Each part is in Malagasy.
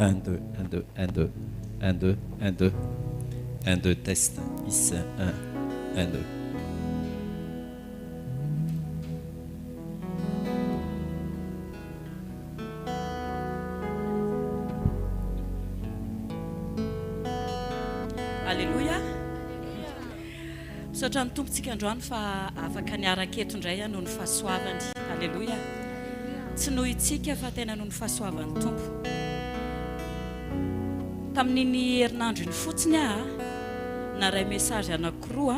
1, 2, 1, 2, 1, 2, 1, 2, 1, 2, 1, 2, test. Ici, 1, 1, 2. Alléluia. Misaotra ny tompontsika androany fa afaka niaraka eto indray noho ny fahasoavany. Alléluia. Tsy noho itsika fa tena noho ny fahasoavan'ny tompo. Tamin'iny herinandro iny fotsiny naray message anankiroa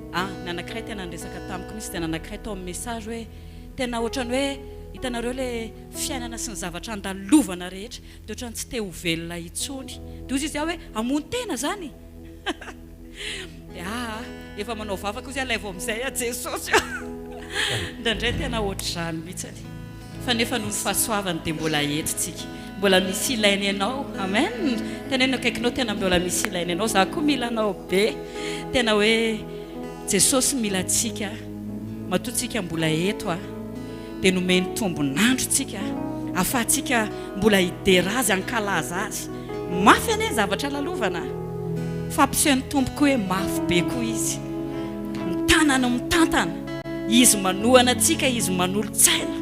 ny anankiray tena niresaka tamiko nisy tena anankiray tao amin'ny message hoe tena ohatrany hoe hitanareo le fiainana sy ny zavatra andalovana rehetra dia ohatrany tsy te ho velona intsony. Dia ozy izy hoe hamono tena zany. Efa manao vavaka ozy alay vao amin'izay Jesosy. Ndraindray tena ohatr'izany mihitsy. Fa nefa noho ny fahasoavany dia mbola etontsika. Mbola misy ilainy ianao. Amen. Tena eno akaikinao tena mbola misy ilainy ianao. Za koa mila anao be. Tena hoe Jesosy mila antsika. Matoantsika mbola eto dia nomeny tombonandro tsika. Ahafahantsika mbola hidera azy hankalaza azy. Mafy ane zavatra lalovana. Fampisehoan'ny tompoko hoe mafy be koa izy. Mitanana mitantana. Izy manohana antsika, izy manolo-tsaina.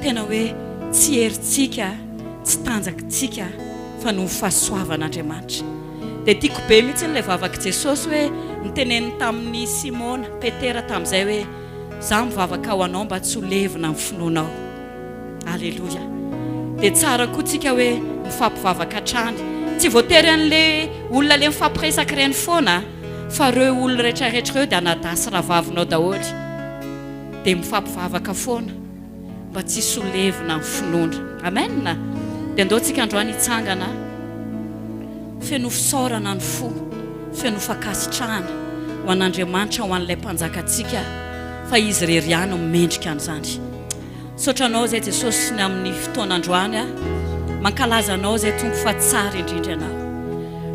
Tena hoe tsy herintsika, tsy tanjakintsika fa noho ny fahasoavan'Andriamanitra. Dia tiako be mihitsy ilay vavaka Jesosy hoe niteneniny tamin'ny Simona Petera tamin'izay hoe za mivavaka ho anao mba tsy ho levina ny finoanao. Alléluia. Dia tsara koa tsika hoe mifampivavaka hatrany. Tsy voatery an'ilay olona le mifampiresaka ireny foana fa ireo olona rehetrarehetra ireo dia anadasy ravavinao daholy. Dia mifampivavaka foana mba tsy hisy ho levina ny finoana. Amen. Dia andao tsika androany hitsangana feno fisaorana ny fo, feno fankasitrahana ho an'Andriamanitra ho an'ilay mpanjakatsika fa izy rery ihany mendrika an'izany. Misaotra anao izay Jesosy ny amin'ny fotoan'androany mankalaza anao izay tompo fa tsara indrindra anao.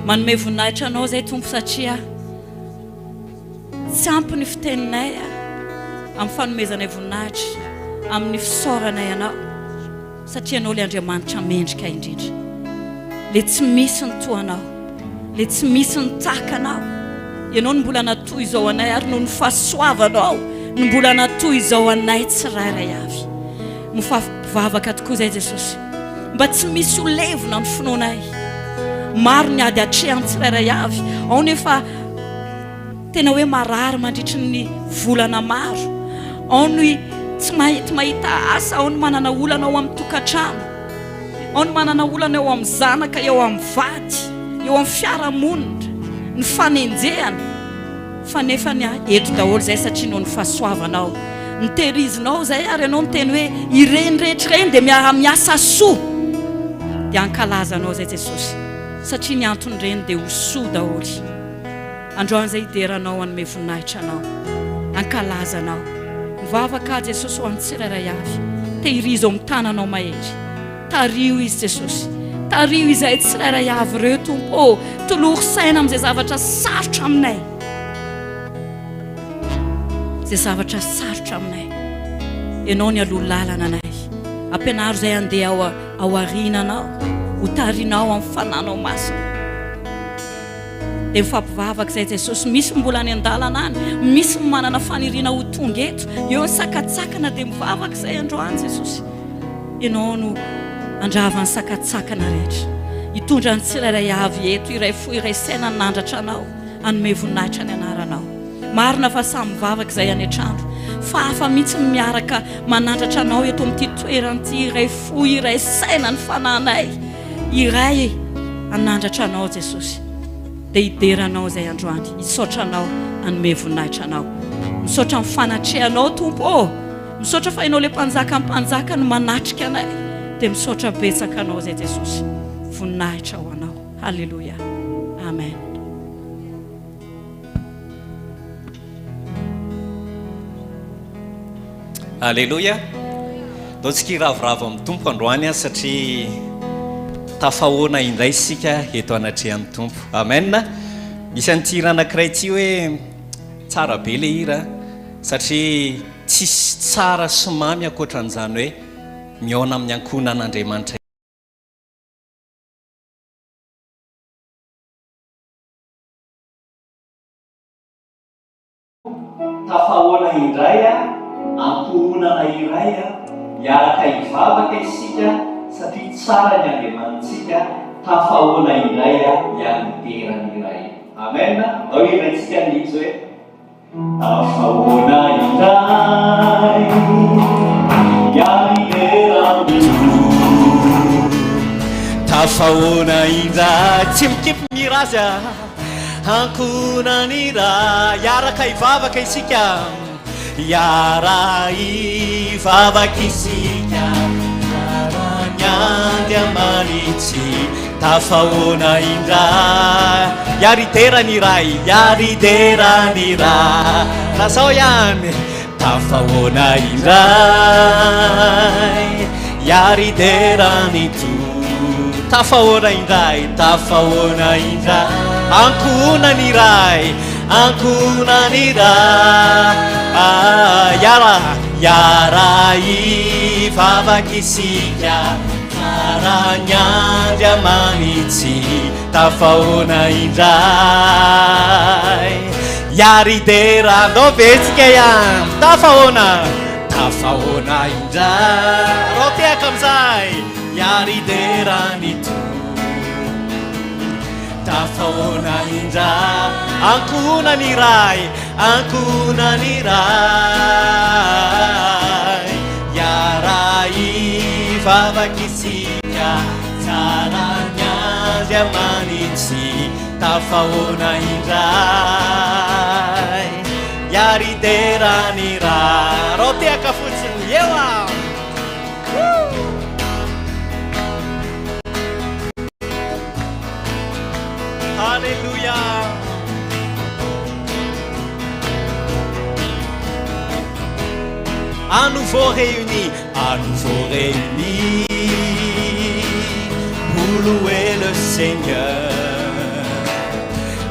Manome voninahitra anao izay tompo satria tsy ampy ny fiteninay amin'ny fanomezanay voninahitra amin'ny fisaoranay anao satria anao le Andriamanitra mendrika indrindra. Le tsy misy ny toanao, le tsy misy ny takanao. Ianao no mbola natoy izao anay ary noho ny fahasoavanao no mbola natoy izao anay tsirairay avy. Mifampivavaka tokoa izay Jesosy. Mba tsy misy ho levina ny finoanay. Maro ny ady hatrehany tsirairay avy. Ao nefa tena hoe marary mandritry ny volana maro. Ao ny tsy mahita asa, ao ny manana olana ao amin'ny tokantrano. Ao ny manana olana eo amin'ny zanaka, eo amin'ny vady, eo amin'ny fiarahamonina, ny fanenjehana. Fa nefa eto daholo izay satria noho ny fahasoavanao. Nitehirizinao izay ary ianao miteny hoe ireny rehetra ireny dia miasa soa. Dia ankalazanao izay Jesosy satria ny antony ireny dia ho soa daholy. Androany izay hideranao hanome voninahitra anao, ankalazanao. Mivavaka Jesosy ho an'ny tsirairay avy. Tehirizo amin'ny tananao mahery. Tario izy Jesosy. Tario izay tsirairay avy ireo tompo. Tolory saina amin'izay zavatra sarotra aminay. Izay zavatra sarotra aminay. Ianao ny aloha lalana anay. Ampianaro izay andeha ao arinanao. Ho tarinao amin'ny fananao masina. Dia mifampivavaka izay Jesosy. Misy mbola any an-dalana any. Misy manana faniriana ho tonga eto. Eo ny sakatsakana dia mivavaka izay androany Jesosy. Ianao no andravany sakatsakana rehetra. Hitondra ny tsirairay avy eto. Iray fo iray saina nandratra anao. Hanome voninahitra ny anaranao. Marina fa samy mivavaka izay any an-trano. Fa hafa mihitsy miaraka manandratra anao eto amin'ity toeran'ity. Iray fo iray saina ny fananay. Iray anandratra anao Jesosy. Dia hideranao izay androany. Misaotra anao hanome voninahitra anao. Misaotra amin'ny fanatrehanao tompo. Misaotra fa ianao le mpanjaka no manatrika anay. Dia misaotra betsaka anao izay Jesosy. Voninahitra ho anao. Halleluja. Amen. Alléluia. Dao tsika iravoravo amin'ny tompo androany satria tafahoana indray sika eto anatrehan'ny tompo. Amen. Misy an'ity hira anankiray ity hoe tsara be le hira satria tsisy tsara sy mamy ankoatran'izany hoe miaona amin'ny ankohonan'Andriamanitra. tafahoana indray ankohonana iray hiaraka hivavaka isika satria tsara ny Andriamanitsika tafahoana indray hianiterana iray. Amen. Ao irantsika nizo hoe tafahoana indray hianiterana tafahoana indray tsy mikipy mirazy ankohonany raha hiaraka hivavaka isika hiara hivavaka isika ny Andriamanitsy tafahoana indray hiariterany ray hiariterany raha nasao ihany tafahoana indray hiariterany to tafahoana indray tafahoana indray ankohonany ray ankohonany ray hiara hivavaka isika kara ny Andriamanitsy tafahoana indray hiariterana ndao vetsika ihany tafahoana tafahoana indray rao teaka amizay hiariterany to tafahoana indray ankohonany ray ankohonany ray hiara hivavaka isika tsara ny Andriamanitsy tafahoana indray hiariterany ray rao teaka fotsiny eo Alléluia. À nouveau réunis pour louer le Seigneur.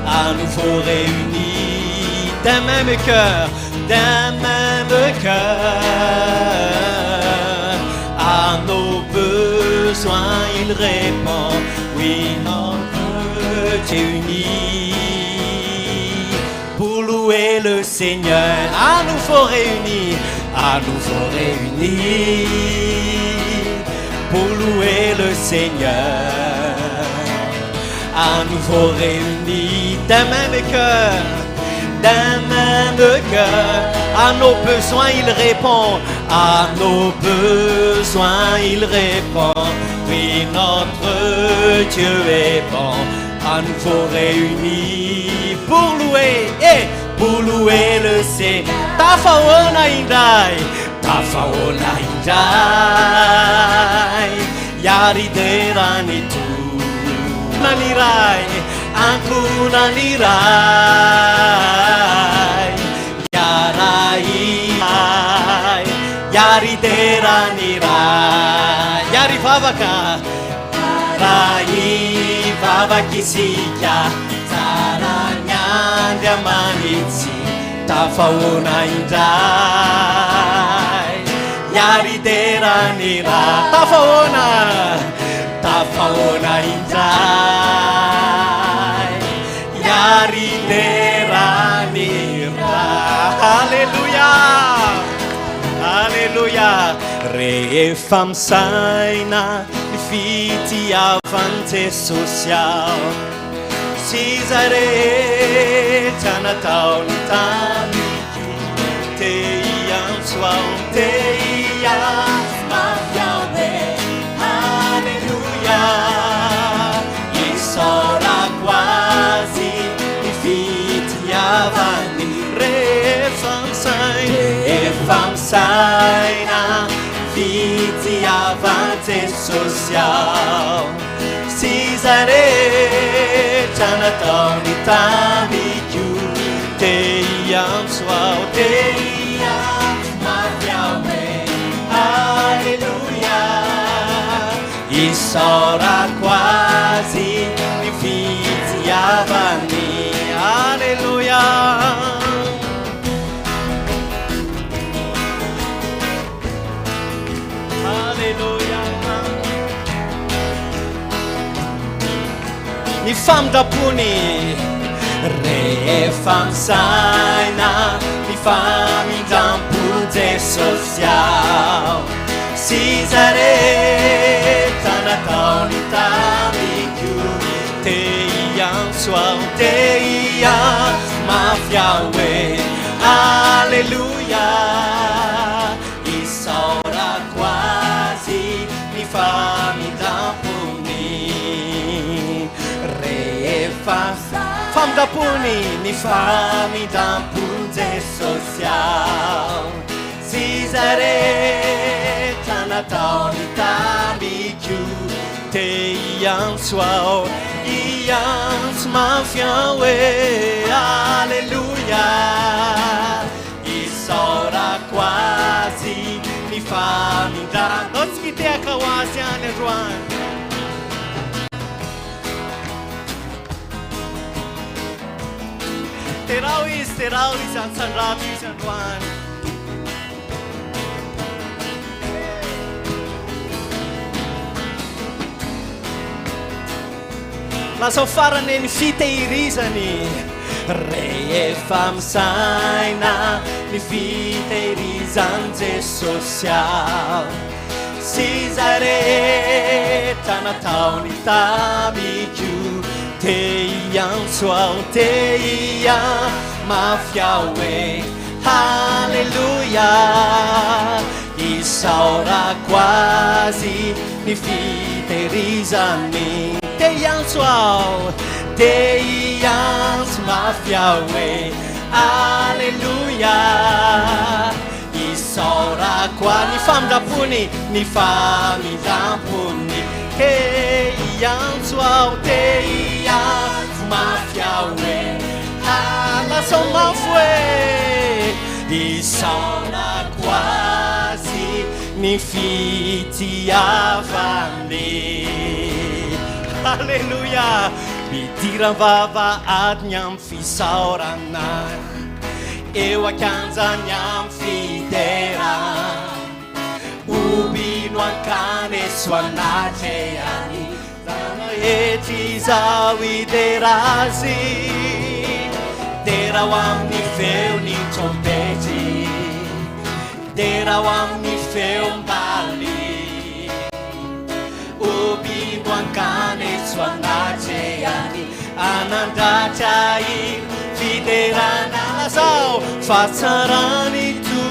À nouveau réunis d'un même cœur, à nos besoins il répond, oui notre Dieu uni pour louer le Seigneur. À nouveau réunis pour louer le Seigneur. À nouveau réunis d'un même cœur, à nos besoins il répond, à nos besoins il répond, oui notre Dieu est bon. À nouveau réunis pour louer le Seigneur. Tafahoana indray hiariterany to nany ray ankohonany ray hiariterany ray hiarivavaka hivavaka isika tsara ny Andriamanitsy tafahoana indray hiariterany raha tafahoana indray hiariterany raha. Alléluia, Alléluia. Rehefa misaina ny fitiavany Jesosy sy izay rehetra nataony tamiko te hiantsoao te hiafy Alleluia. Isaorako azy ny fitiavany rehefa misaina fitiavany Jesosy sy izay rehetra nataony tamiko te hiantsoao te hiafy Alleluia. Isaorako azy ny fitiavany. Alleluia. Alleluia. Ny famindapony rehefa misaina ny famindrampo Jesosy ao sy zareta nataony tamiko te hiantso ao te hiantso mafy aho hoe alleluia isaorako azy ny famindrampony rehefa famindrampony ny famindrampony Jesosy ao sy zareta nataony tamiko te hiantso ao hiantso mafy aho hoe alleluia isaorako azy ny famindrampo no tsy kitehaka ho azy any androany terao izy antsandrato izy androany lazao farany ny fitehirizany rehefa misaina ny fitehirizany Jesosy ao sy zareta nataony tamiko te hiantso ao te hiantso mafy aho hoe alleluia isaorako azy ny fitehirizany te hiantso ao te hiantso mafy aho hoe alleluia isaorako ny famindrampony ny famindrampony te hiantso ao te hiantso mafy aho hoe lasao mafy hoe isaorako azy ny fitiavany alleluia midiram-bava adiny amin'ny fisaorana eo akanjany amin'ny fidera obino ankany soanatrehany zanahetry izao iderazy dera ho amin'ny feo ny trompety dera ho amin'ny feo mbaly obino ankany soanatrehany anandratra iny fiderana lazao fatsarany to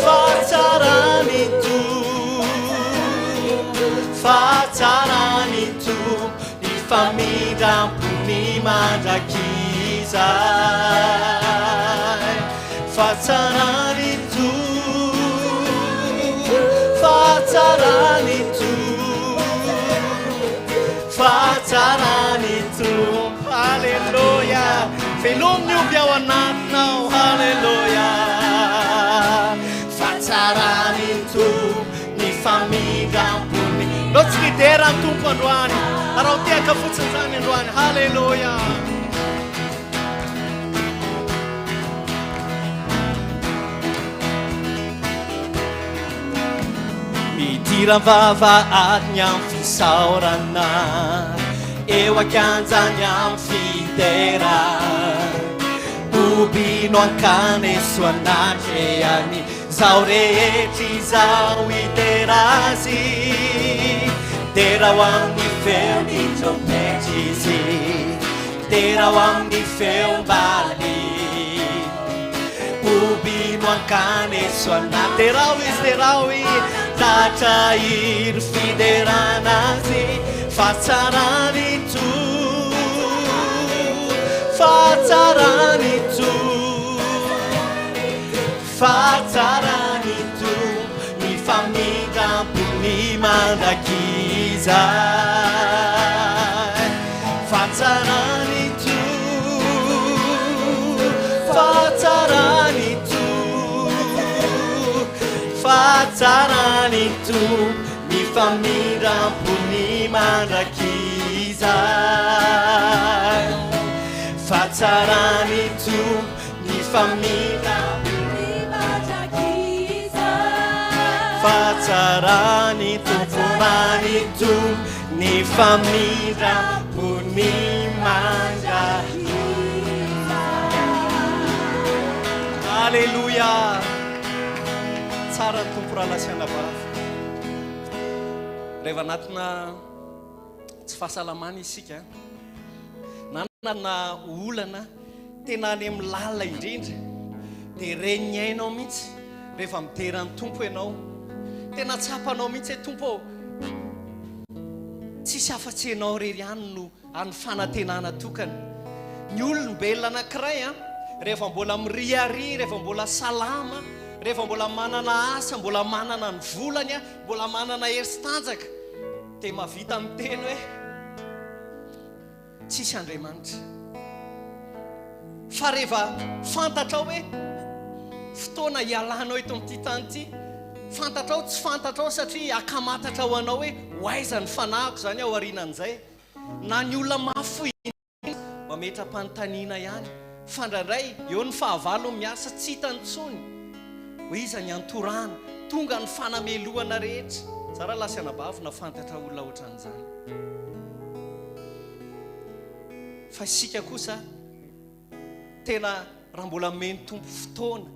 fatsarany to fatsarany to ny famindrampony mandrakizay fatsarany to fatsarany to fatsarany to alleluia velomny oby ao anatinao alleluia fatsarany to ny famindrampony no tsy lidera ny tompo androany raha ho tiaka fotsiny zany androany alleluia midiram-bava adiny amin'ny fisaorana eo akanjany amin'ny fidera obino ankany soanatrehany zao rehetry izao iderazy dera ho amin'ny feo ny trompety izy dera ho amin'ny feo mbaly obino ankany soanatrehany terao izy tatra iry fideranazy fatsarany to fatsarany to fatsarany to ny famindrampony mandrakizay fatsarany to fatsarany to fatsarany to ny famindrampony mandrakizay fatsarany to ny famindrampony mandrakizay fatsarany tomponany to ny famindram-pony mandrahisa. Alleluia. Tsara ny tompo raha lasiana vava. Rehefa anatina tsy fahasalamana isika, na olana tena any amin'ny lalina indrindra, dia reny ainao mihitsy rehefa mideran'ny tompo ianao. Tena tsapanao mihitsy hoe tompo, tsisy afa-tsy ianao rery ihany no any fanantenana tokana. Ny olombelona anankiray rehefa mbola miriary, rehefa mbola salama, rehefa mbola manana asa, mbola manana ny volany, mbola manana heri-tanjaka, dia mahavita miteny hoe tsisy Andriamanitra. Fa rehefa fantatrao hoe fotoana hialanao eto amin'ity tany ity, fantatrao tsy fantatrao satria akamatatra ho anao hoe hoaiza ny fanahiko zany ao aorianan'izay. Na ny olona mafoy mametram-panontaniana ihany, fandrandray eo ny fahavalo miasa tsy hitany intsony ho iza ny antorana, tonga ny fanamelohana rehetra. Tsara lasiana bavy na fantatra olona ohatran'izany. Fa isika kosa tena raha mbola meny tompo fotoana,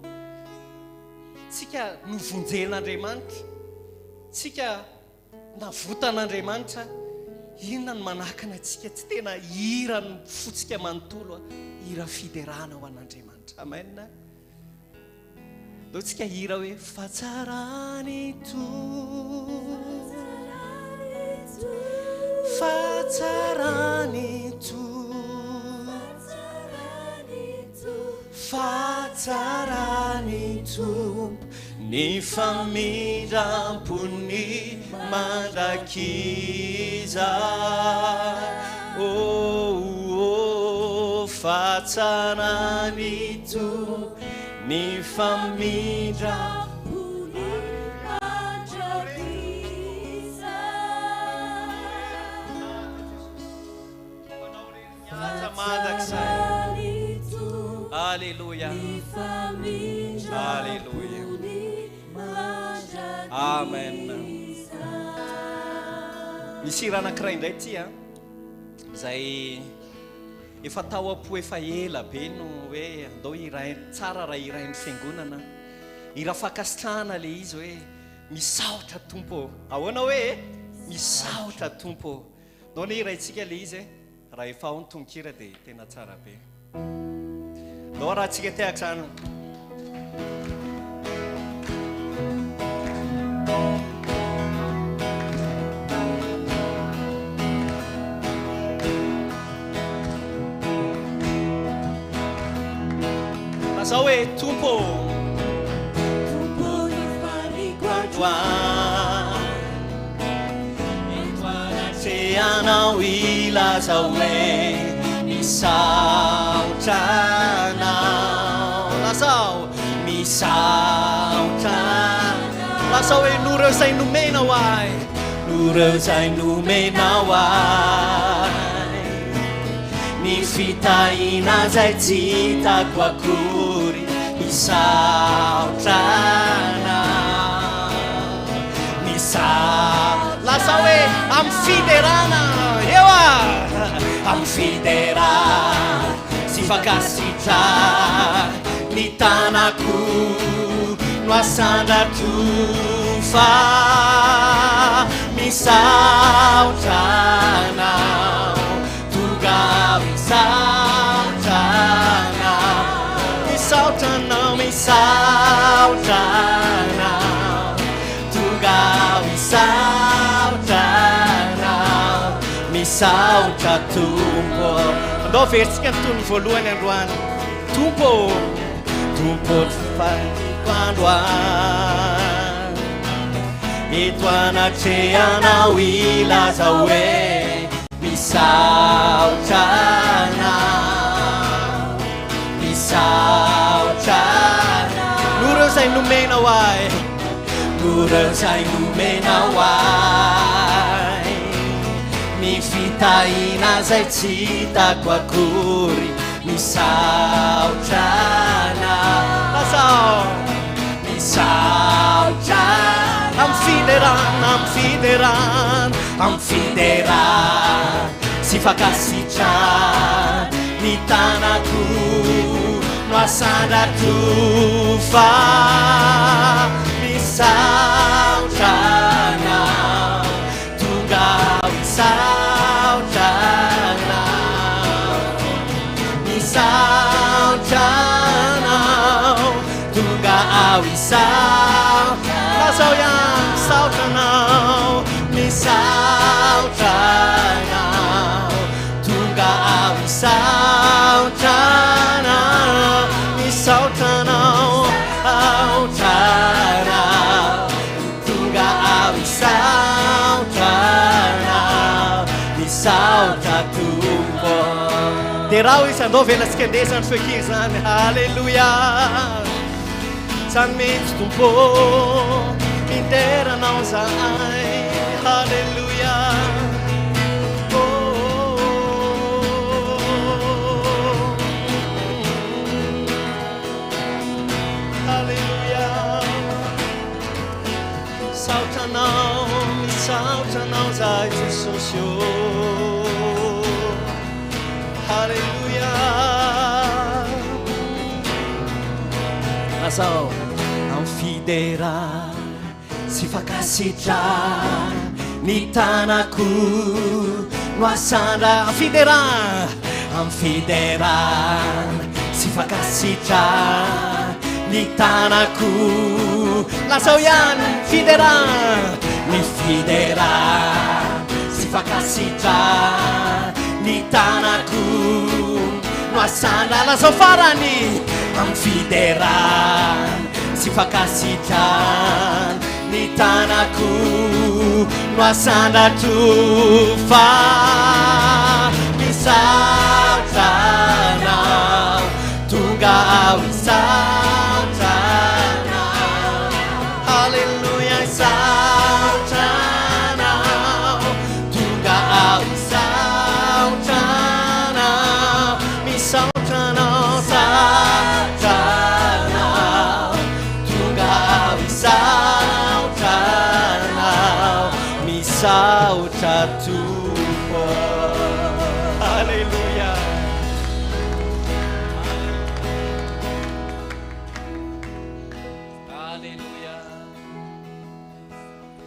tsika novonjen'Andriamanitra, tsika navotan'Andriamanitra, inona ny manakana antsika tsy tena hira ny fotsika manontolo, hira fiderana ho an'Andriamanitra. Amen. Dao tsika hira hoe fatsarany to, fatsarany to, fatsarany tompo ny famindram-pony mandrakiza. Fatsarany tompo ny famindram-pony mandrakiza. Alleluia. Alleluia. Amen. Misy hira anankiray indray ity izay efa tao am-po efa ela be no hoe andao irainy tsara raha irainy fiangonana, hira fakasitrahana le izy hoe misaotra tompo. Ahoana hoe misaotra tompo. Ndao ny iraintsika le izy raha efa ao ny tononkira dia tena tsara be. Ndao raha tsika teako zany. Zao hoe tompo, tompo ny fanikoandroany, etoanatrehanao ilaza hoe misaotra anao. Lazao misaotra, lazao hoe noreo zay nomenao ahy, noreo zay nomenao ahy, ny fitahina zay tsy hitako akory, misaotra anao, misaotra. Lazao hoe amin'ny fiderana, eo amin'ny fiderana sy fakasitra ny tanako no asandratrofa, misaotra anao, tonga misaotra anao, misaotra anao, misaotra anao, tonga misaotra anao, misaotra tompo. Andao veritsika ny tony voalohany androany. Tompo, tompo androany, eto anatrehanao ilaza hoe misaotra anao, misaotra anao. Noreo zay nomenao ahy, noreo zay nomenao ahy, ny fitahina zay tsy hitako akory, misaotra anao. Lazao misaotra amin'ny fiderana, amin'ny fiderana amfidera sy fakasitra ny tanako no asandratofa misautanao tonga misautanao misautanao tonga misau sautanao misautanao tonga misautanao misautanao autanao tonga misautanao misautatumbo de raha hoe izy andao velasika andeha zany feky zany halleluia zany mety tompo interanao zahay halleluia halleluia sautanao zahay Jesosy halleluia azao amfidera sy fakasitra ny tanako no asandra amfidera sy fakasitra ny tanako lazao ihany fidera ny fidera sy fakasitra ny tanako no asandra lazao farany amfidera sy fakasitra ny tanako no asandratofa misautanao tonga misautanao halleluia misautanao tonga misautanao misautanao sautanao tonga misautanao misautatupo halleluia halleluia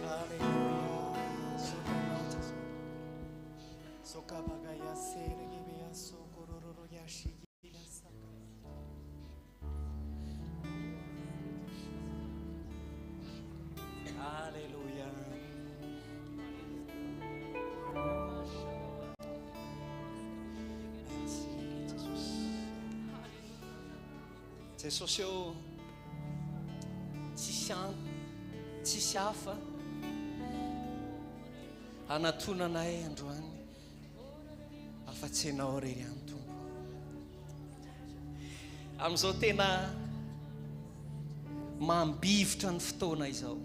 halleluia sokabagaya seregebeya sokororo yashi halleluia Jesosy eo tsisy hafa anatonanay androany afa-tsy anao rery any tompo amin'izao tena mambivotra ny fotoana izao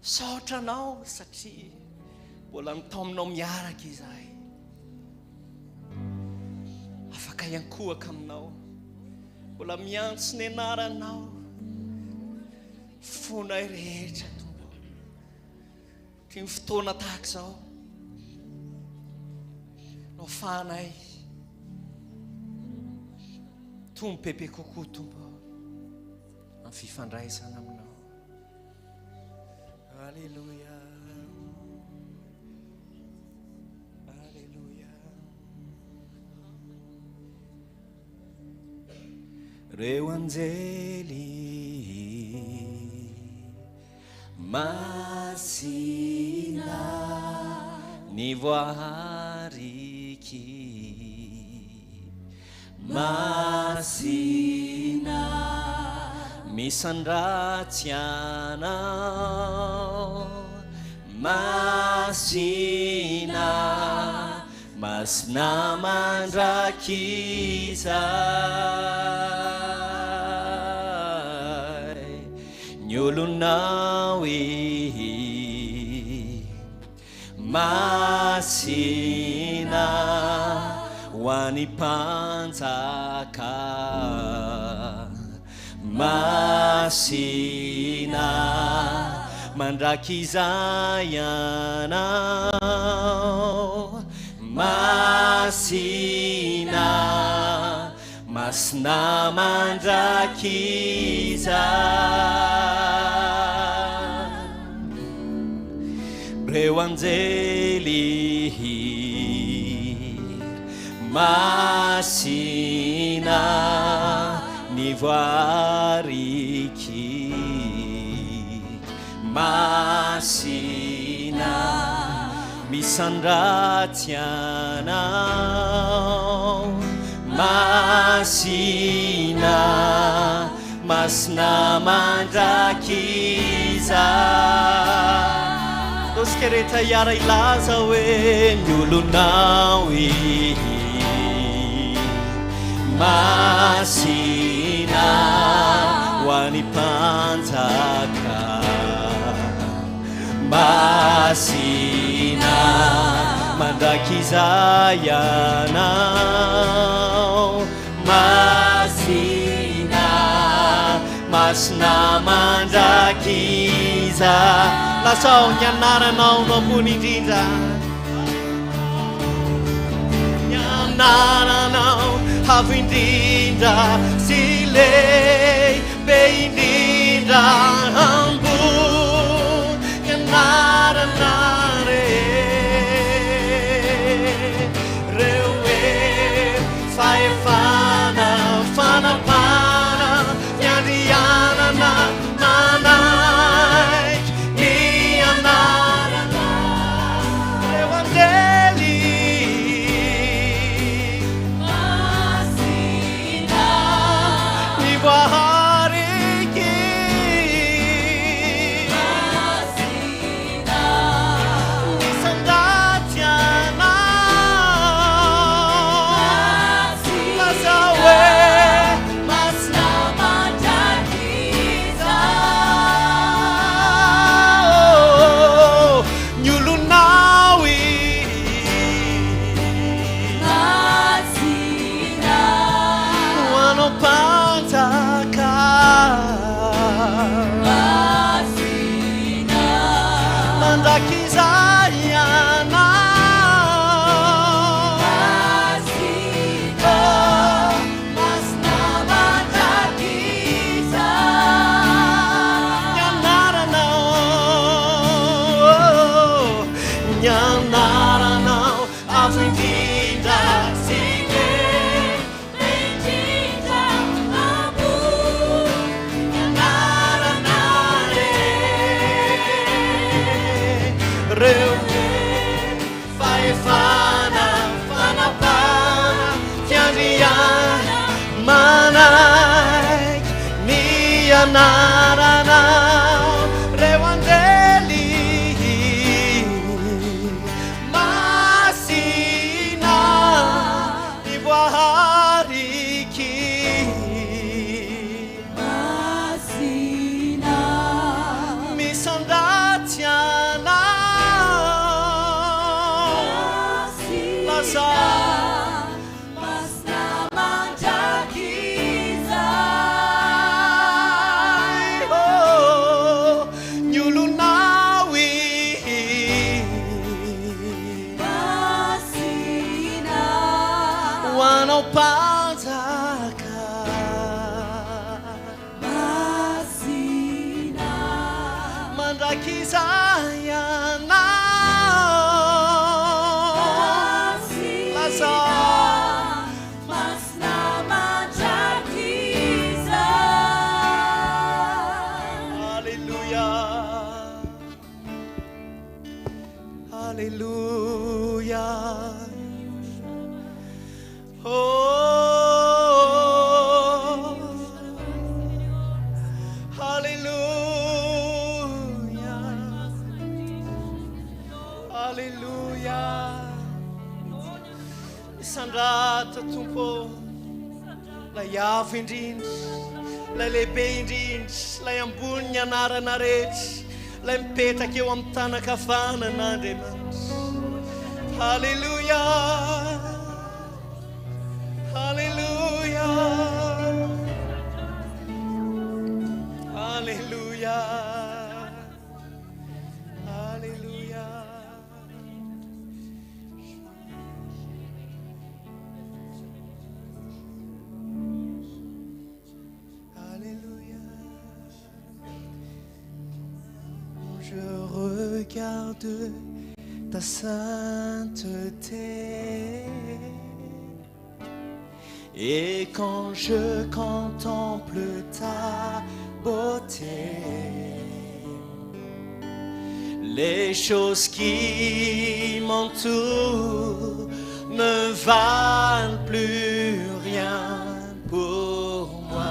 saotra anao satria mbola mitao aminao miaraka izahay afaka iankohaka aminao mbola miantso ny anaranao fonay rehetra tompo ty ny fotoana tahaka izao no fanay tombo bebe kokoa tompo amin'ny fifandraisana aminao halleluia halleluia reo anjely masina ny voahariky masina misandratsy anao masina masina mandrakizay ny olonao masina ho any mpanjaka masina mandrakizay anao masina masina mandrakiza reo anjely masina ny voariky masina misandratsy anao masina masina mandrakiza tosika rehetra hiara ilaza hoe ny olonao masina ho any mpanjaka masina mandrakizay anao masina masina mandrakiza lasao ny anaranao no ambony indrindra ny anaranao avo indrindra sy lehibe indrindra ambony ny anarana reo hoe fahefana fanapana ny andrianana manaiky ny anarana reo angely masina ny voariky masina misandaty anao lasa hoe masina mandrakiza ny olonao masina ho anao mpanjaka masina mandrakizay anao masina masina mandrakiza ny anaranao ny anaranao avo indrindra sy lehibe indrindra ambony ny anarana reo fahefana fanapana tiandriana manaiky ny anaranao reo angely masina ny voariky masina misandatsy anao lasa masina mandrakiza ny olonao masina ho anao mpanjaka masina mandrakizay anao lasa masina mandrakiza Alleluia Alleluia oh Alleluia Alleluia misandrata tompo lay avo indrindra lay lehibe indrindra lay ambony ny anarana rehetra lay mipetraka eo amin'ny tanakavanan'Andriamanitra Alleluia Alleluia Alleluia regarde ta sainteté, et quand je contemple ta beauté, les choses qui m'entourent ne valent plus rien pour moi.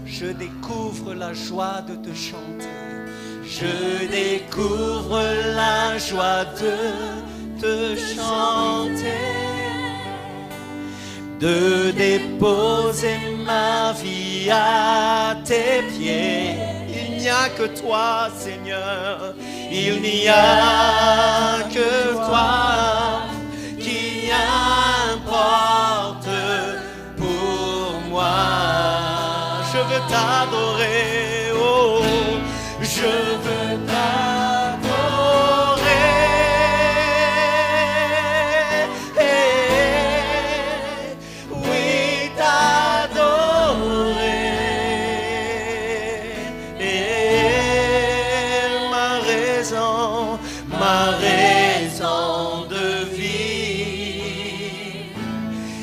Je découvre la joie de te chanter, je découvre la joie de te chanter, de déposer ma vie à tes pieds. Il n'y a que toi, Seigneur, il n'y a que toi qui importe pour moi. Je veux t'adorer, oh, je veux t'adorer, oui, t'adorer, ma raison de vie,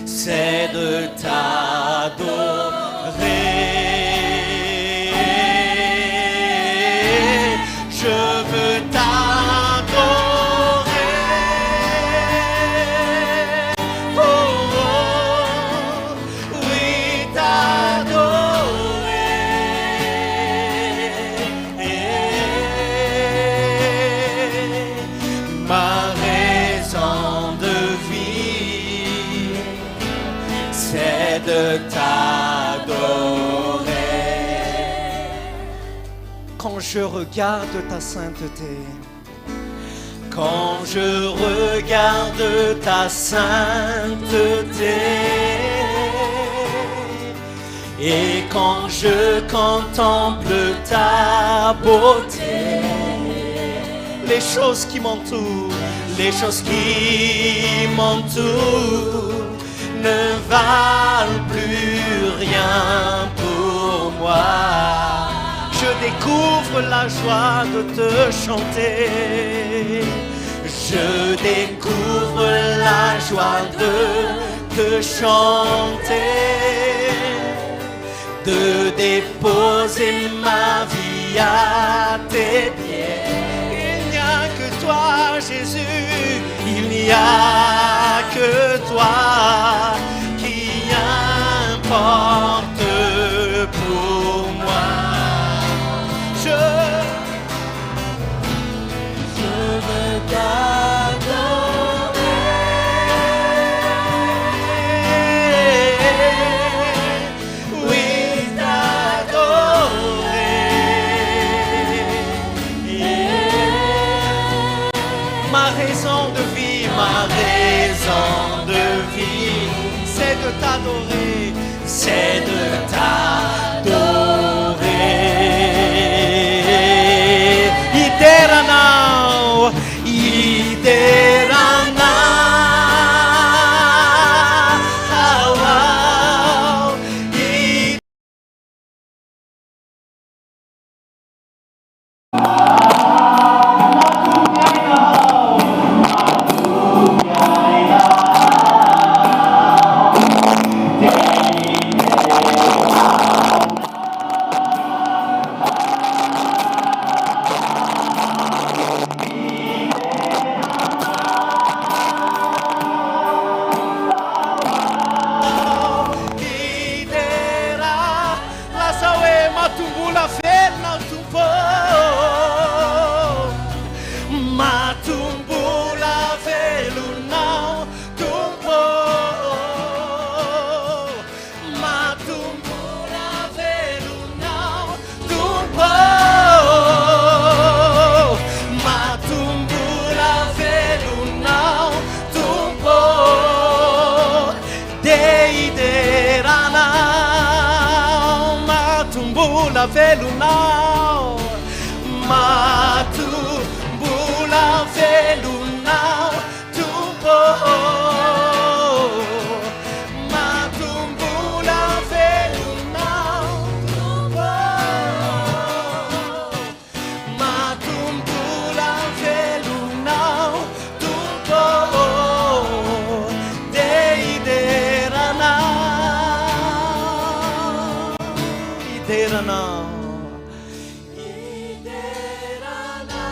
c'est de t'adorer. Je veux t'adorer, oh, oui, t'adorer. Ma raison de vie, c'est de t'adorer. Quand je regarde ta sainteté, quand je regarde ta sainteté, et quand je contemple ta beauté, les choses qui m'entourent, les choses qui m'entourent ne valent plus rien pour moi. Je découvre la joie de te chanter, je découvre la joie de te chanter, de déposer ma vie à tes pieds. Il n'y a que toi, Jésus, il n'y a que toi qui importe pour moi. Je veux t'adorer, oui, t'adorer. Ma raison de vie, c'est de t'adorer, c'est de t'adorer. Iteranau, iderana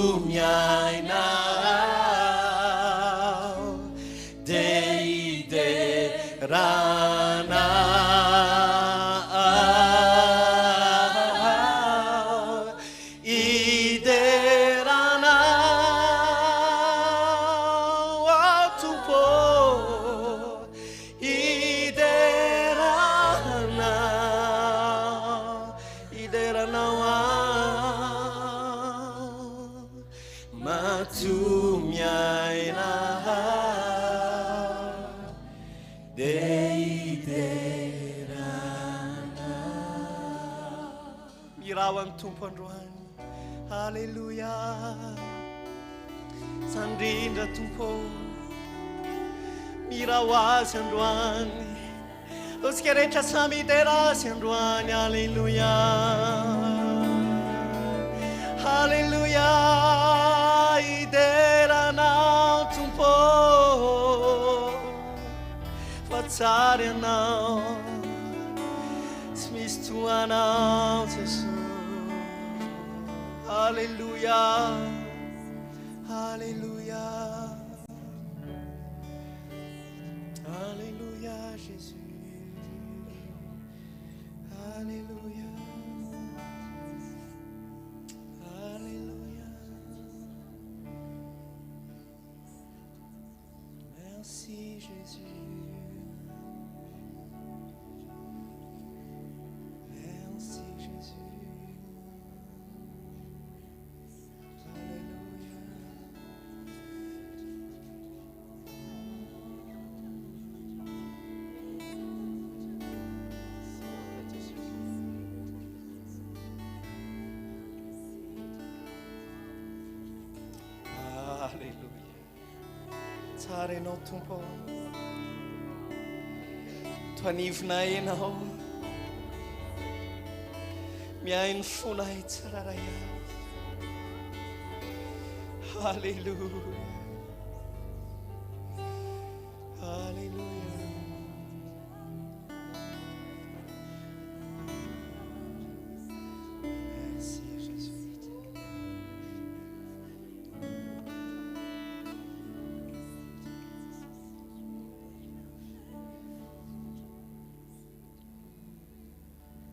Matumiaina deiderana iderana watupo iderana iderana Matumiaina deiderana Mirawan tumpanruan Hallelujah Sandrinda tumpo Mirawa sandruan Os querecha samidera sandruan Hallelujah Hallelujah iderana tumpo Fatsare now Smistuana Jesus Hallelujah Hallelujah Hallelujah Jésus Hallelujah Merci Jésus. Merci Jésus. Alléluia. Alléluia. Tsara ianao tompo toanivonay ianao miahy ny fonay tsiraray ahy Halleluja Halleluja Merci Jésus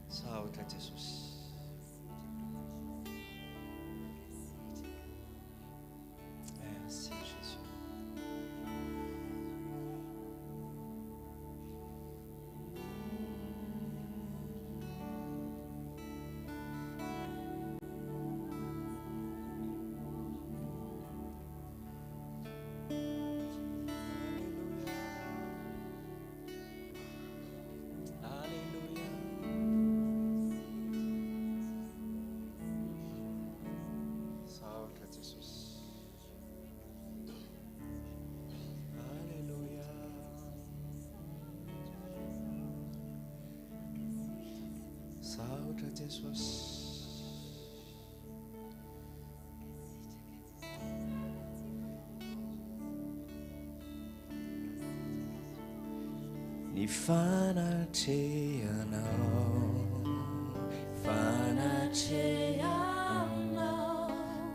Saúde a Jesus. Merci Jésus. Saúde a Jesus. Ni fanacheanao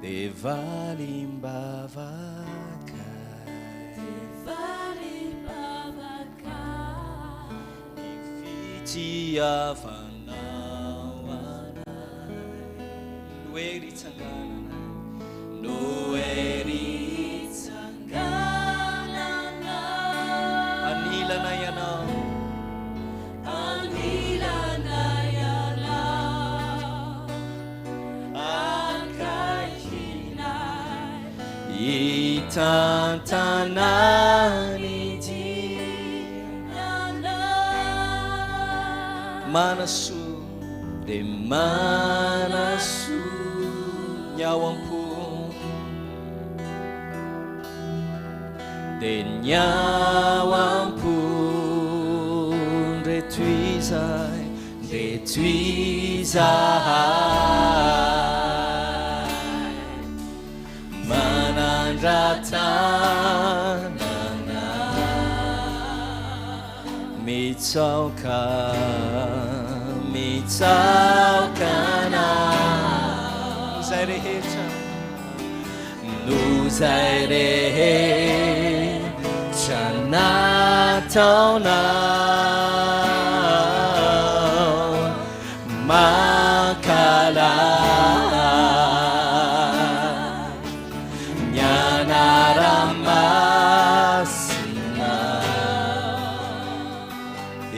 devalimbavaka nifitiavanao noeri tsanganana anilana ianao itantanani dinana manasu de manasu nyawampu de nyawampu retuizai de toizay manandratanana mitsaokana zay rehetra no zay rehetra nataonao makala ny anara-masina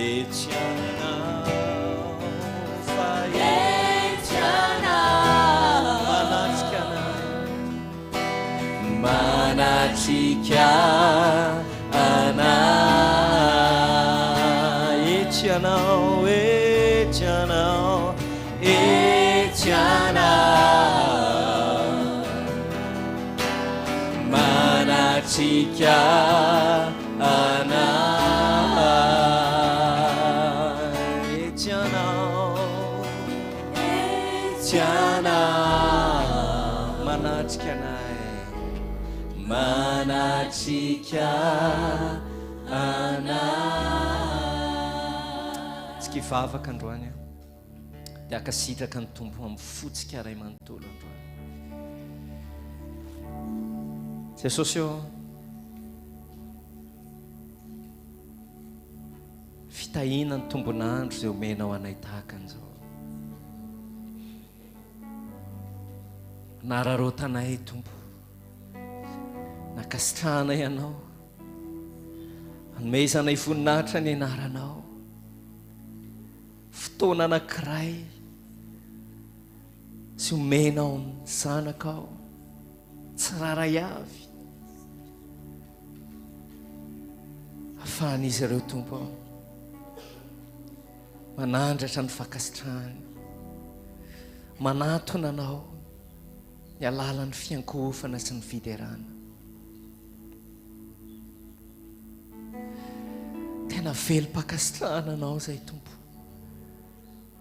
etianao fa etianao manatrika anay etianao etianao etianao manatrika anay etianao etianao manatrika anay manatrika anay tsy kivavaka androany dia akasitraka ny tompo amin'ny fotsika ray manontolo androany Jesosy io fitahina ny tombonandro izay omenao anay tahaka an'izao nararotanay tompo nakasitrahana ianao anomezanay voninahitra ny anaranao fotoana anankiray sy omenao ny zanakao tsy raray avy ahafahan'izy ireo tompo manandratra ny fakasitrahany manatona anao ny alalan'ny fiankofana sy ny fiderana tena velom-pakasitrahana anao zay tompo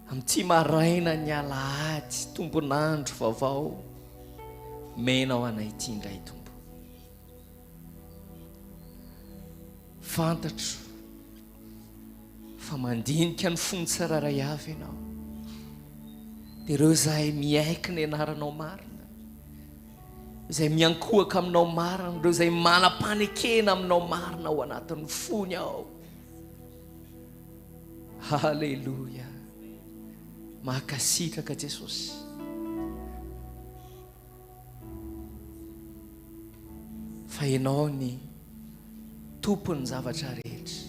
amin'ity maraina ny alahady tombonandro vaovao menao anay ity indray tompo fantatro fa mandinika ny fony tsiraray avy ianao dia ireo zahay miaika ny anaranao marina izay miankohaka aminao marina ireo izay manam-panekena aminao marina ao anatin'ny fony ao halleloia mahakasitraka Jesosy fa ianao ny tompony zavatra rehetra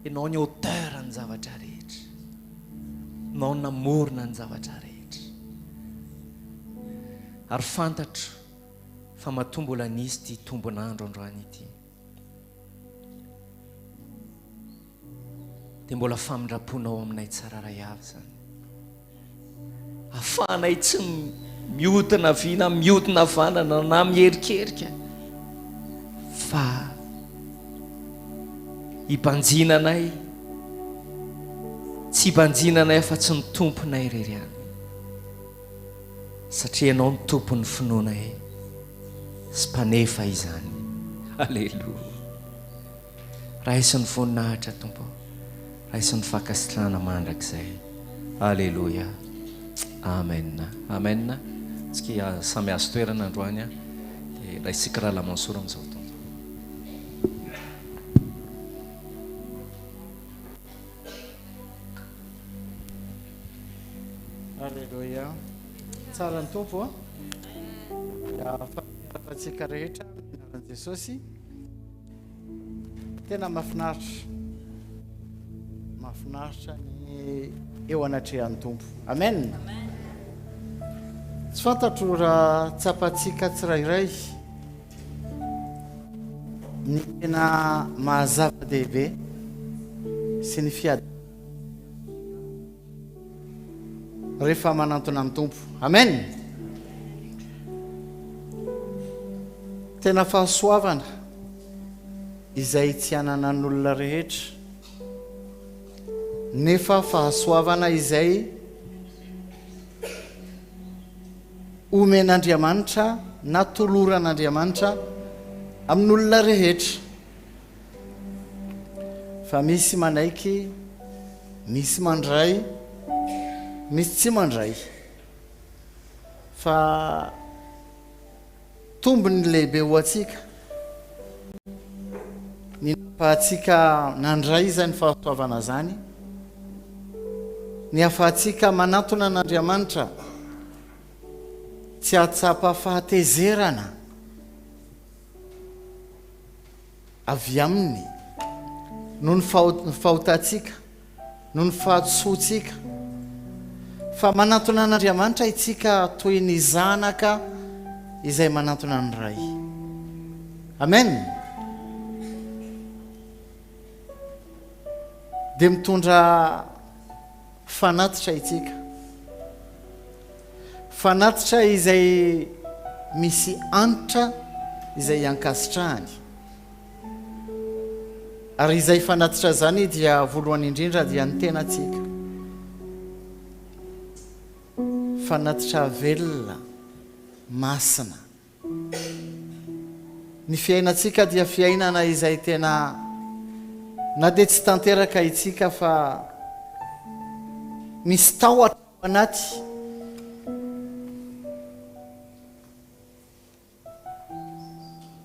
ianao ny auteur ny zavatra rehetra ianao ny namorona ny zavatra rehetra ary fantatro fa matombola nisy ty tombonandro androany ity dia mbola famindraponao aminay tsararay avy zany ahafahanay tsy miodina vina miodina vanana na mierikerika fa hibanjinanay tsy hibanjinanay fa tsy ny tomponay rery any satria ianao ny tompony finoanay sy mpanefa izany halleloia raisin'ny voninahitra tompo raisin'ny fakasitrahana mandrakizay halleloia amen amen tsika samy azo toerana androany dia raisika raha lamansoro amin'izao tontolo halleloia tsara ny tompo fatsika rehetra minaran Jesosy tena mahafinaritra ny eo anatrehan'ny tompo amen tsy fantatro raha tsapatsika tsirairay ny tena mahazava-dehibe sy ny fiady rehefa manantona amin'ny tompo amen tena fahasoavana izay tsy hananan'olona rehetra nefa fahasoavana izay omen'Andriamanitra na toloran'Andriamanitra amin'olona rehetra. Fa misy manaiky, misy mandray, misy tsy mandray. Fa tombony lehibe ho atsika ny nafahatsika nandray izany fahasoavana zany, ny afahatsika manatona an'Andriamanitra tsy atsapa fahatezerana avy aminy noho ny fahotatsika, noho ny fahatsoatsika, fa manatona an'Andriamanitra itsika toy ny zanaka izay manatona ny ray. Amen. Dia mitondra fanatitra itsika, fanatitra izay misy antitra izay ankasitrahany. Ary izay fanatitra zany dia voalohany indrindra dia ny tenatsika, fanatitra velona, masina. Ny fiainatsika dia fiainana izay tena na dia tsy tanteraka itsika fa misy tahotra ao anaty.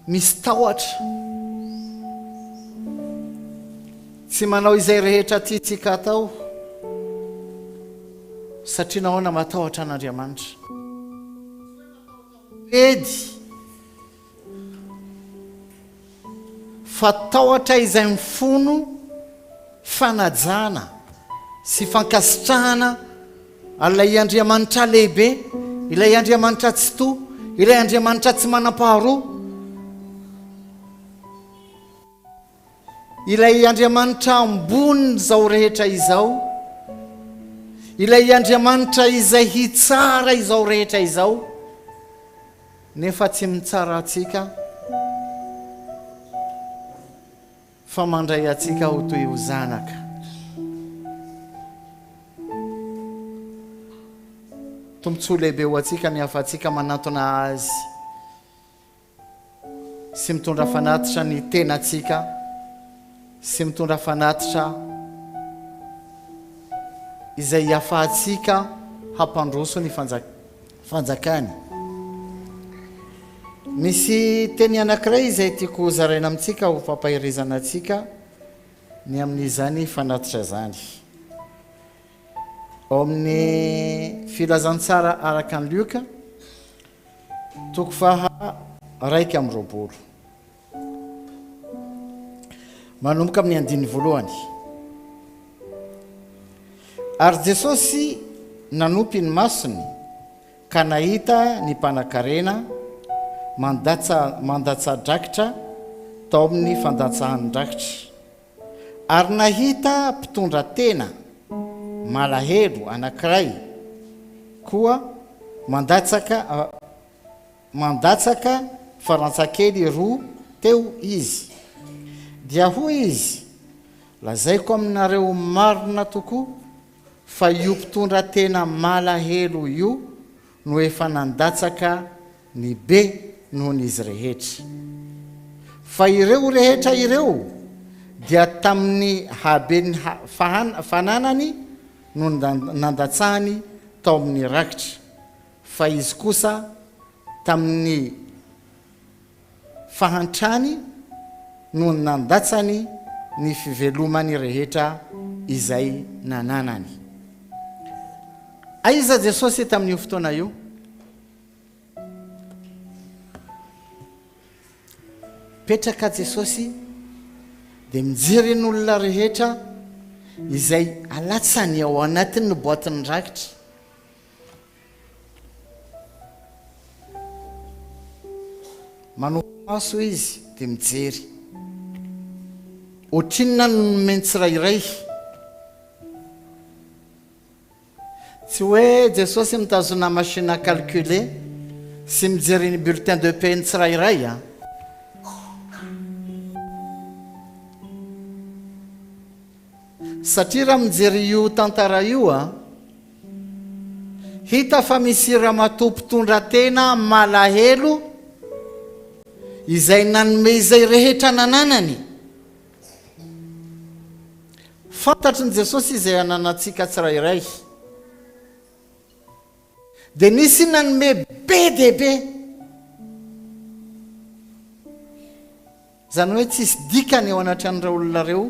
Misy tahotra. Tsy manao izay rehetra tiatsika atao satria nahoana matahotra an'Andriamanitra. Edy fa tahotra izay mifono fanajana sy fankasitrahana ilay Andriamanitra lehibe, ilay Andriamanitra tsy to, ilay Andriamanitra tsy manam-paharoa, ilay Andriamanitra ambony zao rehetra izao, ilay Andriamanitra izay hitsara izao rehetra izao, nefa tsy mitsara atsika fa mandray atsika ho toy ho zanaka. Tombontsoa lehibe ho atsika ny afatsika manatona azy sy mitondra fanatitra ny tenatsika, sy mitondra fanatitra izay afahatsika hampandroso ny fanjakany. Misy teny anankiray izay tiako zaraina amintsika ho fampahirizana atsika ny amin'izany fanatitra zany. Ao amin'ny filazantsara araka ny Luka, toko faha 1:20. Manomboka amin'ny 9. Ary Jesosy nanopy ny masony ka nahita ny mpanan-karena mandatsa-drakitra tao amin'ny fandatsahan-drakitra, ary nahita mpitondra tena malahelo anankiray koa mandatsaka farantsakely roa teo izy. Dia hoy izy, lazaiko aminareo marina tokoa fa io mpitondra tena malahelo io no efa nandatsaka ny be noho n'izy rehetra. Fa ireo rehetra ireo dia tamin'ny habeny fananany no nandatsahany tao amin'ny rakitra, fa izy kosa tamin'ny fahantrany no nandatsany ny fivelomany rehetra izay nananany. Aiza Jesosy tamin'io fotoana io? Petraka Jesosy dia mijery ny olona rehetra izay alatsany ao anatin'ny boatin'ny rakitra. Manao maso izy dia mijery. Ohatrinona no nomeny tsirairay. Tsy hoe Jesosy mitazona machine à calculer sy mijery ny bulletin de paie tsirairay a. satria raha mijery io tantara io a hita fa misy ramatoam-pitondratena malahelo izay nanome izay rehetra nananany. Fantatry ny Jesosy izay ananantsika tsirairay. Dia nisy nanome be dehibe. Zany hoe tsisy dikany eo anatran'ireo olona reo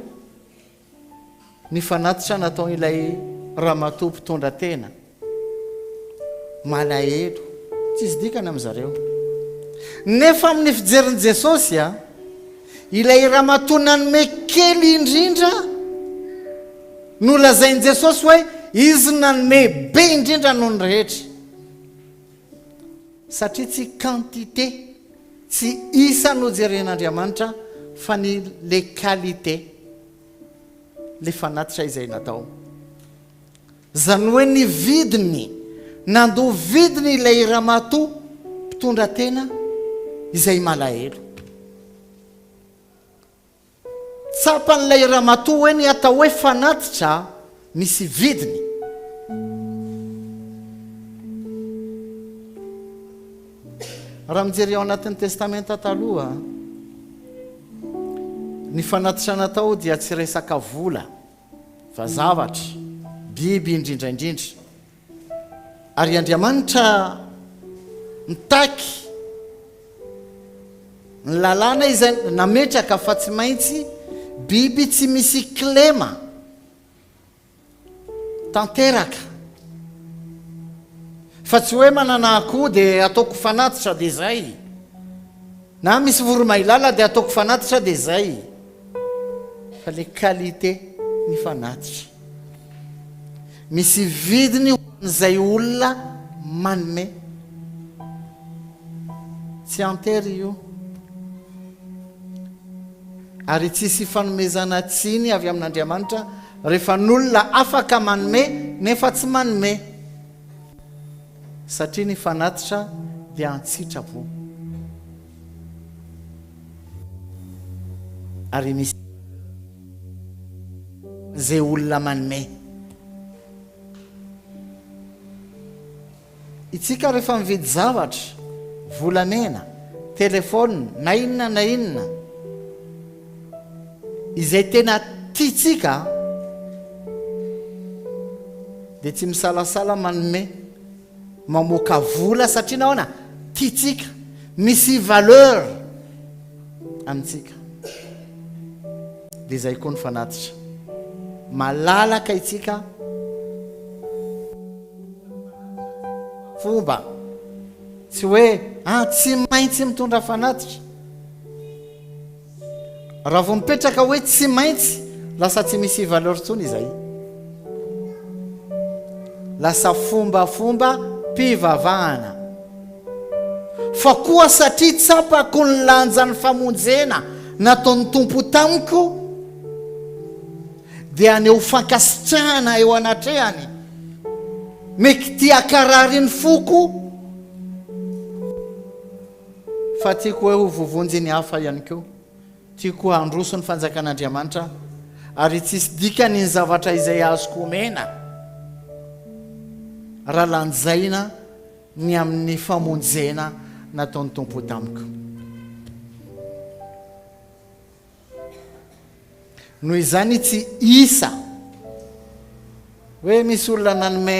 ny fanatitra natao ilay ramatoa mpitondratena malahelo, tsisy dikany amin'izareo. Nefa amin'ny fijerin'i Jesosy a, ilay ramatoa nanome kely indrindra no lazain'i Jesosy hoe izy nanome be indrindra noho ny rehetra. Satria tsy quantité, tsy isa no jeren'Andriamanitra fa ny le qualité, le fanatitra izay natao. Zany hoe ny vidiny, nandoa vidiny ilay ramatoa mpitondratena izay malahelo. Tsapan'ilay ramatoa hoe ny atao hoe fanatitra misy vidiny. Raha mijery ao anatin'ny testamenta taloha, ny fanatitra natao dia tsy resaka vola fa zavatra, biby indrindraindrindra. Ary Andriamanitra mitaky ny lalàna izay nametraka fa tsy maintsy biby tsy misy klema tanteraka, fa tsy hoe manana akoho dia ataoko fanatitra dia zay, na misy voromailala dia ataoko fanatitra dia zay, fa le qualité ny fanatitra. Misy vidiny hoan'izay olona manome, tsy antery io. Ary tsisy fanomezana tsiny avy amin'Andriamanitra rehefa n'olona afaka manome nefa tsy manome, satria ny fanatitra dia antsitrapo. Ary misy zay olona manome. Itsika rehefa mividy zavatra, volamena, telefôna, na inona izay tena tiatsika, dia tsy misalasala manome, mamoaka vola satria nahoana tiatsika, misy valeur amintsika. Dia izay koa ny fanatitra, malalaka itsika fomba, tsy hoe tsy maintsy mitondra fanatitra. Raha vao mipetraka hoe tsy maintsy, lasa tsy misy valeur tsony izay, lasa fombafomba mpivavahana. Fa koa satria tsapako ny lanjan'ny famonjena nataon'ny tompo tamiko, dia aneo fankasitrahana eo anatrehany, meky tia karary ny foko, fa tiako hoe ho vovonjy ny hafa ihany koa, tiako handroso ny fanjakan'Andriamanitra, ary tsisy dikany ny zavatra izay azoko omena raha lanjaina ny amin'ny famonjena nataon'ny tompo tamiko. Noho izany tsy isa hoe misy olona nanome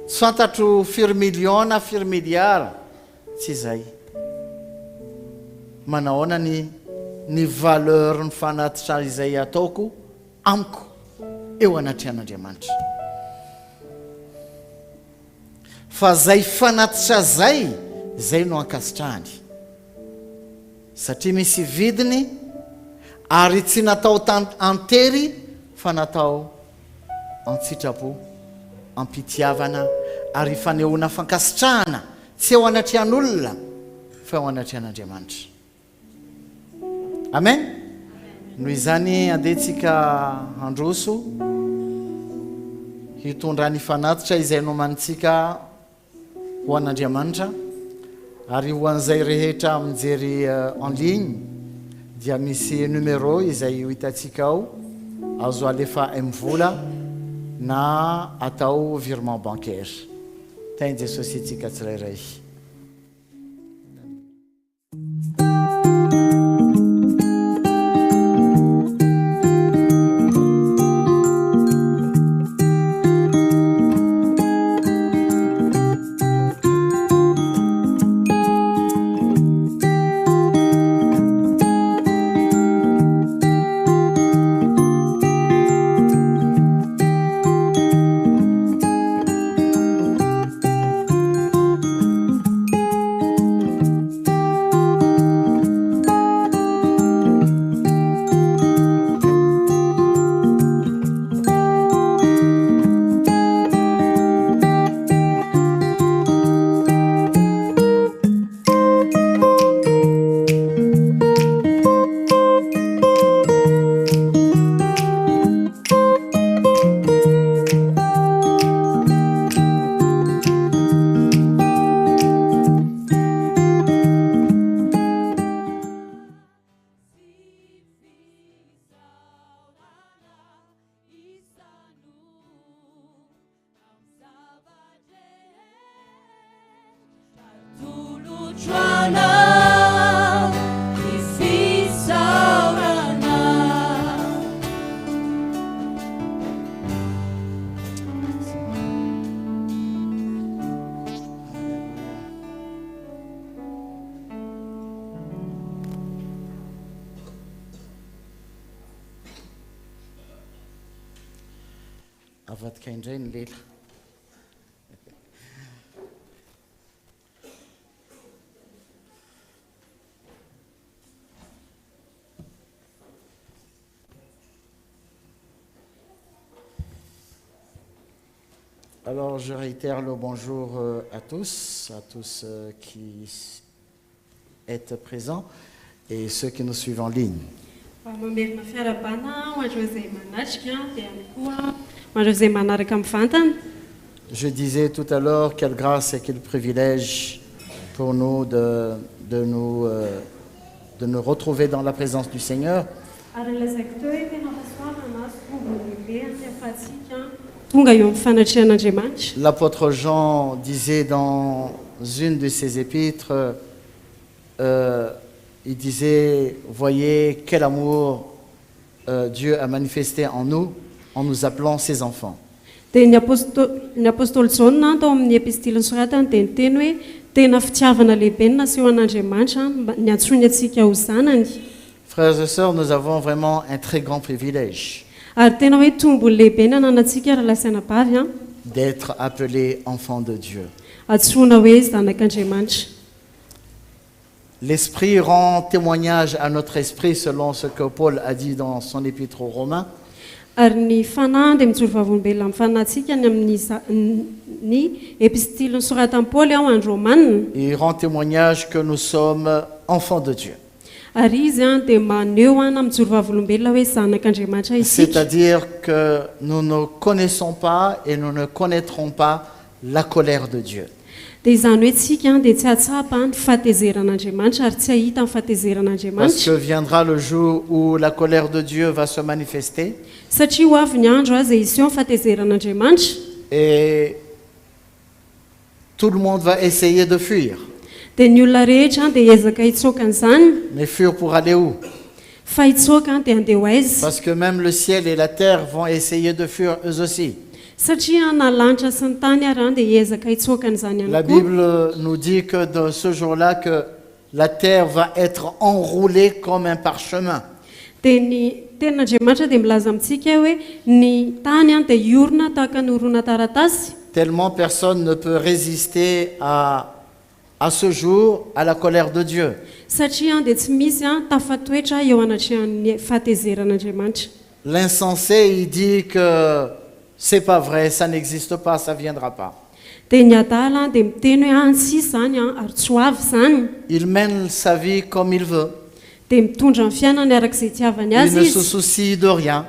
fantatro firy miliona, firy miliara, tsy zay. Manahoana ny valeur ny fanatitra izay ataoko amiko eo anatrehan'Andriamanitra. Fa zay fanatitra zay no ankasitrahany, satria misy vidiny, ary tsy natao antery fa natao antsitrapo, ampitiavana, ary fanehoana fankasitrahana, tsy eo anatrehan'olona fa eo anatrehan'Andriamanitra. Amen. Noho izany andehantsika handroso hitondra ny fanatitra izay nomanitsika ho an'Andriamanitra, ary ho an'izay rehetra mijery en ligne dia misy numéro izay ho hitantsika ao azo alefa amin'ny vola na atao virement bancaire. Teny Jesosy itsika tsirairay. Avadika indray ny lela. Alors je réitère le bonjour à tous qui êtes présents et ceux qui nous suivent en ligne. Je disais tout à l'heure quelle grâce et quel privilège pour nous de nous retrouver dans la présence du Seigneur. L'apôtre Jean disait dans une de ses épîtres, il disait, voyez quel amour Dieu a manifesté en nous appelant ses enfants. Ny apôstôly Jauna tao amin'ny epistily soratany dia niteny hoe tena fitiavana lehibe ny naseho an'Andriamanitra ny antsony antsika ho zanany. Frères et sœurs, nous avons vraiment un très grand privilège Ary tena hoe tombony lehibe ny ananantsika raha lasaina bavy d'être appelés enfants de Dieu. Atsoina hoe zanak'Andriamanitra. L'Esprit rend témoignage à notre esprit selon ce que Paul a dit dans son épître aux Romains. Ary ny fanahy dia mijoro vavolombelona amin'ny fanahintsika ny amin'ny epistily soratany Paoly ao andro Romanina. Il rend témoignage que nous sommes enfants de Dieu. Ary izy dia maneho na mijoro vavolombelona hoe zanak'Andriamanitra isika. C'est-à-dire que nous ne connaissons pas et nous ne connaîtrons pas la colère de Dieu. Dia izany hoe tsika dia tsy atsapa ny fahatezeran'Andriamanitra ary tsy ahita ny fahatezeran'Andriamanitra. Parce que viendra le jour où la colère de Dieu va se manifester. Satria ho avy ny andro izay iseho ny fahatezeran'Andriamanitra. Et tout le monde va essayer de fuir. Dia ny olona rehetra dia hiezaka hitsoaka an'izany. Mais fuir pour aller où? Fa hitsoaka dia handeha ho aiza. Parce que même le ciel et la terre vont essayer de fuir eux aussi. Satria na lanitra sy ny tany ary dia hiezaka hitsoaka an'izany ihany koa. La Bible nous dit que de ce jour-là que la terre va être enroulée comme un parchemin. Dia ny tenin'Andriamanitra dia milaza amintsika hoe ny tany dia iorona tahaka ny orona taratasy. Tellement personne ne peut résister à ce jour à la colère de Dieu. Satria dia tsy misy tafatoetra eo anatrehan'ny fahatezeran'Andriamanitra. L'insensé, il dit que c'est pas vrai, ça n'existe pas, ça viendra pas. Dia ny adala dia miteny hoe antsisy zany ary tsy ho avy zany. Il mène sa vie comme il veut. Dia mitondra ny fiainany arak'izay itiavany Il azy ne se izy. soucie de rien.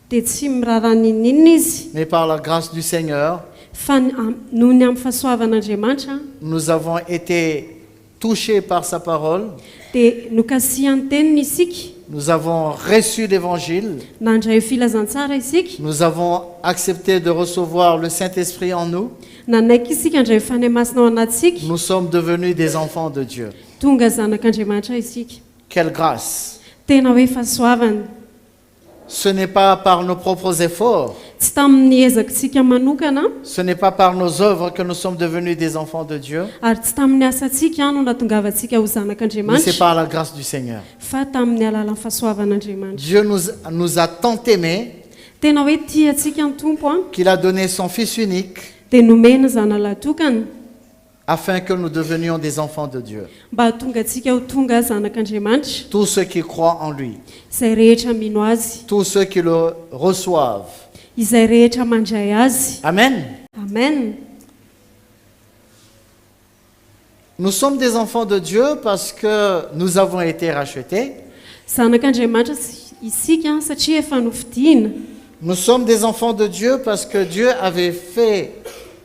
Dia tsy miraharaha ninninina izy. Mais par la grâce du Seigneur, Fa noho ny amin'ny fahasoavan'Andriamanitra nous avons été touchés par sa parole. dia nokasihan'ny teniny isika. nous avons reçu l'évangile, nandray filazantsara isika nous avons accepté de recevoir le Saint-Esprit en nous, nanaiky isika andray fanahy masina ao anatsika nous sommes devenus des enfants de Dieu. tonga zanak'andriamanitra isika. Quelle grâce! Tena hoe fahasoavana. Ce n'est pas par nos propres efforts, Tsy tamin'ny ezakitsika manokana ce n'est pas par nos œuvres que nous sommes devenus des enfants de Dieu, ary tsy tamin'ny asantsika no natongavantsika ho mais c'est zanak'andriamanitra par la grâce du Seigneur. fa tamin'ny alalan'ny fahasoavan'andriamanitra. Dieu nous a tant aimés Tena hoe tiatsika ny tompo a qu'il a donné son Fils unique dia nomena zanalatokana afin que nous devenions des enfants de Dieu. mba hatonga atsika ho tonga zanak'andriamanitra. Tous ceux qui croient en lui, Izay rehetra mino azy, tous ceux qui le reçoivent. izay rehetra mandray azy. Amen. Amen. Nous sommes des enfants de Dieu parce que nous avons été rachetés. Zanak'andriamanitra isika satria efa nofidiana. Nous sommes des enfants de Dieu parce que Dieu avait fait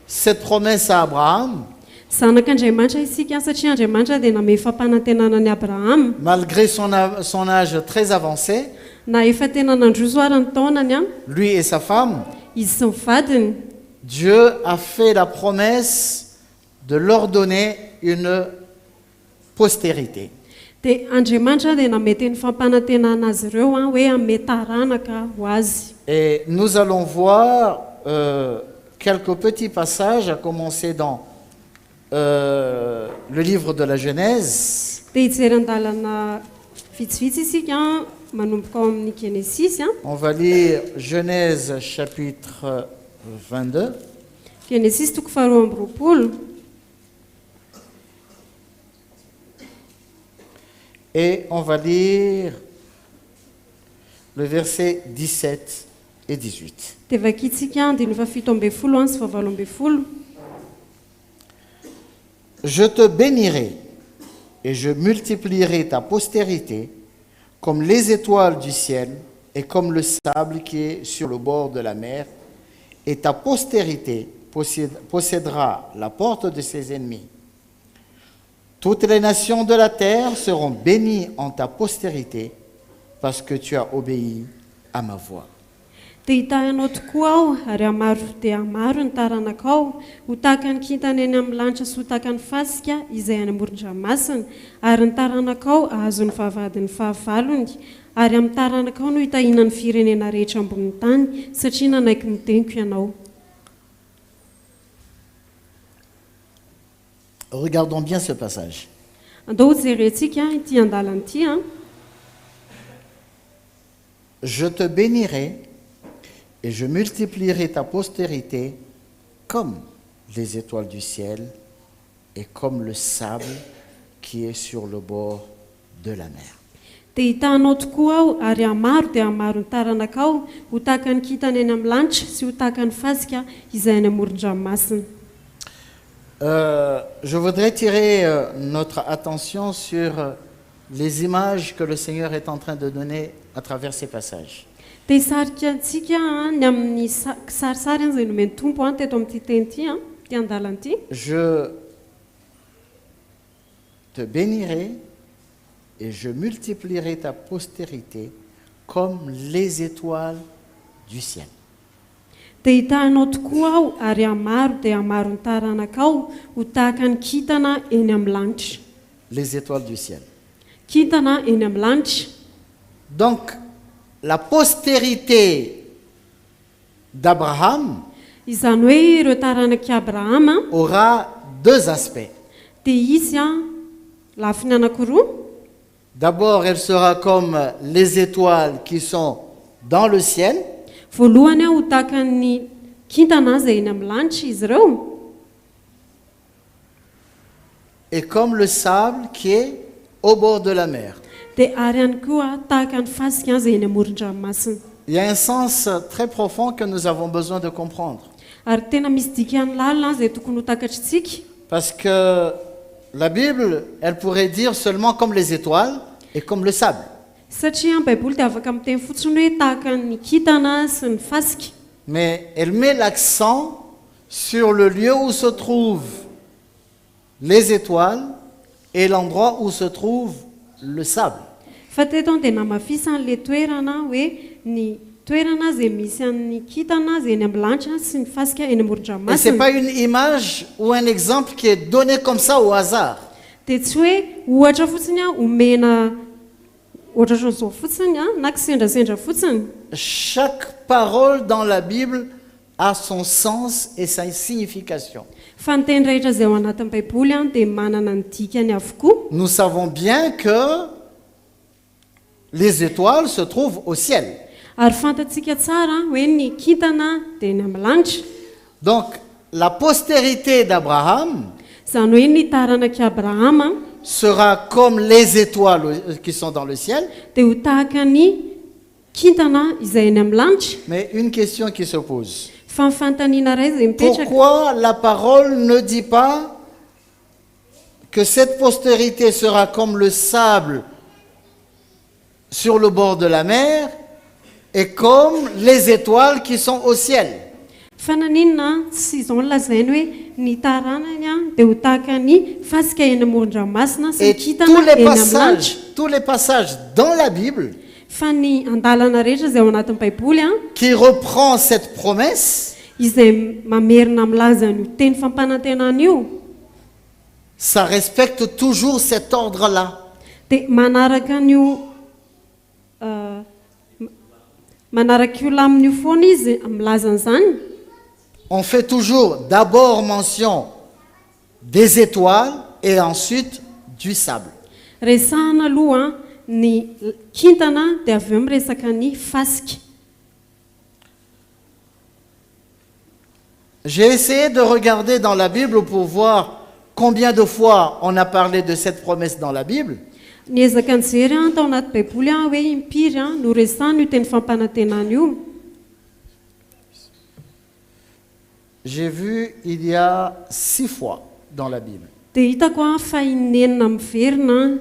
cette promesse à Abraham, Zanak'andriamanitra isika satria Andriamanitra dia name fampanantenanan'i Abrahama malgré son âge très avancé, na efa tena nandrosoarany taonany a lui et sa femme. izy sy ny vadiny. Dieu a fait la promesse de leur donner une postérité. Dia Andriamanitra dia name teny fampanantenana azy ireo a hoe ame taranaka ho azy. Et nous allons voir quelques petits passages, à commencer dans le livre de la Genèse. Dia hijery an-dalana vitsivitsy isika a manomboka ao amin'ny Genesisy a. On va lire Genèse chapitre 22. Genesisy toko faharoa amby roapolo. Et on va lire le verset 17 et 18. Dia vakitsika andiny fafito ambin'ny folo sy fahavalo ambin'ny folo. Je te bénirai et je multiplierai ta postérité comme les étoiles du ciel et comme le sable qui est sur le bord de la mer, et ta postérité possédera la porte de ses ennemis. Toutes les nations de la terre seront bénies en ta postérité parce que tu as obéi à ma voix. Dia hitahinao tokoa aho ary hamaro dia hamaro ny taranakao ho tahaka ny kintana eny amin'ny lanitra sy ho tahaka ny fasika izay any amoron-dranomasina, ary ny taranakao ahazo ny vavahadin'ny fahavalony, ary amin'ny taranakao no hitahinan'ny firenena rehetra ambonin'ny tany satria nanaiky ny teniko ianao. Regardons bien ce passage. Andao jerentsika ity andalana ity a. Je te bénirai et je multiplierai ta postérité comme les étoiles du ciel et comme le sable qui est sur le bord de la mer. Dia hitahinao tokoa aho ary hamaro dia hamaro ny taranakao ho tahaka ny kintana eny amin'ny lanitra sy ho tahaka ny fasika izay any amoron-dranomasina. Je voudrais tirer notre attention sur les images que le Seigneur est en train de donner à travers ces passages. Dia hisarika antsika ny amin'ny kisarisary izay nomeny tompo teto amin'ity teny ity ty andalana ity. Je te bénirai et je multiplierai ta postérité comme les étoiles du ciel. Dia hitahinao tokoa aho ary hamaro dia hamaro ny taranakao ho tahaka ny kintana eny amin'ny lanitra. Les étoiles du ciel. Kintana eny amin'ny lanitra. Donc, la postérité d'Abraham Izany hoe ireo taranak'i Abrahama aura deux aspects. dia izy lafiny anankiroa. D'abord, elle sera comme les étoiles qui sont dans le ciel. Voalohany ho tahaka ny kintana izay eny amin'ny lanitra izy ireo, Et comme le sable qui est au bord de la mer. dia ary ihany koa tahaka ny fasika izay eny amoron-dranomasina. Il y a un sens très profond que nous avons besoin de comprendre. Ary tena misy dikany lalina izay tokony ho takatritsika. Parce que la Bible, elle pourrait dire seulement comme les étoiles et comme le sable. Satria ny baiboly dia afaka miteny fotsiny hoe tahaka ny kintana sy ny fasika. Mais elle met l'accent sur le lieu où se trouvent les étoiles et l'endroit où se trouve le sable. fa teto dia namafisan'le toerana hoe ny toerana zay misy an'ny kintana zay eny amin'ny lanitra sy ny fasika eny Et ce n'est amoron-dranomasina pas une image ou un exemple qui est donné comme ça au hasard. dia tsy hoe ohatra fotsiny a omena ohatra ohatran'izao fotsiny a na kisendrasendra fotsiny. Chaque parole dans la Bible a son sens et sa signification. Fa ny teny rehetra izay ao anatin'ny baiboly a dia manana ny dikany avokoa. Nous savons bien que les étoiles se trouvent au ciel. Ary fantatsika tsara hoe ny kintana dia ny amin'ny lanitra. Donc, la postérité d'Abraham Izany hoe ny taranaki Abrahama sera comme les étoiles qui sont dans le ciel. dia ho tahaka ny kintana izay eny amin'ny lanitra. Mais une question qui se pose. Fa ny fanontaniana iray izay mipetraka. Pourquoi la parole ne dit pas que cette postérité sera comme le sable sur le bord de la mer et comme les étoiles qui sont au ciel? Fa naninona tsy izao no lazainy hoe ny taranany a dia ho tahaka ny fasika eny amoron-dranomasina sy ny Et kintana eny amin'ny lanitra. tous les passages dans la Bible Fa ny andalana rehetra izay ao anatin'ny baiboly a qui reprend cette promesse, izay mamerina milaza an'io teny fampanantenana io ça respecte toujours cet ordre-là. dia manaraka an'io manaraka io lamin'io foana izy milaza an'izany. On fait toujours d'abord mention des étoiles et ensuite du sable. Resahana aloha ny kintana dia avy eo miresaka ny fasika. J'ai essayé de regarder dans la Bible pour voir combien de fois on a parlé de cette promesse dans la Bible. Niezaka nijery a tao anaty baiboly a hoe impiry a no resahana io teny fampanantenana io. J'ai vu il y a 6 fois dans la Bible. Dia hitako a fa inenina miverina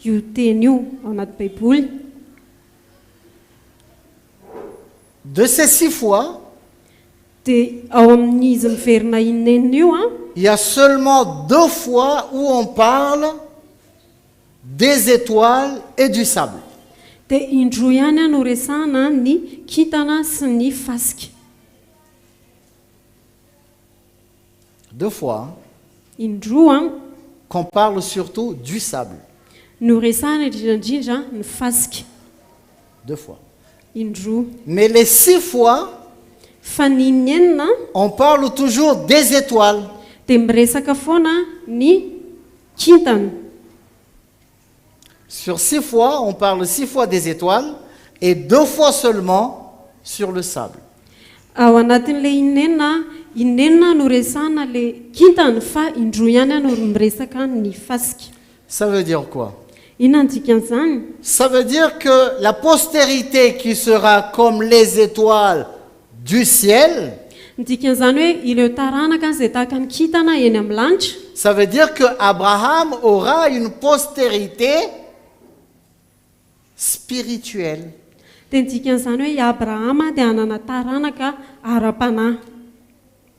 io teny io ao anaty baiboly. De ces 6 fois, Dia ao amin'izy miverina inenina io a il y a seulement 2 fois où on parle des étoiles et du sable. dia indroa ihany a no resahana ny kintana sy ny fasika. 2 fois Indroa qu'on parle surtout du sable. no resahana indrindrandrindra ny fasika. 2 fois. Indroa. Mais les 6 fois, Fa ny enina on parle toujours des étoiles. dia miresaka foana ny kintana. Sur 6 fois, on parle 6 fois des étoiles et 2 fois seulement sur le sable. Ao anatin'le inenina no resahana le kintana fa indroa ihany a no miresaka ny fasika. Ça veut dire quoi? Inona ny dikan'izany? Ça veut dire que la postérité qui sera comme les étoiles du ciel, Ny dikan'izany hoe ireo taranaka izay tahaka ny kintana eny amin'ny lanitra. ça veut dire que Abraham aura une postérité spirituelle. Dia ny dikan'izany hoe i Abrahama dia hanana taranaka ara-panahy.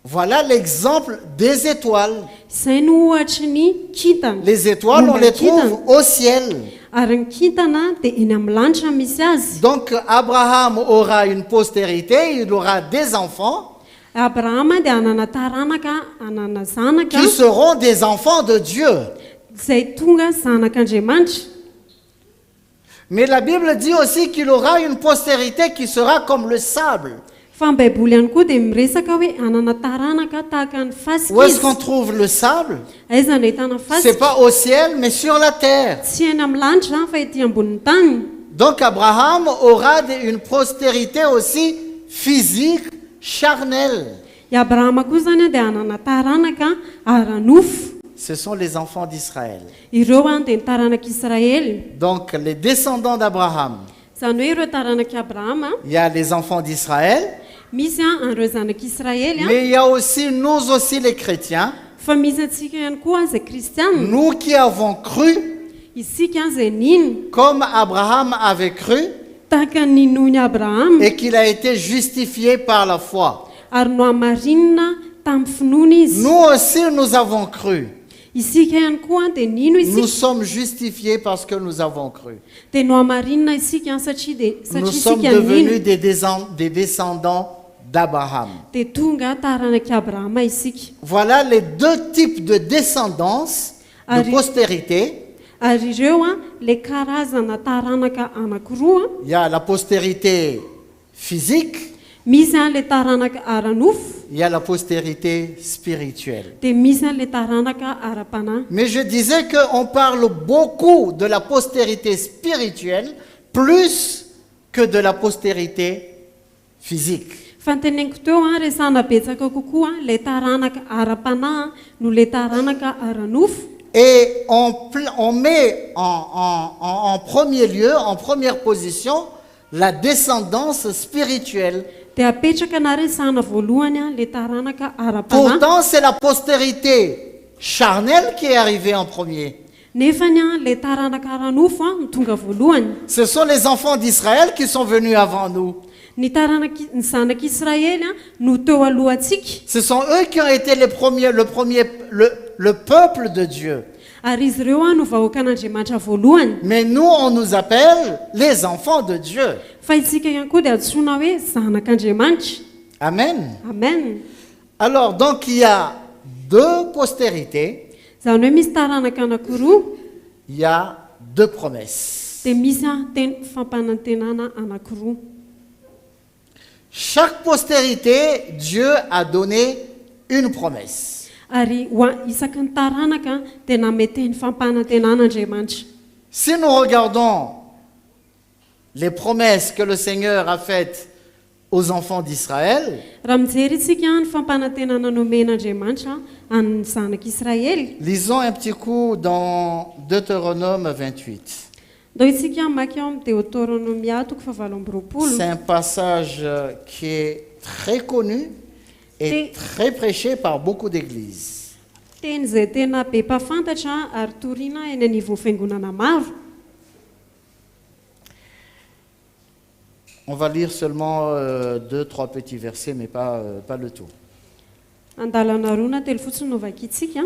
Voilà l'exemple des étoiles. Izay no ohatry ny kintana. Les étoiles, on les trouve au ciel. Ary ny kintana dia eny amin'ny lanitra misy azy. Donc Abraham aura une postérité, il aura des enfants Abrahama dia hanana taranaka, hanana zanaka qui seront des enfants de Dieu. izay tonga zanak'Andriamanitra. Mais la Bible dit aussi qu'il aura une postérité qui sera comme le sable. Fa ny baiboly ihany koa dia miresaka hoe hanana taranaka tahaka ny fasika Où est-ce izy. qu'on trouve le sable? Aiza no ahitana C'est fasika? pas au ciel, mais sur la terre. Tsy eny amin'ny lanitra fa ety ambonin'ny tany. Donc Abraham aura une postérité aussi physique, charnelle. I Abrahama koa zany a dia hanana taranaka ara-nofo. Ce sont les enfants d'Israël. Ireo a dia ny taranak'Israely. Donc les descendants d'Abraham. Izany hoe ireo taranak'i Abrahama Il y a les enfants d'Israël, misy a an'ireo zanak'Israely a. mais il y a aussi nous aussi les chrétiens, Fa misy antsika ihany koa izay kristianina. nous qui avons cru Isika izay nino comme Abraham avait cru tahaka ny nohon'ny Abrahama et qu'il a été justifié par la foi. ary no hamarinina tamin'ny finoana izy. Nous aussi nous avons cru. isika ihany koa dia nino Nous isika sommes justifiés parce que nous avons cru. dia no amarinina isika satria Nous sommes isika nino devenus des descendants d'Abraham. dia tonga taranaka abrahama isika. Voilà les deux types de descendance, de Ari- postérité. Ary ireo le karazana taranaka anankiroa. Il y a la postérité physique, Misy le taranaka ara-nofo il y a la postérité spirituelle. dia misy le taranaka ara-panahy. Mais je disais qu'on parle beaucoup de la postérité spirituelle plus que de la postérité physique. Fanteneniko teo resana betsaka kokoa le taranaka ara-panahy no le taranaka ara-nofo. Et on met en premier lieu, en première position, la descendance spirituelle. Dia apetraka na resana voalohany le taranaka ara-panahy. Pourtant, c'est la postérité charnelle qui est arrivée en premier. Nefany le taranaka ara-nofo no tonga voalohany. Ce sont les enfants d'Israël qui sont venus avant nous. Ny zanak'Israëly no teo alohantsika. Ce sont eux qui ont été les premiers, le peuple de Dieu. Ary izy ireo no vahoakan'Andriamanitra voalohany. Mais nous, on nous appelle les enfants de Dieu. Fa itsika ihany koa dia antsoina hoe zanak'Andriamanitra. Amen. Amen. Alors, donc, il y a deux postérités, Zany hoe misy taranaka anankiroa il y a deux promesses. dia misy fampanantenana anankiroa. Chaque postérité, Dieu a donné une promesse. Ary isaky ny taranaka dia nameteny fampanantenan'Andriamanitra. Si nous regardons les promesses que le Seigneur a faites aux enfants d'Israël, Raha mijery isika ny fampanantenana nomen'Andriamanitra amin'ny zanak'Israëly. lisons un petit coup dans Deutéronome 28. Ndao isika maky ao amin'ny Deutéronomia toko fahavalo amby roapolo. C'est un passage qui est très connu et très prêché par beaucoup d'églises. Teny izay tena be mpafantatra ary toriana eny anivon'ny fiangonana maro. On va lire seulement 2-3 petits versets, mais pas le tout. Andalana roa na telo fotsiny no vakitsika.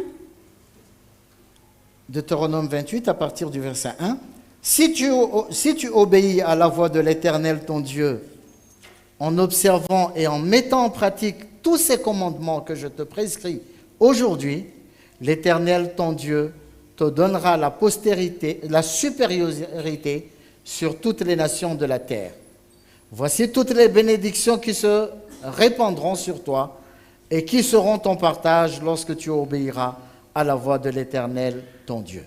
Deutéronome 28, à partir du verset 1. Si tu obéis à la voix de l'Éternel ton Dieu, en observant et en mettant en pratique tous ces commandements que je te prescris aujourd'hui, l'Éternel ton Dieu te donnera la postérité, la supériorité sur toutes les nations de la terre. Voici toutes les bénédictions qui se répandront sur toi et qui seront ton partage lorsque tu obéiras à la voix de l'Éternel ton Dieu.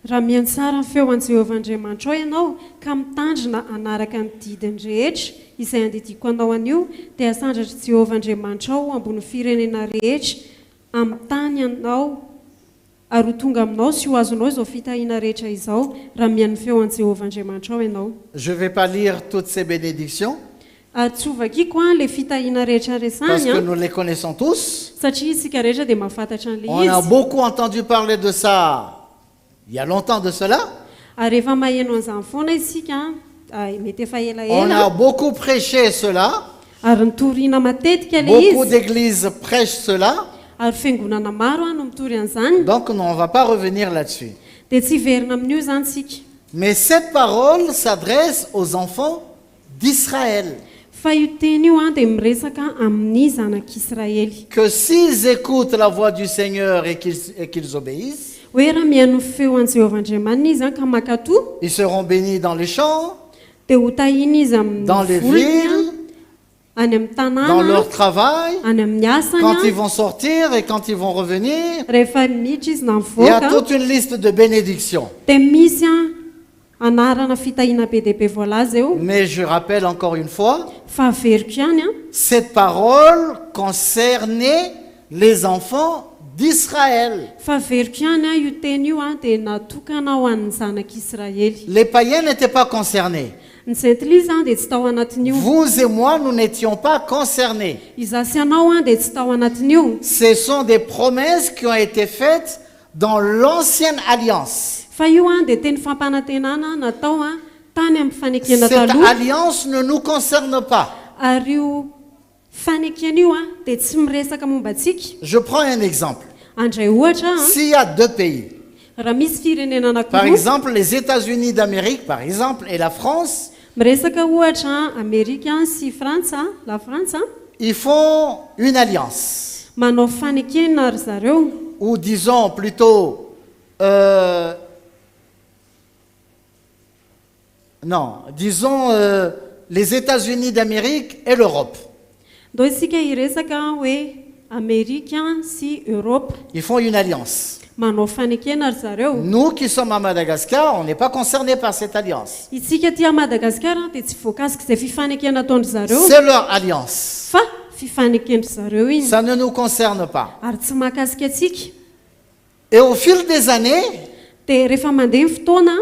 Raha mihaino tsara ny feo an'i Jehovahandriamanitra ao ianao ka mitandrina anaraka ny didiny rehetra izay andidiko anao anio dia asandratra Jehovahandriamanitra ao ambony firenena rehetra amin'ny tany ianao ary ho tonga aminao sy ho azonao izao fitahiana rehetra izao raha mihaino ny feo an'i Jehovahandriamanitra ao ianao. Je ne vais pas lire toutes ces bénédictions Ary tsy hovakiko le fitahiana rehetra parce resany que nous les connaissons tous. satria isika rehetra dia mahafantatra an'ilay On a izy. beaucoup entendu parler de ça il y a longtemps de cela. Ary rehefa maheno an'izany foana isika mety efa On a elaela beaucoup prêché cela. ary nitoriana matetika ilay Beaucoup izy d'églises prêchent cela. ary fiangonana maro no mitory an'izany Donc on ne va pas revenir là-dessus. dia tsy hiverina amin'io zany sika. Mais cette parole s'adresse aux enfants d'Israël. Fa io teny io dia miresaka amin'ny zanak'Israëly Que s'ils écoutent la voix du Seigneur et qu'ils obéissent, hoe raha mihaino feo an'i Jehovahandriamanitra izy ka makatoa ils seront bénis dans les champs, dia ho tahina izy amin'ny dans les volony villes, any amin'ny dans tanàna leur travail, any amin'ny asany quand ils vont sortir et quand ils vont revenir. rehefa miditra izy na Il y a mivoaka toute une liste de bénédictions. dia misy anarana fitahiana be dia be voalaza eo. Mais je rappelle encore une fois, Fa averiko ihany cette parole concernait les enfants d'Israël. fa averiko ihany io teny io dia natokana ho an'ny zanak'Israëly. Les païens n'étaient pas concernés. Ny gentile dia tsy tao anatin'io. Vous et moi, nous n'étions pas concernés. Izaho sy ianao dia tsy tao anatin'io. Ce sont des promesses qui ont été faites dans l'ancienne alliance. Fa io dia teny fampanantenana natao tany amin'ny fanekena Cette taloha alliance ne nous concerne pas. ary io fanekena io dia tsy miresaka momba antsika. Je prends un exemple. andray ohatra s'il y a deux pays, raha misy firenena par anankiroa exemple les États-Unis d'Amérique, par exemple, et la France, miresaka ohatra Amerika sy Frantsa, la Frantsa ils font une alliance. manao fanekena ry zareo, Ou disons plutôt, disons les États-Unis d'Amérique et l'Europe. ndao isika hiresaka hoe Amerika sy Europe Ils font une alliance. manao fanekena ry zareo. Nous qui sommes à Madagascar, on n'est pas concernés par cette alliance. Isika ty Madagasikara dia tsy voakasika izay fifanekena ataondry zareo C'est leur alliance. fa fifanekendry zareo iny Ça ne nous concerne pas. ary tsy mahakasika atsika. Et au fil des années, Dia rehefa mandeha ny fotoana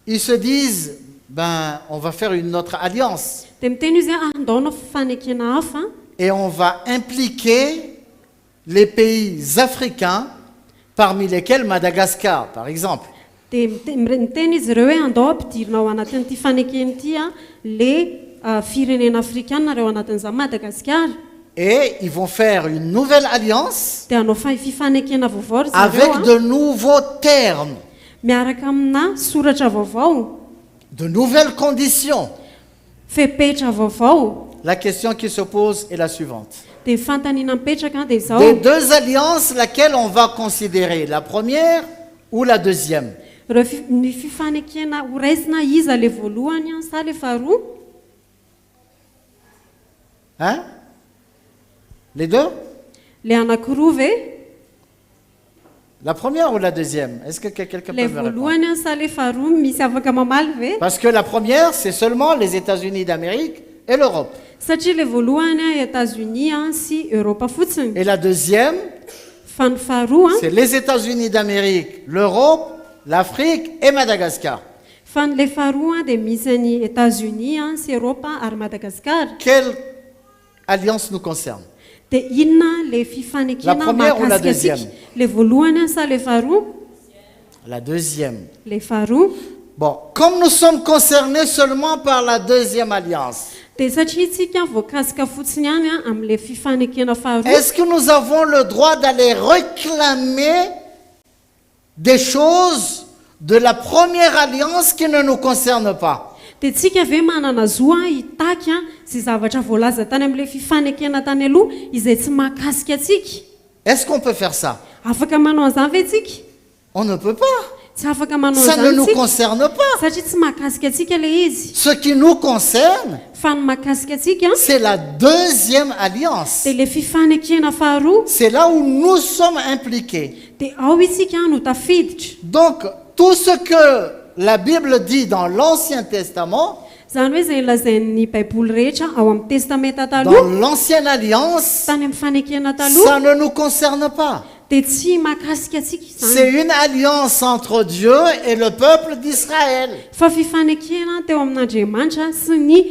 ils se disent, ben, on va faire une autre alliance. dia miteny izy andao anao fifanekena hafa Et on va impliquer les pays africains, parmi lesquels Madagascar, par exemple. dia miteny izy ireo hoe andao ampidirina ao anatin'ity fanekeny ity le firenena afrikana reo anatin'izany Madagasikara. Et ils vont faire une nouvelle alliance Dia anao fifanekena vaovao ry avec zareo de nouveaux termes, miaraka amina soratra vaovao, de nouvelles conditions. fepetra vaovao. La question qui se pose est la suivante. Dia fantaniana mipetraka dia Des izao deux alliances, laquelle on va considérer, la première ou la deuxième? reo ny fifanekena horaisina iza le voalohany sa le faharoa? Hein? Les deux? Le anankiroa ve? La première ou la deuxième? Est-ce que quelqu'un peut Le me répondre? voalohany sa le faharoa misy afaka mamaly ve? Parce que la première, c'est seulement les États-Unis d'Amérique et l'Europe. Satria le voalohany États-Unis sy Europa fotsiny. Et la deuxième, Fa ny faharoa c'est les États-Unis d'Amérique, l'Europe, l'Afrique et Madagascar. fa le faharoa dia misy ny États-Unis sy Europa ary Madagasikara. Quelle alliance nous concerne? Dia inona le La fifanekena première ou la mahakasika deuxième? atsika? Le voalohany sa le faharoa? La deuxième. Le faharoa. Bon, comme nous sommes concernés seulement par la deuxième alliance, Dia satria itsika voakasika fotsiny ihany amin'le fifanekena faharoa. est-ce que nous avons le droit d'aller réclamer des choses de la première alliance qui ne nous concernent pas? Dia tsika ve manana zoa hitaky sy zavatra voalaza tany amin'le fifanekena tany aloha izay tsy mahakasika atsika? Est-ce qu'on peut faire ça? Afaka manao an'izany ve tsika? On ne peut pas. Tsy afaka manao Ça ne an'izany nous tsika concerne pas. satria tsy mahakasika atsika le izy. Ce qui nous concerne, Fa ny mahakasika atsika c'est la deuxième alliance. dia le fifanekena faharoa C'est là où nous sommes impliqués. dia ao isika no tafiditra. Donc, tout ce que la Bible dit dans l'Ancien Testament, Zany hoe izay lazain'ny baiboly rehetra ao amin'ny testamenta dans taloha l'Ancienne Alliance, tany amin'ny fanekena ça taloha ne nous concerne pas. dia tsy mahakasika atsika C'est izany. une alliance entre Dieu et le peuple d'Israël. Fa fifanekena teo amin'Andriamanitra sy ny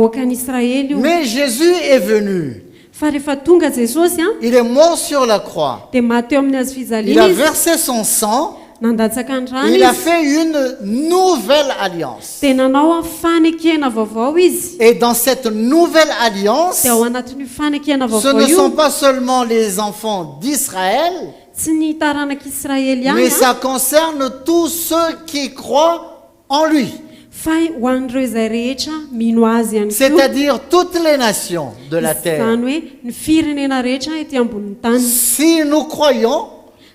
vahoakan'Israely io. Mais Jésus est venu. Fa rehefa tonga Jesosy Il est mort sur la croix. dia maty eo amin'ny hazo Il a fijaliana izy, versé son sang. nandatsaka ny rano Il a izy, fait une nouvelle alliance. dia nanao fanekena vaovao izy. Et dans cette nouvelle alliance, Dia ao anatin'io fanekena ce vaovao ne sont io pas seulement les enfants d'Israël, tsy ny taranak'Israely ihany mais ça concerne tous ceux qui croient en lui. fa ho an'ireo izay rehetra mino azy ihany koa. C'est-à-dire toutes les nations de la terre. Izany hoe ny firenena rehetra ety ambonin'ny tany. Si nous croyons,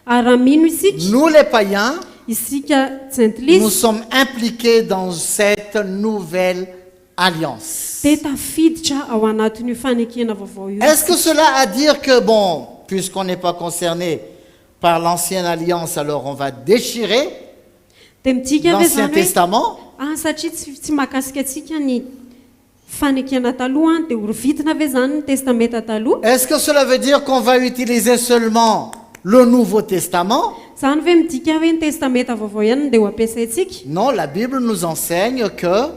Ary raha mino isika, nous les païens, isika tsy nous antilisy sommes impliqués dans cette nouvelle alliance. dia tafiditra ao anatin'io fanekena vaovao io. Est-ce que cela a dire que, bon, puisqu'on n'est pas concerné par l'ancienne alliance, alors on va déchirer Dia midika ve l'Ancien zany hoe Testament? satria tsy mahakasika atsika ny fanekena taloha dia horovitina ve zany ny testameta taloha? Est-ce que cela veut dire qu'on va utiliser seulement le Nouveau Testament? Zany ve midika hoe ny testameta vaovao ihany dia ho ampiasaintsika? Non, la Bible nous enseigne que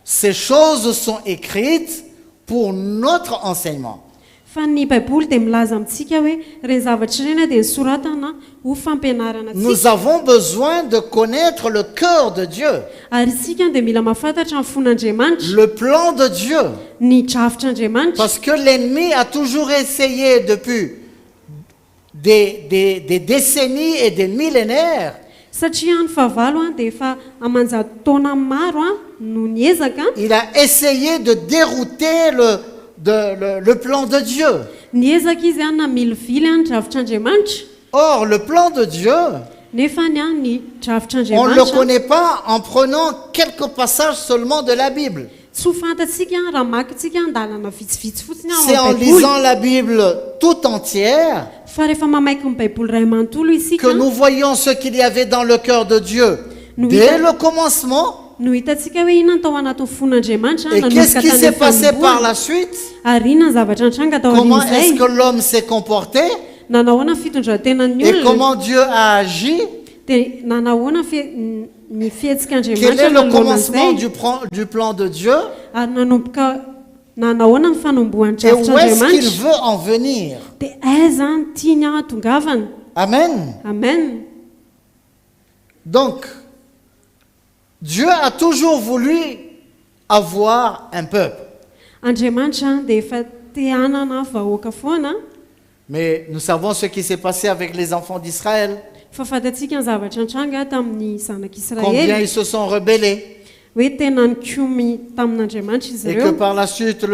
ces choses sont écrites pour notre enseignement. Fa ny baiboly dia milaza amintsika hoe ireny zavatra ireny dia nisoratana ho fampianarana Nous atsika. avons besoin de connaître le cœur de Dieu, Ary isika dia mila mahafantatra ny fon'Andriamanitra, le plan de Dieu. ny drafitr'Andriamanitra. Parce que l'ennemi a toujours essayé depuis des décennies et des millénaires, satria ny fahavalo dia efa amanjato taona maro no niezaka il a essayé de dérouter le plan de Dieu. niezaka izy namilivily ny dravitr'Andriamanitra. Or, le plan de Dieu, nefa ny on ne le dravitr'Andriamanitra connaît pas en prenant quelques passages seulement de la Bible. tsy ho fantatsika raha makitsika andalana vitsivitsy fotsiny C'est en ao amin'ny baiboly lisant la Bible tout entière fa rehefa mamaiky ny baiboly ray manontolo isika que nous voyons ce qu'il y avait dans le cœur de Dieu dès le commencement. no hitantsika hoe inona ny tao anatin'ny fon'Andriamanitra Et qu'est-ce qui s'est passé par la suite? ary inona ny zavatra nitranga tao Comment est-ce aorian'izay que l'homme s'est comporté? nanahoana ny fitondrantenan'ny Et olona comment Dieu a agi? dia nanahoana ny fihetsika Quel est Andriamanitra le commencement nolonazay du plan de Dieu? ary nanomboka nanahoana ny fanombohan'ny Et où est-ce qu'il dravitr'Andriamanitra veut en venir? dia aiza ny tiany hatongavana. Amen. Amen. Donc, Dieu a toujours voulu avoir un peuple. Andriamanitra dia efa te hanana vahoaka foana. Mais nous savons ce qui s'est passé avec les enfants d'Israël. Fa fantatsika ny zavatra nitranga tamin'ny Combien zanak'Israely ils se sont rebellés. hoe tena nikomy tamin'Andriamanitra izy Et que ireo par la suite,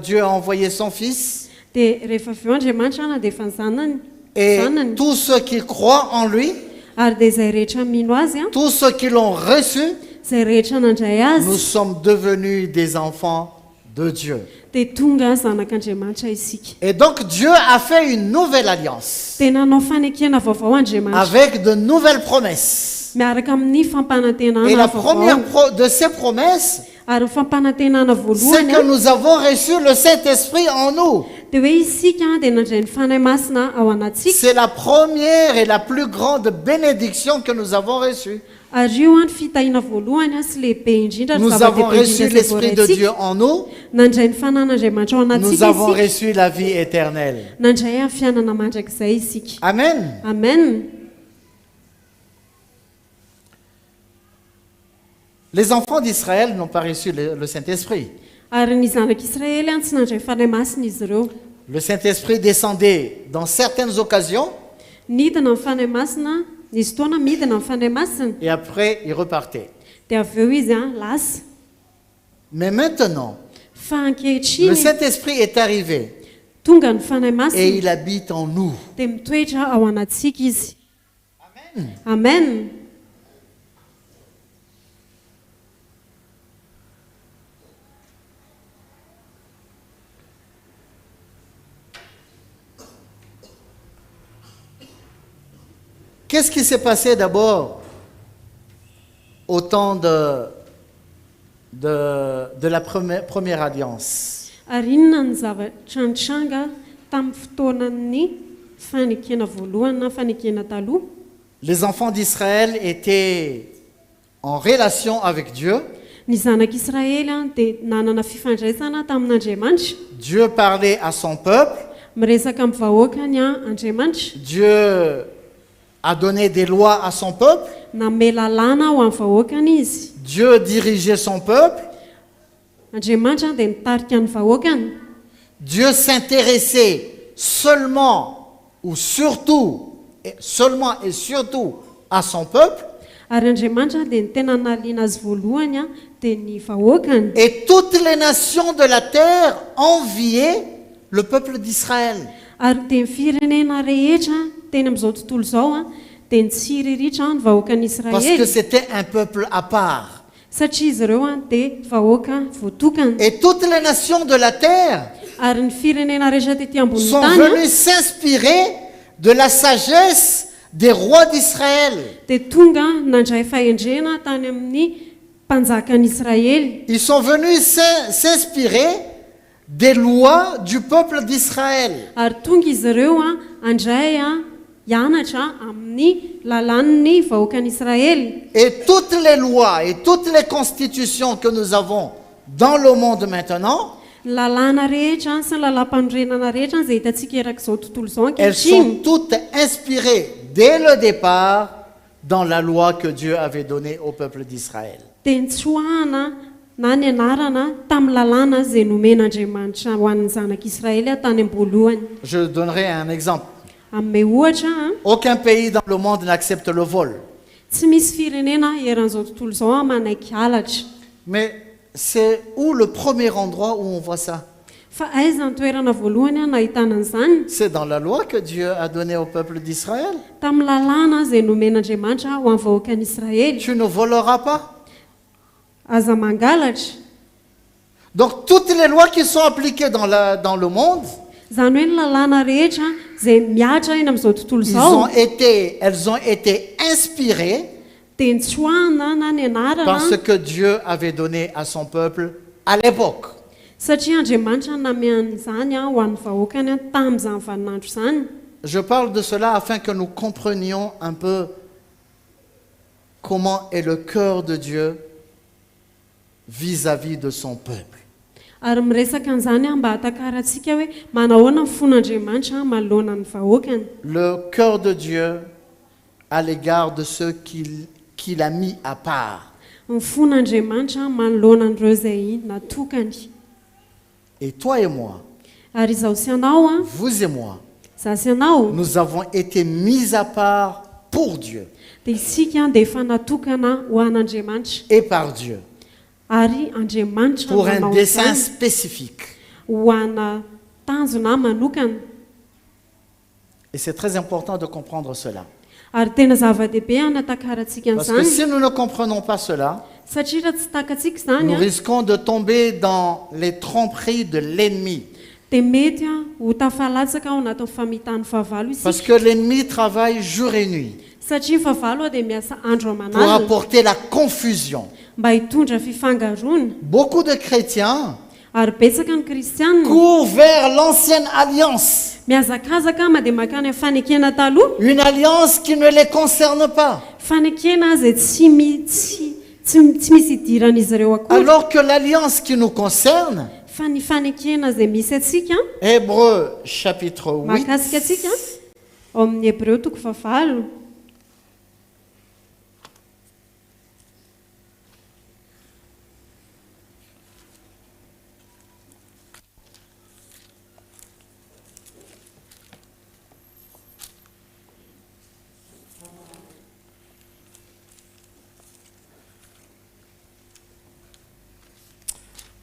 Dieu a envoyé son Fils. dia rehefa avy eo Andriamanitra dia efa ny Et zanany tous ceux qui croient en lui, ary dia izay rehetra mino azy tous ceux qui l'ont reçu, izay rehetra nandray nous azy sommes devenus des enfants de Dieu. dia tonga zanak'Andriamanitra isika. Et donc Dieu a fait une nouvelle alliance dia nanao fanekena vaovao Andriamanitra avec de nouvelles promesses. miaraka amin'ny Et fampanantenana la vaovao première de ces promesses, ary ny fampanantenana c'est voalohany que nous avons reçu le Saint-Esprit en nous. dia hoe isika dia nandray ny fanahy masina ao anatsika C'est la première et la plus grande bénédiction que nous avons reçue. ary io ny fitahiana voalohany sy lehibe indrindra ry Nous avons zava-dehibe reçu indrindra l'Esprit de zay Dieu voaraintsika. en nous. nandray ny fanan'Andriamanitra ao Nous anatsika avons isika reçu la vie éternelle. nandray amin'ny fiainana mandrakizay isika. Amen. Amen. Les enfants d'Israël n'ont pas reçu le Saint-Esprit. ary ny zanak'Israely tsy nandray fanahy masina izy ireo. Le Saint-Esprit descendait dans certaines occasions nidina ny fanahy masina nisy fotoana midina ny fanahy masina et après il repartait. dia avy eo izy lasa. Mais maintenant, fa le ankehitriny Saint-Esprit est arrivé tonga ny fanahy et masina il habite en nous. dia mitoetra ao anatsika izy. Amen. Qu'est-ce qui s'est passé d'abord au temps de la première alliance? ary inona ny zavatra nitranga tamin'ny fotoanan'ny fanekena voalohany na fanekena taloha. Les enfants d'Israël étaient en relation avec Dieu. Ny zanak'Israely dia nanana fifandraisana tamin'Andriamanitra. Dieu parlait à son peuple. Miresaka amin'ny vahoakany Andriamanitra. Dieu a donné des lois à son peuple. Nanome lalàna ho amin'ny vahoakany izy. Dieu dirigeait son peuple. Andriamanitra dia nitarika ny vahoakany. Dieu s'intéressait seulement ou surtout, seulement et surtout à son peuple. Ary Andriamanitra dia ny tena naliana azy voalohany dia ny vahoakany. Et toutes les nations de la terre enviaient le peuple d'Israël. Ary dia ny firenena rehetra teny amin'izao tontolo izao dia nitsiriritra ny vahoakan'ny Parce que Israely c'était un peuple à part. satria izy ireo dia vahoaka voatokana. Et toutes les nations de la terre Ary ny firenena rehetra tetỳ ambony sont tany venues s'inspirer de la sagesse des rois d'Israël. dia tonga nandray fahendrena tany amin'ny mpanjakan'ny Israely. Ils sont venus s'inspirer des lois du peuple d'Israël. Ary tonga izy ireo andray hianatra amin'ny lalàn'ny vahoakan'ny Israely. Et toutes les lois et toutes les constitutions que nous avons dans le monde maintenant, Lalàna rehetra sy ny lalam-panorenana rehetra izay hitantsika erak'izao tontolo izao elles sont ankehitriny toutes inspirées dès le départ dans la loi que Dieu avait donnée au peuple d'Israël. dia nitsoahana na ny anarana tamin'ny lalàna izay nomen'Andriamanitra ho an'ny zanak'Israely tany am-boalohany. Je donnerai un exemple. amin'ny ohatra Aucun pays dans le monde n'accepte le vol. tsy misy firenena eran'izao tontolo izao manaiky halatra Mais c'est où le premier endroit où on voit ça? fa aiza ny toerana voalohany nahitana an'izany C'est dans la loi que Dieu a donnée au peuple d'Israël. tamin'ny lalàna izay nomen'andriamanitra ho amin'ny vahoakan'i Israely Tu ne voleras pas. aza mangalatra Donc toutes les lois qui sont appliquées dans le monde, zany hoe ny lalàna rehetra izay miatra eny amin'izao tontolo izao elles ont été inspirées dia nitsoahana na ny anarana par ce que Dieu avait donné à son peuple à l'époque. satria andriamanitra namiany izany ho an'ny vahoakany tamin'izany vaninandro izany Je parle de cela afin que nous comprenions un peu comment est le cœur de Dieu vis-à-vis de son peuple. ary miresaka an'izany mba hatakarantsika hoe manahoana ny fon'andriamanitra manoloana ny vahoakany Le cœur de Dieu à l'égard de ceux qu'il a mis à part. ny fon'andriamanitra manoloana an'ireo izay natokany Et toi et moi, ary izaho sy anao vous et moi, za sy anao nous avons été mis à part pour Dieu dia isika dia efa natokana ho an'andriamanitra et par Dieu ary andriamanitra pour un manao dessein izany spécifique. ho ana tanjona manokana Et c'est très important de comprendre cela. ary tena zava-dehibe hanatakarantsika Parce que an'izany si nous ne comprenons pas cela, satria raha tsy takatsika nous izany risquons de tomber dans les tromperies de l'ennemi. dia mety ho tafalatsaka ao anatin'ny famitan'ny fahavalo Parce isika que l'ennemi travaille jour et nuit satria ny fahavalo dia miasa andro pour aman'alina apporter la confusion. mba hitondra fifangaroana Beaucoup de chrétiens ary betsaka ny kristianina courent vers l'ancienne alliance, miazakazaka dia makany amin'ny fanekena taloha une alliance qui ne les concerne pas, fanekena izay tsy misy idiran'izy ireo akory alors que l'alliance qui nous concerne, fa ny fanekena izay misy atsika Hébreux chapitre 8, mahakasika atsika ao amin'ny hebreo toko favalo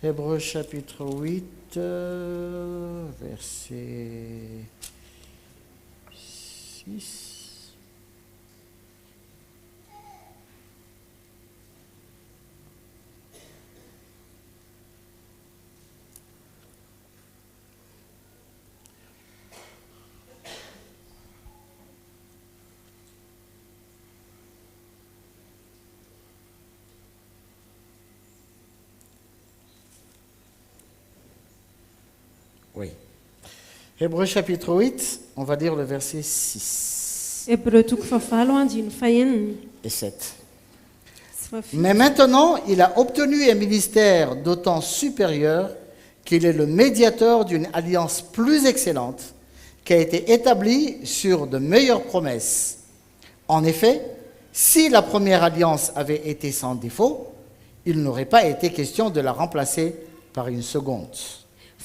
Hébreux chapitre 8, verset 6. Oui. Hébreux chapitre 8, on va lire le verset 6 hebreo toko favalo andiny faheniny et 7. sy fafito Mais maintenant, il a obtenu un ministère d'autant supérieur qu'il est le médiateur d'une alliance plus excellente qui a été établie sur de meilleures promesses. En effet, si la première alliance avait été sans défaut, il n'aurait pas été question de la remplacer par une seconde.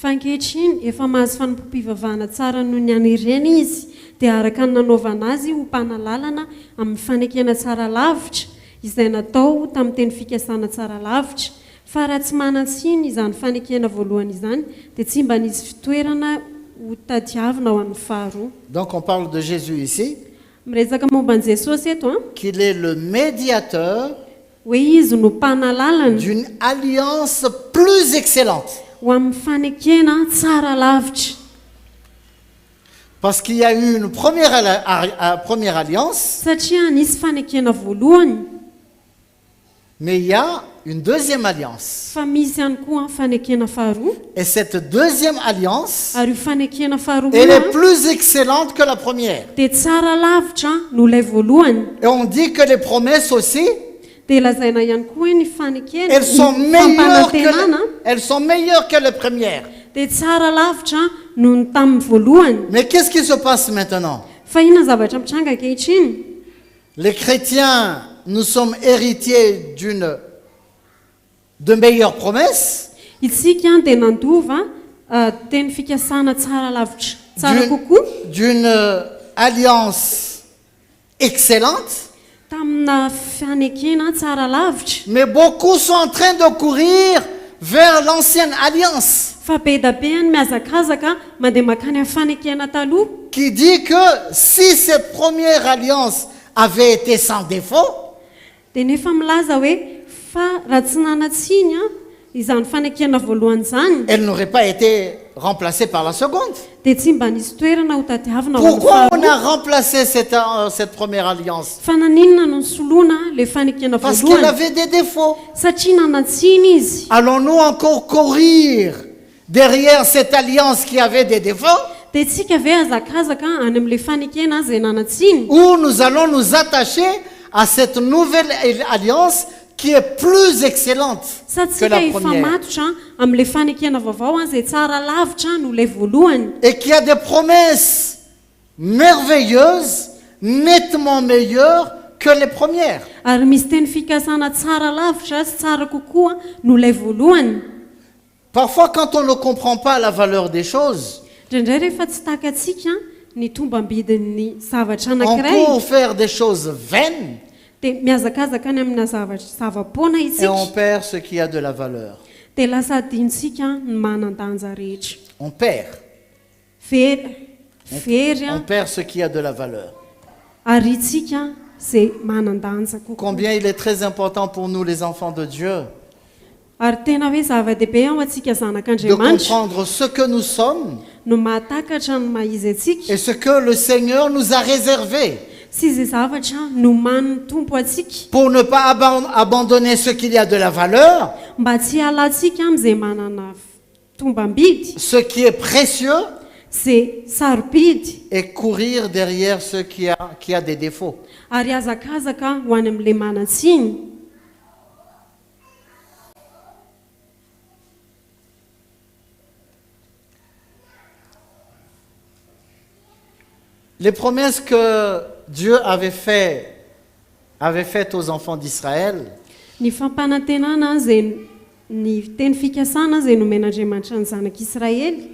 fankehitriny efa mahazo fanompompivavahana tsara noho ny any ireny izy dia araka ny nanaovana azy ho mpanalalana amin'ny fanekena tsara lavitra izay natao tamin'ny teny fikasana tsara lavitra fa raha tsy manan-tsiny izany fanekena voalohany izany dia tsy mba nisy fitoerana ho tadiavina ho an'ny faharoa Donc on parle de Jésus ici, miresaka momba an'i jesosy eto qu'il est le médiateur hoe izy no mpanalalana d'une alliance plus excellente. ho amin'ny fanekena tsara lavitra Parce qu'il y a eu une première alliance, satria nisy fanekena voalohany mais il y a une deuxième alliance. fa misy ihany koa fanekena faharoa Et cette deuxième alliance, ary io fanekena faharoa elle est plus excellente que la première. dia tsara lavitra no ilay voalohany Et on dit que les promesses aussi, dia lazaina ihany koa hoe ny fanekena elles sont ny meilleures fampanantenana que les premières. dia tsara lavitra no ny tamin'ny voalohany Mais qu'est-ce qui se passe maintenant? fa inona zavatra mitranga ankehitriny Les chrétiens, nous sommes héritiers de meilleures promesses, itsika dia nandova teny fikasana tsara lavitra tsara kokoa d'une alliance excellente, tamina fanekena tsara lavitra mais beaucoup sont en train de courir vers l'ancienne alliance, fa be da be any miazakazaka mandeha makany amin'ny fanekena taloha qui dit que si cette première alliance avait été sans défaut, dia nefa milaza hoe fa raha tsy nanatsiny a izany fanekena voalohany zany elle n'aurait pas été remplacée par la seconde. dia tsy mba nisy toerana ho tadiavina ho Pourquoi on amin'ny a remplacé cette première alliance? fa naninona no nisoloana le fanekena Parce qu'elle voalohany avait des défauts. satria nanatsiny izy Allons-nous encore courir derrière cette alliance qui avait des défauts, dia tsika ve azakazaka any amin'le fanekena izay nanatsiny ou nous allons nous attacher à cette nouvelle alliance qui est plus excellente sa que tsika la efa première matotra amin'le fanekena vaovao a izay tsara lavitra no le voalohany et qui a des promesses merveilleuses, nettement meilleures que les premières. ary misy teny fikasana tsara lavitra sy tsara kokoa no lay voalohany Parfois, quand on ne comprend pas la valeur des choses, indraindray rehefa tsy takatsika ny tombambidin'ny zavatra on anankiray peut faire des choses vaines dia miazakazaka any amina zavapoana et itsika on perd ce qui a de la valeur. dia lasa adintsika ny manan-danja rehetra On perd. very On a perd ce qui a de la valeur. ary itsika zay manan-danja kokoa Combien il est très important pour nous, les enfants de Dieu, ary tena hoe zava-dehibe ao antsika de zanak'andriamanitra comprendre ce que nous sommes no mahatakatra ny mahizy atsika et ce que le Seigneur nous a réservé sy izay zavatra nomany ny tompo atsika pour ne pas abandonner ce qu'il y a de la valeur, mba tsy halantsika amin'izay manana tombambidy ce qui est précieux, zay sarobidy et courir derrière ce qui a des défauts. ary azakazaka ho any amin'le manatsiny Les promesses que Dieu avait faites aux enfants d'Israël, ny fampanantenana zay ny teny fikasana zay nomen'andriamanitra ny zanak'israely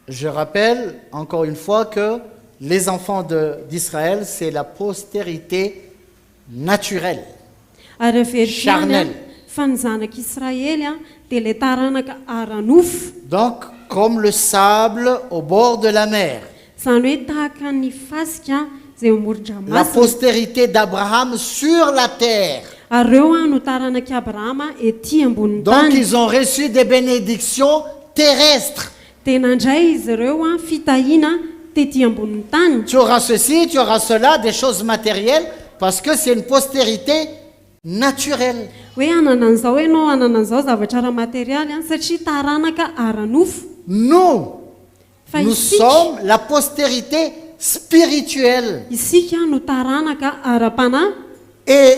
je rappelle encore une fois que les enfants d'Israël, c'est la postérité naturelle. ary averitrany Charnel. fa ny zanak'israely a dia le taranaka aranofo Donc, comme le sable au bord de la mer. izany hoe tahaka ny fasika zay La amorondra-masina postérité d'Abraham sur la terre. ary ireo a no taranak'i abrahama ety ambonin'ny Donc, tany ils ont reçu des bénédictions terrestres. tena indray izy ireo a fitahiana tety ambonin'ny tany Tu auras ceci, tu auras cela, des choses matérielles, parce que c'est une postérité naturelle. hoe anana an'izao ianao anana an'izao zavatra ara materialy a satria taranaka aranofo Nous, fa nous sommes la postérité spirituelle. isika no taranaka ara-panahy Et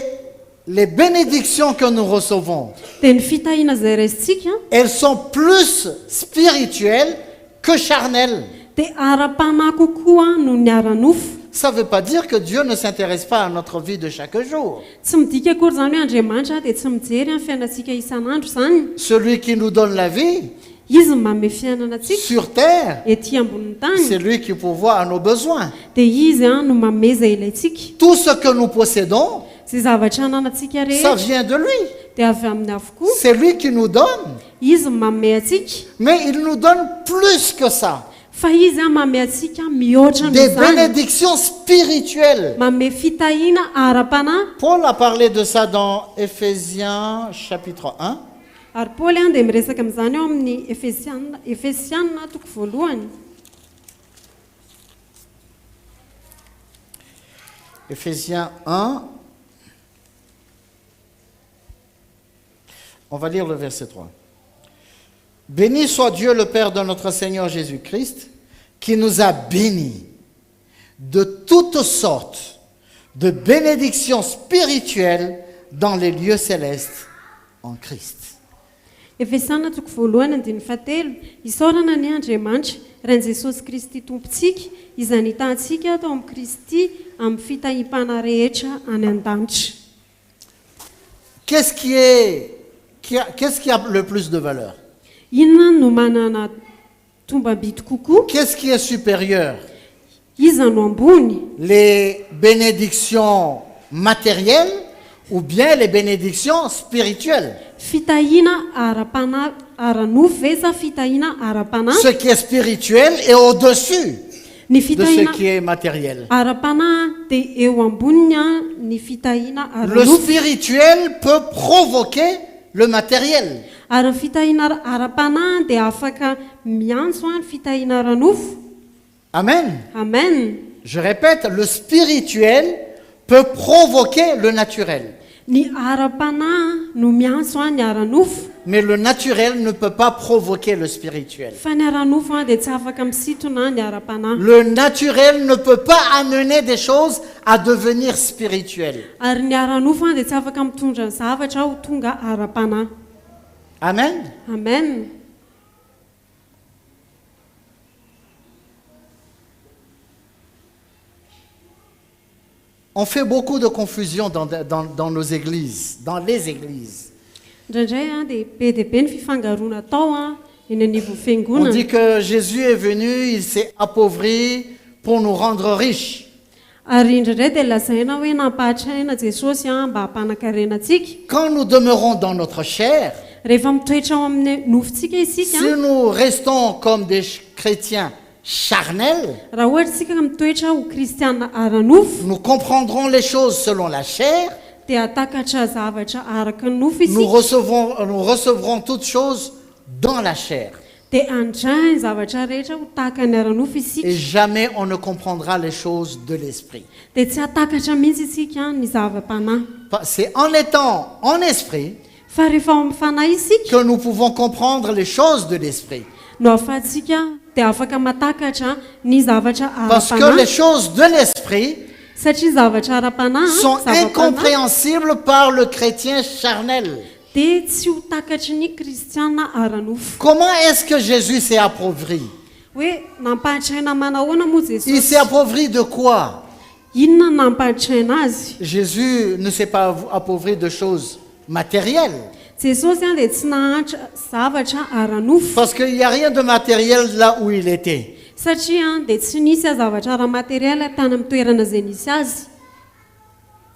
les bénédictions que nous recevons, dia ny fitahiana izay raisitsika elles sont plus spirituelles que charnelles. dia ara-panahy kokoa no ny aranofo Ça ne veut pas dire que Dieu ne s'intéresse pas à notre vie de chaque jour. tsy midika akory zany hoe andriamanitra dia tsy mijery amin'ny fiainantsika isan'andro zany Celui qui nous donne la vie izy ny manome fiainana antsika sur terre, ety ambonin'ny c'est tany lui qui pourvoit à nos besoins. dia izy a no manome izay ilayntsika Tout ce que nous possédons, zay zavatra ananantsika ça rehetra vient de lui. dia avy amin'ny avokoa C'est lui qui nous donne. izy ny manome atsika Mais il nous donne plus que ça. fa izy a manome atsika mihoatra Des noho zany bénédictions spirituelles. manome fitahiana ara-panahy Paul a parlé de ça dans Éphésiens chapitre 1. ary paoly a dia miresaka amin'izany eo amin'ny efesianina toko voalohany Éphésiens 1. On va lire le verset 3. Béni soit Dieu le Père de notre Seigneur Jésus-Christ, qui nous a bénis de toutes sortes de bénédictions spirituelles dans les lieux célestes en Christ. efesianina toko voalohany andiny fatelo isaorana ny andriamanitra rain'i jesosy kristy tompontsika izay nitantsika tao amin'ny kristy amin'ny fitahim-pana rehetra any an-danitra Qu'est-ce qui a le plus de valeur? inona no manana tombambidy kokoa Qu'est-ce qui est supérieur? iza no ambony, les bénédictions matérielles ou bien les bénédictions spirituelles. fitahiana ara-nofo ve sa fitahiana ara-panahy? Ce qui est spirituel est au-dessus Ny de ce fitahiana qui est matériel. ara-panahy dia eo amboniny a ny fitahiana Le ara-nofo. spirituel peut provoquer le matériel. Ary ny fitahiana ara-panahy dia afaka miantso a ny fitahiana ara-nofo. Amen. Amen. Je répète, le spirituel peut provoquer le naturel. Ny ara-panahy no miantso a ny ara-nofo, Mais le naturel ne peut pas provoquer le spirituel. fa ny ara-nofo a dia tsy afaka misintona ny ara-panahy. Le naturel ne peut pas amener des choses à devenir spirituelles. Ary ny ara-nofo a dia tsy afaka mitondra ny zavatra ho tonga ara-panahy. Amen. Amen. On fait beaucoup de confusion dans nos églises, dans les églises. Indraindray a dia be dia be ny fifangaroana atao a eny anivo On fiangonana. dit que Jésus est venu, il s'est appauvri pour nous rendre riches. Ary indraindray dia lazaina hoe nampahatraina Jesosy a mba hampanankarena antsika. Quand nous demeurons dans notre chair, Rehefa mitoetra ao amin'ny nofontsika isika, si nous restons comme des chrétiens charnels, raha ohatra isika mitoetra ho kristiana ara-nofo, nous comprendrons les choses selon la chair, dia atakatra zavatra araka ny nofo nous isika, recevrons toutes choses dans la chair. dia andray ny zavatra rehetra ho tahaka ny ara-nofo isika. Et jamais on ne comprendra les choses de l'esprit. Dia tsy atakatra mihitsy isika ny zava-panahy. C'est en étant en esprit Fa rehefa ao amin'ny fanahy isika que nous pouvons comprendre les choses de l'esprit. no ahafahantsika dia afaka matakatra ny zavatra Parce que ara-panahy. les choses de l'esprit Satria zavatra ara-panahy, sont zava-panahy, incompréhensibles par le chrétien charnel. dia tsy ho takatry ny kristiana ara-nofo. Comment est-ce que Jésus s'est appauvri? Hoe nampahatraina manahoana moa Il Jesosy? s'est appauvri de quoi? Inona nampahatraina azy? Jésus ne s'est pas appauvri de choses matérielles. Jesosy a dia tsy nahatra zavatra ara-nofo. Parce qu'il n'y a rien de matériel là où il était. Satria dia tsy nisy a zavatra ara-materiely tany amin'ny toerana izay nisy azy.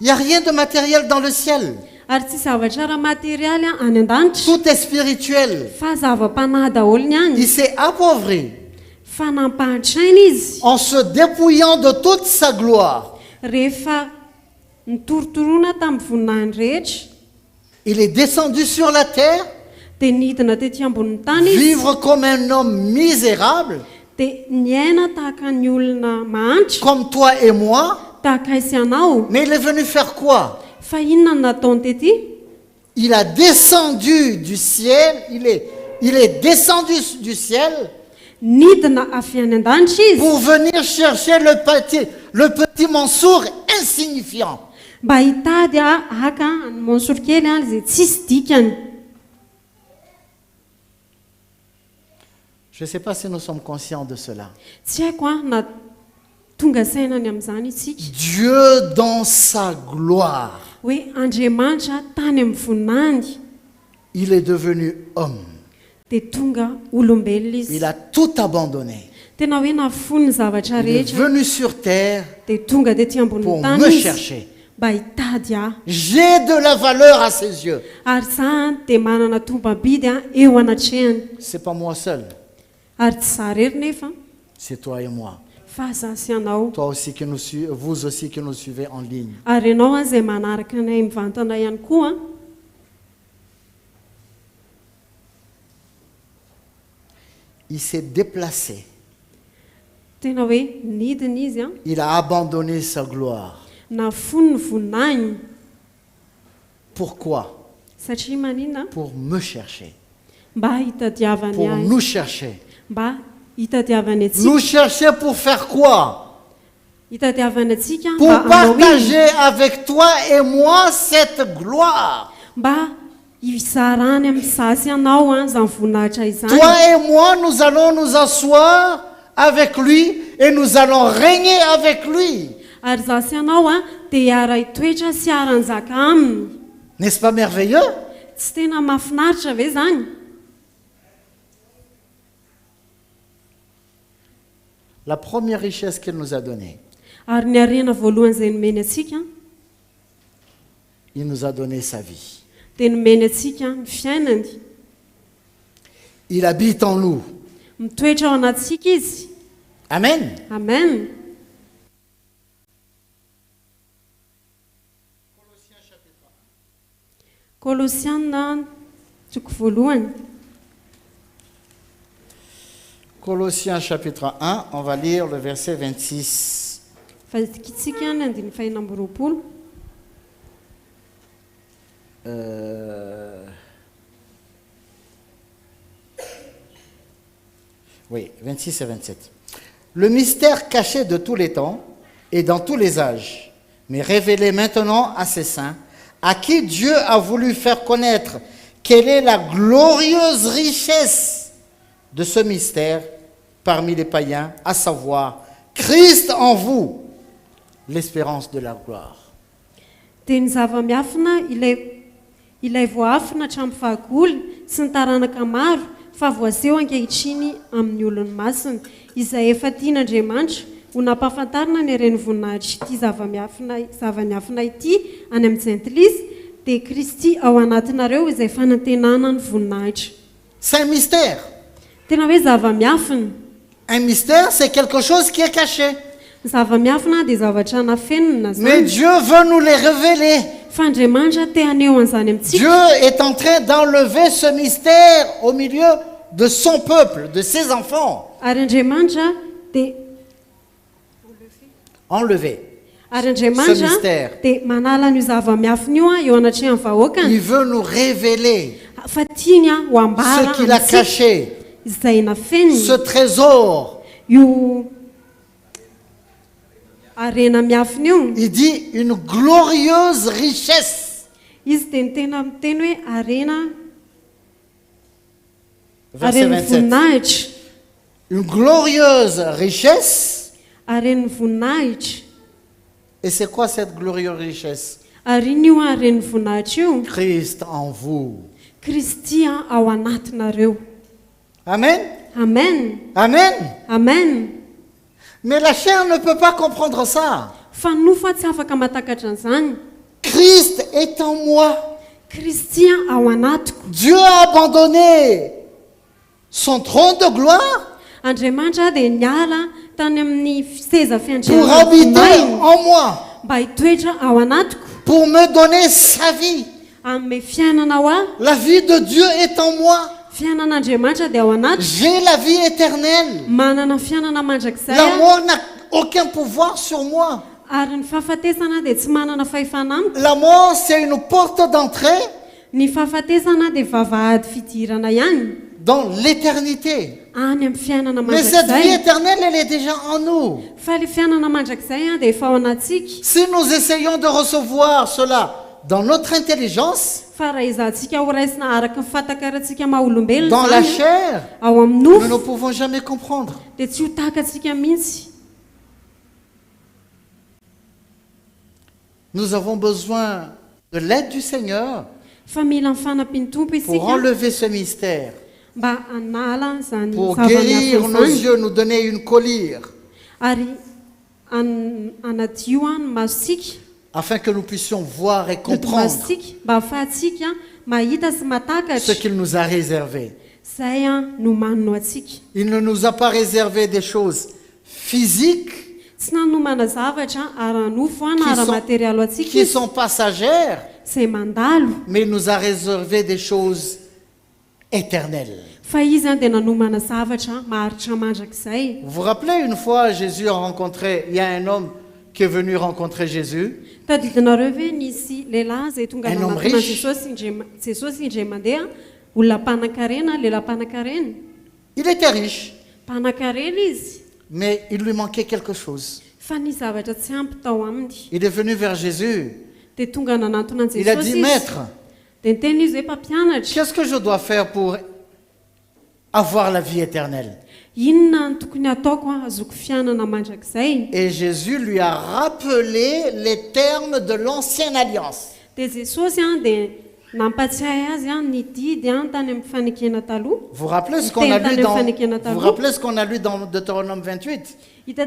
Il n'y a rien de matériel dans le ciel. Ary tsy zavatra ara-materiely any an-danitra, Tout est spirituel. fa zava-panahy daholo ny Il any. s'est appauvri Fa nampahatraina izy en se dépouillant de toute sa gloire. rehefa nitorotoroana tamin'ny voninahiny rehetra, Il est descendu sur la terre, dia nidina tetỳ ambonin'ny tany izy, vivre comme un homme misérable, dia niaina tahaka ny olona mahantra, comme toi et moi. tahaka isy anao. Mais il est venu faire quoi? Fa inona no nataony tety? Il a descendu du ciel, il est descendu du ciel Nidina avy any an-danitra izy pour venir chercher le petit Mansour insignifiant. mba hitady aka ny monsorokely izay tsisy dikany. Je ne sais pas si nous sommes conscients de cela. Tsy haiko na tonga sainany amin'izany isika Dieu dans sa gloire, hoe Andriamanitra tany amin'ny voninahiny il est devenu homme. dia tonga olombelona Il izy. a tout abandonné. Tena hoe nafony ny zavatra Il est rehetra venu sur terre dia tonga tetỳ pour ambonin'ny me tany izy chercher. mba hitady J'ai de la valeur à ses yeux. ary za dia manana tombabidy eo anatrehany. C'est pas moi seul, Ary tsy za rery nefa c'est toi et moi. fa za sy anao. Toi aussi vous aussi qui nous suivez en ligne. Ary ianao izay manaraka anay mivantana ihany koa. Il s'est déplacé. Tena hoe nidina izy Il a abandonné sa gloire. nafony ny voninahiny. Pourquoi? Satria maninona? Pour me chercher. Mba hitadiavany Pour ahy, nous chercher. mba hitadiavany atsika. Nous chercher pour faire quoi? Hitadiavany atsika Pour mba hanao iny. partager avec toi et moi cette gloire. Mba izarany amin'ny sasy anao izany voninahitra izany. Toi et moi, nous allons nous asseoir avec lui et nous allons régner avec lui. Ary za sy anao dia hiara hitoetra sy hiara-nizaka aminy. N'est-ce pas merveilleux? Tsy tena mahafinaritra ve zany? la première richesse qu'il nous a donnée, Ary ny arena voalohany izay nomeny atsika il nous a donné sa vie. dia nomeny atsika ny fiainany. Il habite en nous. Mitoetra ao anatsika izy. Amen. Amen. Kolosiana toko voalohany. Colossiens chapitre 1, on va lire le verset 26. Fazikitsika ny andiny faina amby roapolo. Oui, 26 et 27. Le mystère caché de tous les temps et dans tous les âges, mais révélé maintenant à ses saints, à qui Dieu a voulu faire connaître quelle est la glorieuse richesse de ce mystère parmi les païens, à savoir Christ en vous, l'espérance de la gloire. Dia ny zava-miafina ilay voafina hatramin'ny fahagoly sy ny taranaka maro fa voaseho ankehitriny amin'ny olony masina izay efa tian'Andriamanitra ho nampahafantarina ny ireny voninahitra ity zava-miafina ity any amin'ny Saint-Lisy dia Kristy ao anatinareo izay fanantenana ny voninahitra. C'est un mystère. Tena hoe zava-miafina. Un mystère, c'est quelque chose qui est caché. Zava-miafina dia zavatra nafenina Mais zany. Dieu veut nous les révéler. Fa Andriamanitra te haneho an'izany amintsika. Dieu est en train d'enlever ce mystère au milieu de son peuple, de ses enfants. Ary Andriamanitra dia Enlever. Ary Ce Andriamanitra mystère. dia manala ny zava-miafina io eo anatrehan'ny vahoakany. Il veut nous révéler Fa tiany ho ambara ce qu'il a amintsika caché, izay nafeniny ce trésor. io arena miafina io. Il dit une glorieuse richesse. Izy dia ny tena miteny hoe arena Verset aren'ny 27. voninahitra. Une glorieuse richesse. Aren'ny voninahitra. Et c'est quoi cette glorieuse richesse? Ary iny io aren'ny voninahitra io Christ en vous. Kristy ao anatinareo. Amen. Amen. Amen. Amen. Mais la chair ne peut pas comprendre ça. Fa nofa tsy afaka matakatra an'izany. Christ est en moi. Kristy ao anatiko. Dieu a abandonné son trône de gloire Andriamanitra dia niala tany amin'ny seza pour habiter fiandrianana en moi, mba hitoetra ao anatiko. pour me donner sa vie. Amin'ny fiainana ao aho. La vie de Dieu est en moi. Fiainan'Andriamanitra dia ao anatiko. J'ai la vie éternelle. Manana fiainana mandrakizay La aho. mort n'a aucun pouvoir sur moi. Ary ny fahafatesana dia tsy manana fahefana amiko. La mort, c'est une porte d'entrée Ny fahafatesana dia vavahady fidirana ihany dans l'éternité. any amin'ny fiainana Mais cette vie mandrakizay. éternelle, elle est déjà en nous. Fa le fiainana mandrakizay dia efa ao anatsika. Si nous essayons de recevoir cela dans notre intelligence, Fa raha izahantsika ho raisina araka ny fatakarantsika maha olombelona dans la zany chair, ao amin'ny nous ne nofo pouvons jamais comprendre. dia tsy ho takantsika mihitsy. Nous avons besoin de l'aide du Seigneur Fa mila ny fanampian'ny tompo pour isika enlever ce mystère, mba hanala zany pour guérir nos zava-miafina yeux, nous donner une collyre, ary anadio ny masosika afin que nous puissions voir et ny comprendre masosika mba ahafahantsika mahita sy ce matakatra qu'il nous a réservé. zay no manino atsika. Il ne nous a pas réservé des choses physiques Tsy nanomana zavatra ara-nofo na ara-materialo atsika qui izy sont passagères, izay mandalo mais il nous a réservé des choses éternelles. fa izy dia nanomana zavatra maharitra mandrakizay. Vous vous rappelez une fois, Jésus a rencontré, il y a un homme qui est venu rencontrer Jésus, Tadidinareo ve nisy lehilahy zay tonga Un homme nanatona riche. Jesosy indray mandeha olona mpanan-karena, lehilahy mpanan-karena. il était riche, Mpanan-karena izy mais il lui manquait quelque chose. fa nisy zavatra tsy ampy tao aminy. Il est venu vers Jésus, Dia tonga nanantona an il a Jesosy dit, izy. Maître, Dia niteny izy hoe mpampianatra, qu'est-ce que je dois faire pour avoir la vie éternelle? inona ny tokony ataoko azoko fiainana mandrakizay? Et Jésus lui a rappelé les termes de l'ancienne alliance. Dia Jesosy dia nampatsiahy azy a ny didy a tany amin'ny fanekena taloha. Vous rappelez ce qu'on a lu dans Deutéronome 28? Hita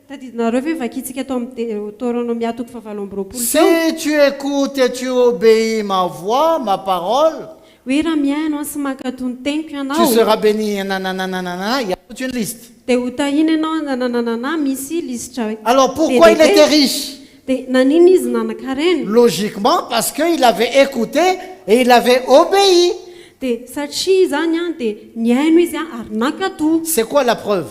tadidinareo ve vakitsika tao amin'ny Deutéronomia toko fahavalo amby roapolo teo. Si tu écoutes et tu obéis ma voix, ma parole, hoe raha miaino sy makato ny teniko tu ianao seras béni. Nananana, il y a toute une liste. dia ho tahina ianao nananana misy lisitra Alors pourquoi il était riche? dia nanino izy nanankareny Logiquement, parce qu'il avait écouté et il avait obéi. dia satria zany a dia niaino izy a ary nakato. C'est quoi la preuve?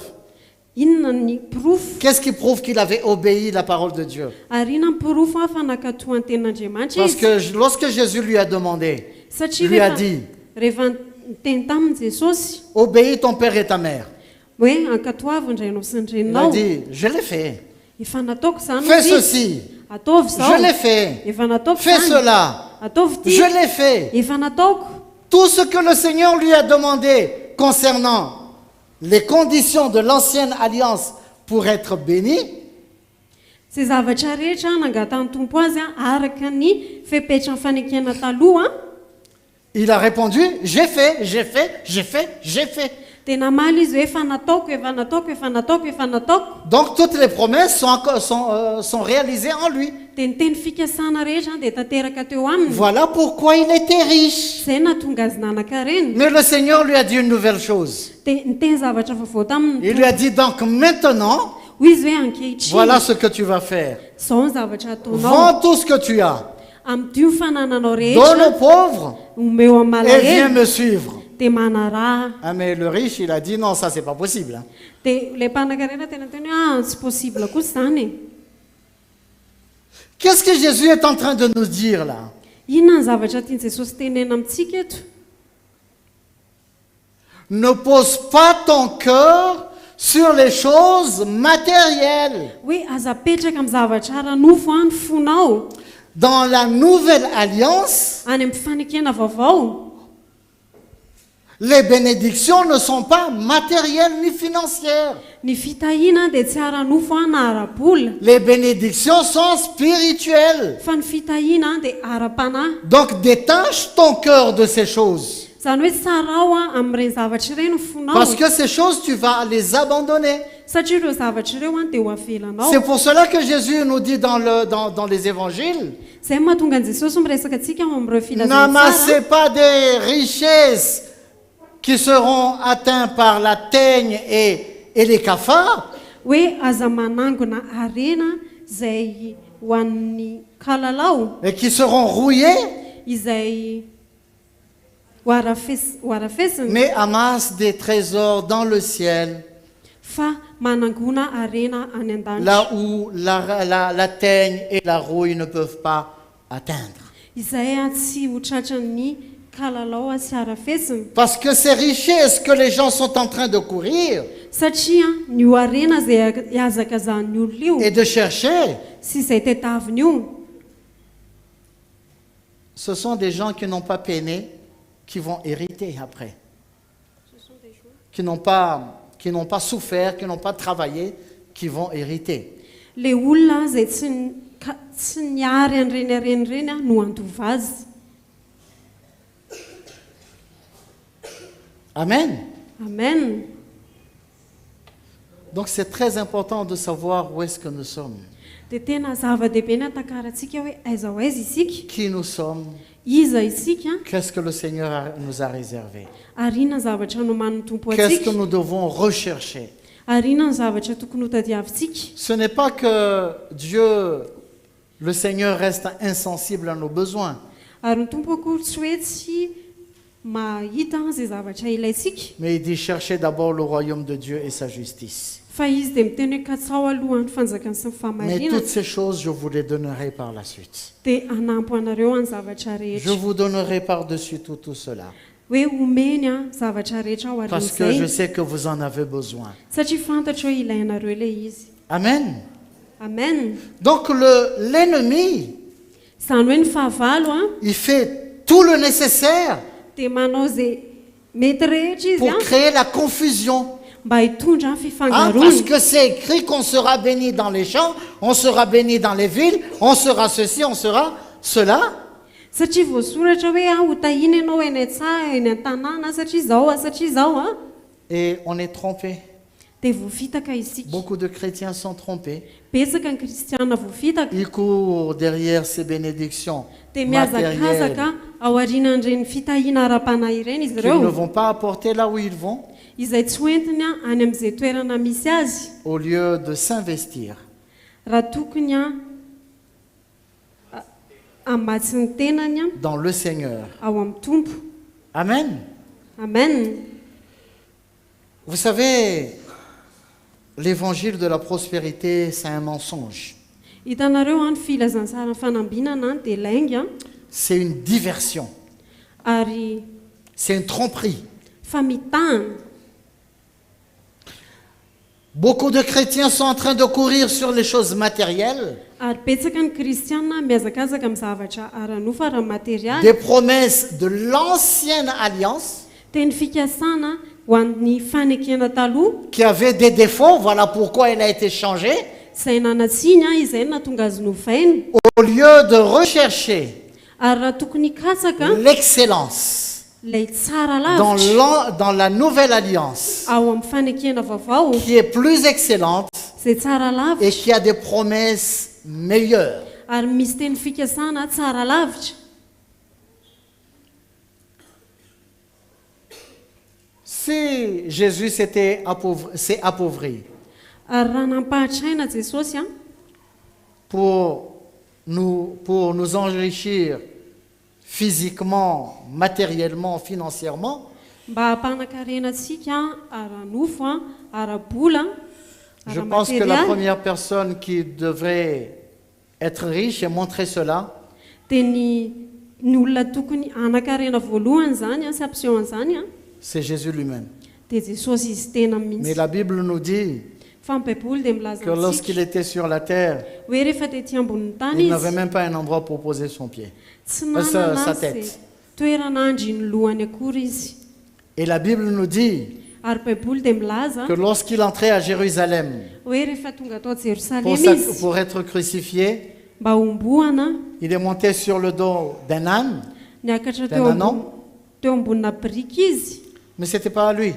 Inona ny pirofo Qu'est-ce qui prouve qu'il avait obéi la parole de Dieu? ary ina ny pirofo a fa nakato ny tenin'Andriamanitra Parce izy que lorsque Jésus lui a demandé, satria lui a dit, rehefa niteny taminy Jesosy obéis ton père et ta mère. hoe ankatoavo indray ianao sy ny Il a reninao dit, je l'ai fait. efa nataoko zany Fais izy. ceci. Ataovy zao Je l'ai fait. efa nataoko Fais zany. cela. Ataovy ty Je l'ai fait. efa nataoko. Tout ce que le Seigneur lui a demandé concernant les conditions de l'ancienne alliance pour être béni, Sy zavatra rehetra nangatany tompo azy a araka ny fepetra ny fanekena taloha il a répondu, j'ai fait, j'ai fait, j'ai fait, j'ai fait. dia namaly izy hoe efa nataoko efa nataoko efa nataoko efa nataoko. Donc toutes les promesses sont réalisées en lui. Dia ny teny fikasana rehetra dia tanteraka teo aminy. Voilà pourquoi il était riche. Zay nahatonga azy nanankareny. Mais le Seigneur lui a dit une nouvelle chose. Dia niteny zavatra vaovao taminy. Il lui a dit donc maintenant, Hoy izy hoe ankehitriny voilà ce que tu vas faire. zao ny zavatra ataonao. Vends tout ce que tu as, Amin'ny dio fanananao donne rehetra aux pauvres omeo amin'ny et viens malahelo me suivre. dia manaraha. Ah mais le riche, il a dit non, ça c'est pas possible. Hein. Dia ilay mpanan-karena tena teny hoe tsy possible kosa zany e. Qu'est-ce que Jésus est en train de nous dire là? Inona ny zavatra tiany Jesosy tenena amintsika eto? Ne pose pas ton cœur sur les choses matérielles. Hoe aza petraka amin'ny zavatra ara-nofo any fonao Dans la nouvelle alliance, any amin'ny fanekena vaovao. les bénédictions ne sont pas matérielles ni financières. Ny fitahiana dia tsy ara-nofo na ara-bola Les bénédictions sont spirituelles. fa ny fitahiana dia ara-panahy. Donc détache ton cœur de ces choses. Zany hoe tsarao a amin'ireny zavatra ireny fonao Parce que ces choses, tu vas les abandonner. satria ireo zavatra ireo any dia ho avelanao. C'est pour cela que Jésus nous dit dans les évangiles, Zay mahatonga an Jesosy miresaka antsika amin'ireo filazana n'amassez pas des richesses qui seront atteintes par la teigne et les cafards, hoe aza manangona arena izay ho an'ny kalalao et qui seront rouillées, izay ho arafesina mais amasse des trésors dans le ciel, fa manangona arena any an-danitra là où la teigne et la rouille ne peuvent pas atteindre. izay a tsy ho tratran'ny kalalao a sy arafesina. Parce que ces richesses que les gens sont en train de courir Satria ny ho arena izay iazakazan'ny olona io et de chercher, sy izay tetaviny io ce sont des gens qui n'ont pas peiné, qui vont hériter après. Qui n'ont pas souffert, qui n'ont pas travaillé, qui vont hériter. le olona izay tsy niary an'ireny ireny a no andova azy. Amen. Amen. Donc c'est très important de savoir où est-ce que nous sommes, Dia tena zava-dehibe ny atakarantsika hoe aiza ho aiza isika, qui nous sommes, iza isika, qu'est-ce que le Seigneur nous a réservé, ary inona ny zavatra noman'ny tompo qu'est-ce que atsika, nous devons rechercher. ary inona ny zavatra tokony ho tadiavintsika. Ce n'est pas que Dieu, le Seigneur, reste insensible à nos besoins, Ary ny tompo akory tsy hoe tsy mahita izay zavatra ilaitsika, mais il dit cherchez d'abord le royaume de Dieu et sa justice. fa izy dia miteny hoe katsao alohan'ny fanjakany sy ny Mais fahamarinana toutes ces choses, je vous les donnerai par la suite. dia anampo anareo any zavatra Je rehetra. vous donnerai par-dessus tout cela. Hoe omeny a zavatra rehetra ao Parce que je arin'izay sais que vous en avez besoin. satria fantatro hoe ilainareo ilay izy. Amen. Amen. Donc l'ennemi, Zany hoe ny fahavalo a il fait tout le nécessaire dia manao izay mety rehetra izy pour a créer la confusion. mba hitondra Hein, parce fifangaroana. que c'est écrit qu'on sera béni dans les champs, on sera béni dans les villes, on sera ceci, on sera cela. satria voasoratra hoe ho tahina ianao eny an-tsaha eny an-tanàna satria zao a Et on est trompé. dia voafitaka isika. Beaucoup de chrétiens sont trompés. Betsaka ny kristiana voafitaka Ils courent derrière ces bénédictions dia matérielles miazakazaka ao aorianan'ireny fitahiana ara-panahy ireny izy qu'ils ne ireo vont pas apporter là où ils vont, izay tsy hoentiny a any amin'izay toerana misy azy au lieu de s'investir. raha tokony ambatsy ny tenany a Dans le Seigneur. ao amin'ny tompo. Amen. Amen. Vous savez, l'évangile de la prospérité, c'est un mensonge. Hitanareo ny filazantsara ny fanambinana dia lainga C'est une diversion. ary C'est une tromperie. famitahana. Beaucoup de chrétiens sont en train de courir sur les choses matérielles, Ary betsaka ny kristiana miazakazaka amin'ny zavatra ara-nofa raha materialy des promesses de l'ancienne alliance teny fikasana ho an'ny fanekena taloha qui avait des défauts, voilà pourquoi elle a été changée, izay nanatsiny a izay natonga azy novainy au lieu de rechercher ary raha tokony hikatsaka l'excellence ilay tsara dans, lavitra dans la nouvelle alliance, ao amin'ny fanekena vaovao qui est plus excellente izay tsara et lavitra qui a des promesses meilleures. ary misy teny fikasana tsara lavitra. Si Jésus s'est appauvri Ary raha nampahatraina Jesosy a pour nous enrichir physiquement, matériellement, financièrement, mba hampanankarena antsika ara-nofo a ara-bola je pense que la ara-materialy première personne qui devrait être riche et montrer cela, dia ny olona tokony hanankarena voalohany zany a sy ampiseho an'izany a c'est Jésus lui-même. dia Jesosy izy tena Mais mihitsy. la Bible nous dit Fa ny baiboly dia milaza que lorsqu'il antsika était sur la terre, hoe rehefa tetỳ ambonin'ny tany il izy n'avait même pas un endroit pour poser son pied. tsy sa nanana tête. zay toerana andry ny lohany akory izy. Et la Bible nous dit Ary baiboly dia milaza que lorsqu'il entrait à Jérusalem hoe rehefa tonga tao pour, Jerosalema izy pour être crucifié, mba homboana il est monté sur le dos d'un âne, niakatra Tena anao? teo ambonina brika izy mais ce n'était pas à lui.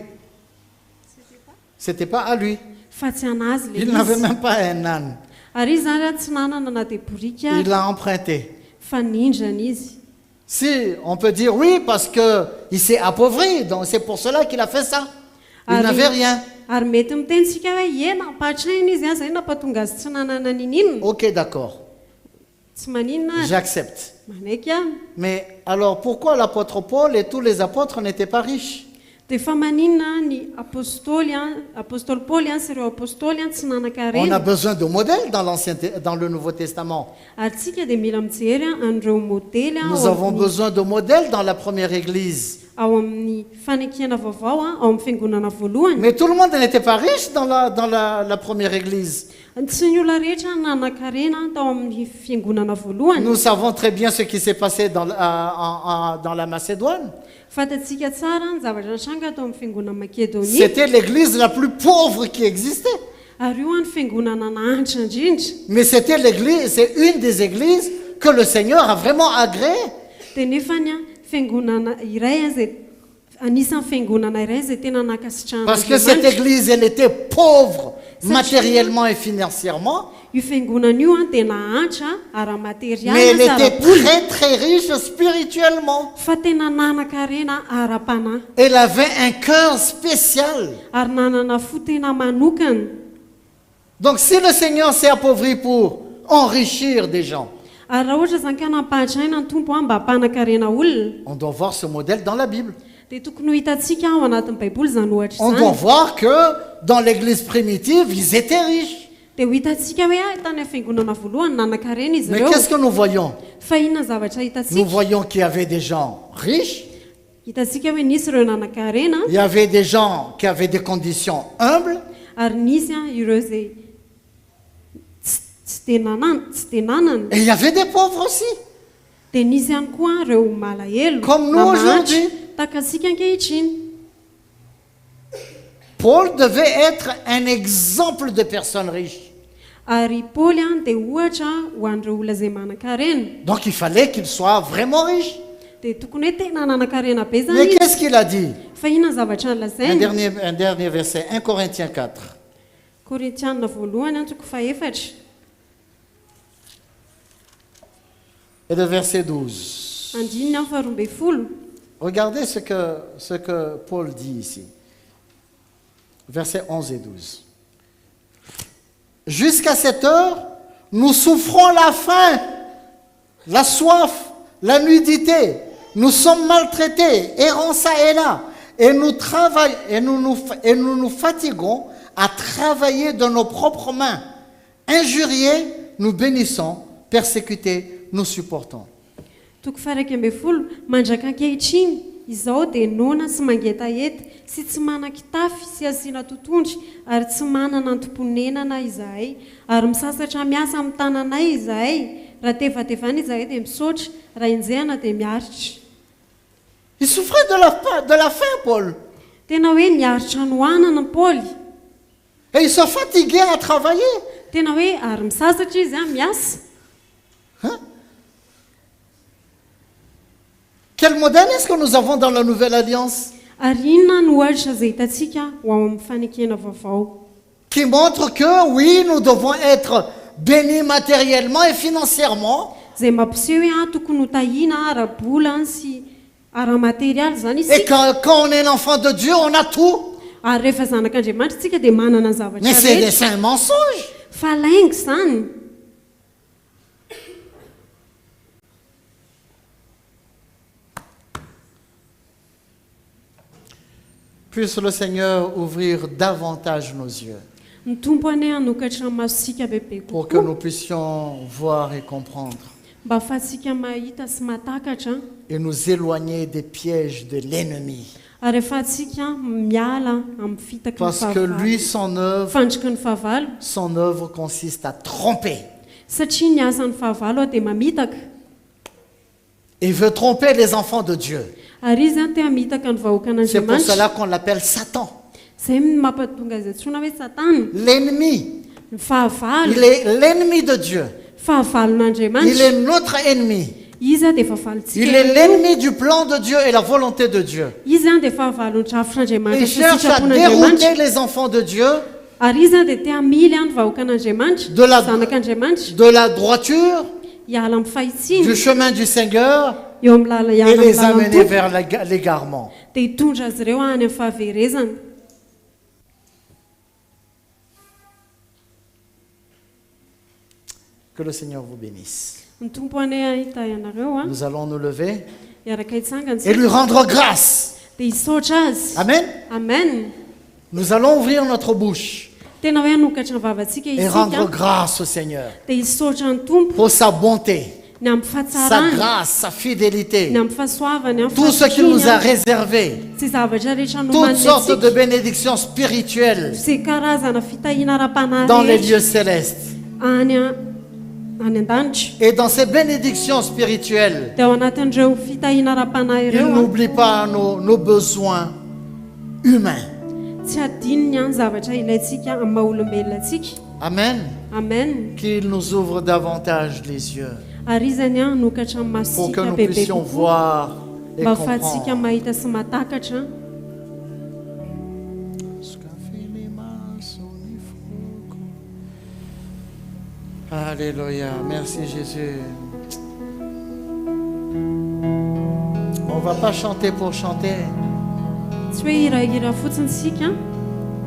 C'était pas à lui. fa tsy anazy le Il n'avait izy. même pas un âne. Ary izy zany a tsy nanana na dia borika Il ary l'a emprunté. fa nindrana izy. Si, on peut dire oui, parce qu'il s'est appauvri, donc c'est pour cela qu'il a fait ça. Il n'avait rien. Ary mety mitentsika hoe ena ampahatraina izy a zay nampahatonga azy tsy nanana ninina Ok, d'accord, tsy maninona ary j'accepte. manaiky ihany. Mais alors pourquoi l'apôtre Paul et tous les apôtres n'étaient pas riches? Dia fa maninona ny apôstôly Paoly sy ireo apôstôly tsy On a nanan-karena besoin de modèles dans le Nouveau Testament. ary tsika dia mila mijery an'ireo modely Nous avons besoin de modèles dans la première église. ao amin'ny fanekena vaovao ao amin'ny fiangonana voalohany. Mais tout le monde n'était pas riche dans la première église. Tsy ny olona rehetra nanan-karena tao amin'ny fiangonana voalohany. Nous savons très bien ce qui s'est passé dans la Macédoine. Fatatsika tsara ny zavatra nisanga tao amin'ny fiangonana Makedonia C'était l'église la plus pauvre qui existait. ary io any fiangonana nahantra indrindra. Mais c'était l'église, c'est une des églises que le Seigneur a vraiment agréé. Dia nefany a fiangonana iray zay anisan'ny fiangonana iray zay tena nakasitrahana Parce que cette église, elle était pauvre matériellement et financièrement, io fiangonana io a dia nahantra ara-materialy mais elle sy était ara-bola très très riche spirituellement. fa tena nanan-karena ara-panahy Elle avait un cœur spécial. ary nanana fo tena manokana. Donc si le Seigneur s'est appauvri pour enrichir des gens, Ary raha ohatra zany ka nampahatraina ny tompo a mba hampanankarena olona on doit voir ce modèle dans la Bible. dia tokony ho hitantsika ao anatin'ny baiboly zany ohatra On doit izany. voir que dans l'église primitive, ils étaient riches. Dia ho hitantsika hoe tany amin'ny fiangonana voalohany nanan-karena izy Mais ireo. qu'est-ce que nous voyons? Fa inona ny zavatra Nous hitantsika? voyons qu'il y avait des gens riches, Hitantsika hoe nisy ireo nanan-karena il y avait des gens qui avaient des conditions humbles, ary nisy a ireo zay tsy dia nanana. et il y avait des pauvres aussi. Dia nisy ihany koa ireo malahelo Comme nous na mahatry, aujourd'hui. tahakasika ankehitriny. Paul devait être un exemple de personnes riches. ary paoly a dia ohatra ho an'ireo olona izay manan-karena Donc il fallait qu'il soit vraiment riche. dia tokony hoe tena nanan-karena be zany Mais izy qu'est-ce qu'il a dit? fa inona ny zavatra Un nolazainy dernier verset, 1 Corinthiens 4. korintianina voalohany antoko faefatra Et le verset 12. andininy amin'ny faharoambe folo Regardez ce que Paul dit ici. Versets 11 et 12. Jusqu'à cette heure, nous souffrons la faim, la soif, la nudité. Nous sommes maltraités, errants ça et là. Et nous nous fatiguons à travailler de nos propres mains. Injuriés, nous bénissons. Persécutés, nous supportons. toko faraika ambe folo mandraka ankehitriny izao dia nona sy mangetahety sy tsy manan-kitafy sy asiana totondry ary tsy manana antom-ponenana izahay ary misasatra miasa amin'ny tananay izahay raha tevatevana izahay dia misaotra raha injehana dia miaritra Il souffrait de la faim, Paul. tena hoe miaritra nohanana paoly Et il se fatiguait à travailler. tena hoe ary misasatra izy a miasa Hein? Quel modèle est-ce que nous avons dans la Nouvelle Alliance? ary inona no ohatra izay hitantsika ho ao amin'ny fanekena vaovao Qui montre que oui, nous devons être bénis matériellement et financièrement. izay mampiseho hoe a tokony ho tahina ara-bola sy ara-materialy zany Et isika quand on est un enfant de Dieu, on a tout. ary rehefa zanak'andriamanitra tsika dia manana ny zavatra Mais c'est rehetra un mensonge. fa laingo zany Puisse le Seigneur ouvrir davantage nos yeux ny tompo ane hanokatra masosika bebe pour que kokoa nous puissions voir et comprendre mba ahafahantsika mahita sy matakatra et nous éloigner des pièges de l'ennemi. ary ahafahantsika miala amin'ny fitaky ny Parce que lui, fahavalo fandriky ny fahavalo son œuvre consiste à tromper. satria ny asan'ny fahavalo a dia mamitaka Il veut tromper les enfants de Dieu. ary izy a tea mitaka ny vahoaka C'est pour an'andriamanitra cela qu'on l'appelle Satan. izay mampatonga azy antsoina hoe satana L'ennemi. ny fahavalo Il est l'ennemi de Dieu. Il fahavalon'andriamanitra est notre ennemi. izy a dia Il fahavalontsika est l'ennemi du plan de Dieu et la volonté de Dieu. izy a dia fahavalon'ny drafon'andriamanitra Il sy cherche à sitrapon'andriamanitra dérouter les enfants de Dieu ary izy a dia tea mily a ny vahoaka an'andriamanitra De la- zanak'andriamanitra de la droiture, hiala amin'ny fahitsiny du chemin du Seigneur eo amin'ny lala et hiala les amin'ny amener lalantompo vers l'égarement. dia hitondra azy ireo any amin'ny fahaverezana Que le Seigneur vous bénisse. ny tompo ane ahita ianareo a Nous allons nous lever hiaraka et hitsangana lui rendre grâce. dia hisaotra azy Amen. amen Nous allons ouvrir notre bouche tena hoe hanokatra ny vavantsika et rendre isika grâce au Seigneur dia hisaotra ny tompo pour sa bonté, ny amin'ny sa fahatsarany grâce, sa fidélité, ny amin'ny fahasoavany amin'ny tout ce qu'il nous a fahasikiny réservé, sy zavatra rehetra toutes sortes de nomanitsika bénédictions spirituelles sy karazana fitahina ara-panahy dans les rehetra lieux célestes. any an-danitra Et dans ces bénédictions spirituelles, dia ao anatin'ireo fitahina ara-panahy il ireo a n'oublie pas nos besoins humains. tsy adininy any zavatra ilayntsika amin'ny maha-olombelona atsika Amen. amen Qu'il nous ouvre davantage les yeux ary izany a nokatra pour que masika nous bebe puissions kokoa voir et mba ahafahantsika comprendre. mahita sy matakatra Alléluia. Merci Jésus. On ne va pas chanter pour chanter, tsy hoe hirahira fotsiny sika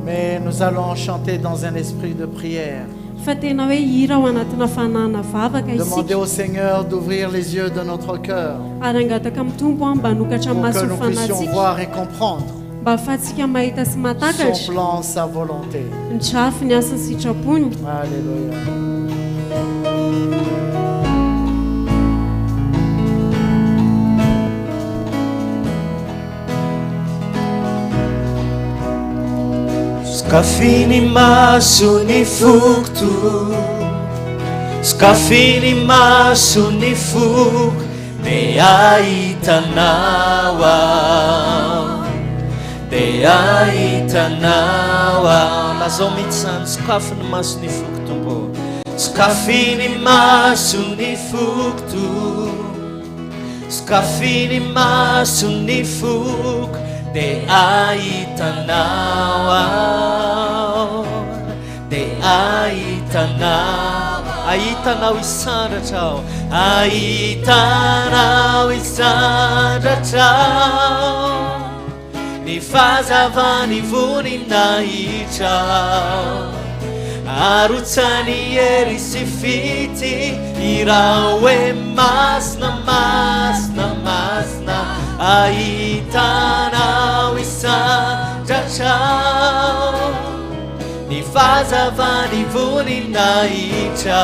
mais nous allons chanter dans un esprit de prière. fa tena hoe hira ao anatina fanahana vavaka Demander isika au Seigneur d'ouvrir les yeux de notre cœur ary angataka amin'ny tompo a mba hanokatra pour que maso nous puissions fanatsika voir et comprendre mba ahafahantsika mahita sy son matakatra plan, sa volonté. ny drafy ny asany sitrapony Alléluia. Skafiny maso ny fokto, skafiny maso ny foko, dia ahitanao aho, dia ahitanao aho. Lazao mihitsy zany, skafiny maso ny foko tompo, Sokafiny maso ny foko Sokafiny maso ny foko de ahitanao ao de ahitanao isandratra ao ahitanao isandratra ao ny fahazavany voninahitra arotsany ery sy fity iraha hoe masina masina masina ahitanao isandratrao ny fahazavany voninahitra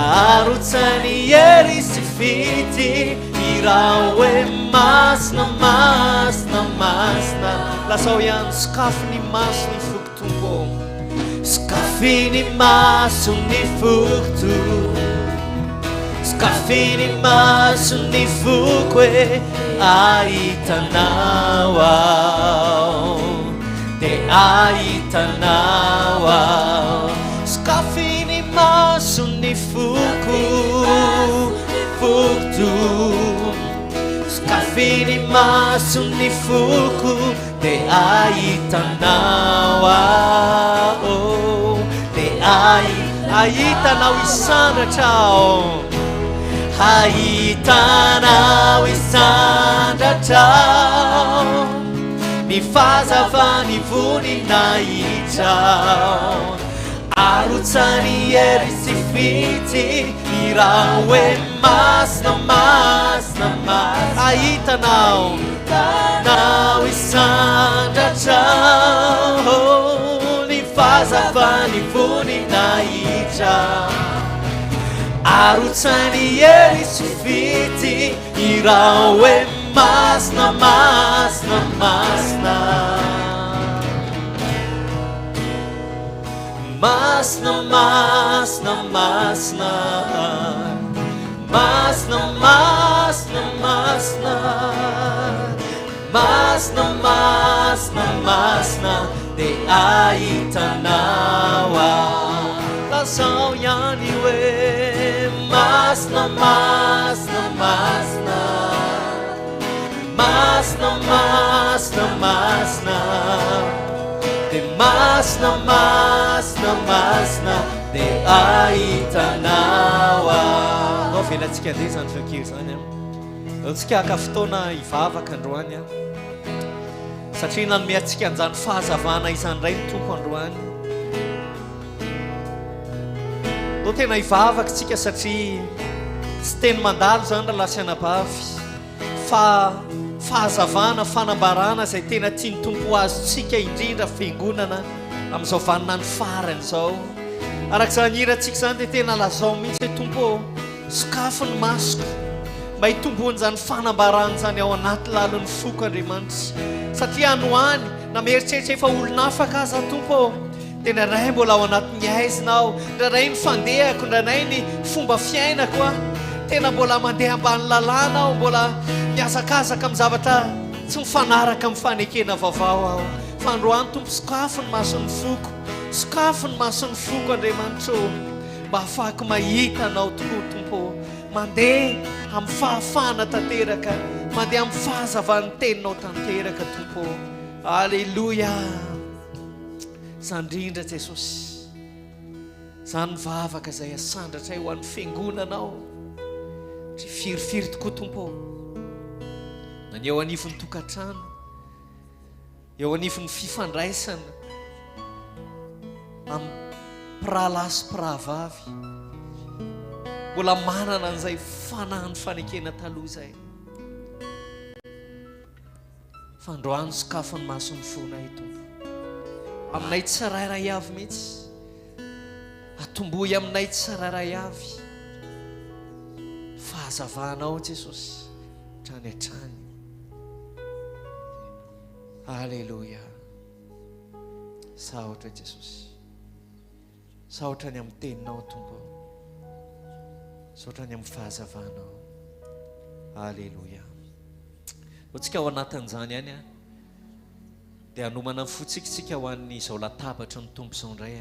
arotsany ery sy fity iraha hoe masina masina masina lasao ihany sokafiny maso ny foko tompo Sokafiny maso ny foko Sokafiny maso ny foko hoe ahitanao ao de ahitanao ao Sokafiny maso ny foko Sokafiny maso ny foko de ahitanao ao de ahitanao isandratra ao ahitanao isandratra ao ny fahazavany voninahitra arotsany ery sy fity iraha hoe masina masina masina ahitanao isandratra ny fahazavany voninahitra arotsany ery sy fity iraha hoe masina masina masina masina masina masina masina masina masina masina masina masina de ahitanao lasao ihany hoe masina masina masina masina masina masina de masina masina masina de ahitanao nao velantsika andeha zany fekery zany tsika aka fotoana ivavaka androany satria nanome atsika anjany fahazavana izany ray ny tompo androany no tena ivavaka tsika satria tsy teny mandalo zany raha lasianabavy fa fahazavana fanambarana zay tena tiany tompo azotsika indrindra fiangonana amin'izao vaninany farany zao arak'izany iratsika zany dia tena lazao mihitsy hoe tompo sokafony masoko mba hitombony zany fanambarana zany ao anaty lalon'ny foko Andriamanitra satria anohany na mieritreritra efa olona afaka aza tompo tena ray mbola ao anatin'ny aizinao ndraray ny fandehako ndraray ny fomba fiainako tena mbola mandeha ambany lalàna aho mbola miazakazaka amin'ny zavatra tsy mifanaraka amin'ny fanekena vaovao aho fa androany tompo sokafony mason'ny foko sokafony mason'ny foko Andriamanitra mba ahafahako mahita anao tokoa tompo mandeha amin'ny fahafana tanteraka mandeha amin'ny fahazavan'ny teninao tanteraka tompo alleluia zandrindra Jesosy zany mivavaka zay asandratray ho an'ny fiangonanao tsy firifiry tokoa tompo na ny eo anivon'ny tokantrano eo anivon'ny fifandraisana amin'ny mpirahalahy sy mpirahavavy mbola manana an'izay fanahany fanekena taloha zay fa androany sokafony mason'ny fonay tompo aminay tsirairay avy mihitsy atombohy aminay tsirairay avy fahazavanao Jesosy trany atrany alleluia saotra Jesosy saotra ny amin'ny teninao tompo saotra ny amin'ny fahazavanao alleluia otsika ao anatin'izany ihany dia hanomana ny fotsikitsika ho an'izao latabatra ny tompo izao indray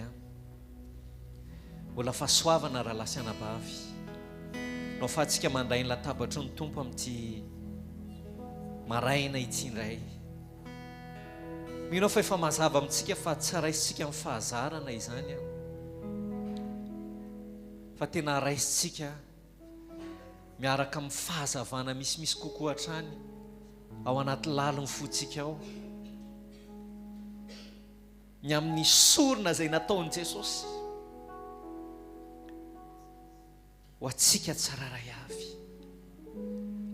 mbola fahasoavana raha lasianabavy no afahantsika mandray ny latabatra ny tompo amin'ity maraina itsindray. Mino fa efa mazava amintsika fa tsy raisitsika amin'ny fahazarana izany fa tena raisitsika miaraka amin'ny fahazavana misimisy kokoa hatrany ao anaty laliny fotsika ao, ny amin'ny sorona izay nataon'i Jesosy ho atsika tsiraray avy,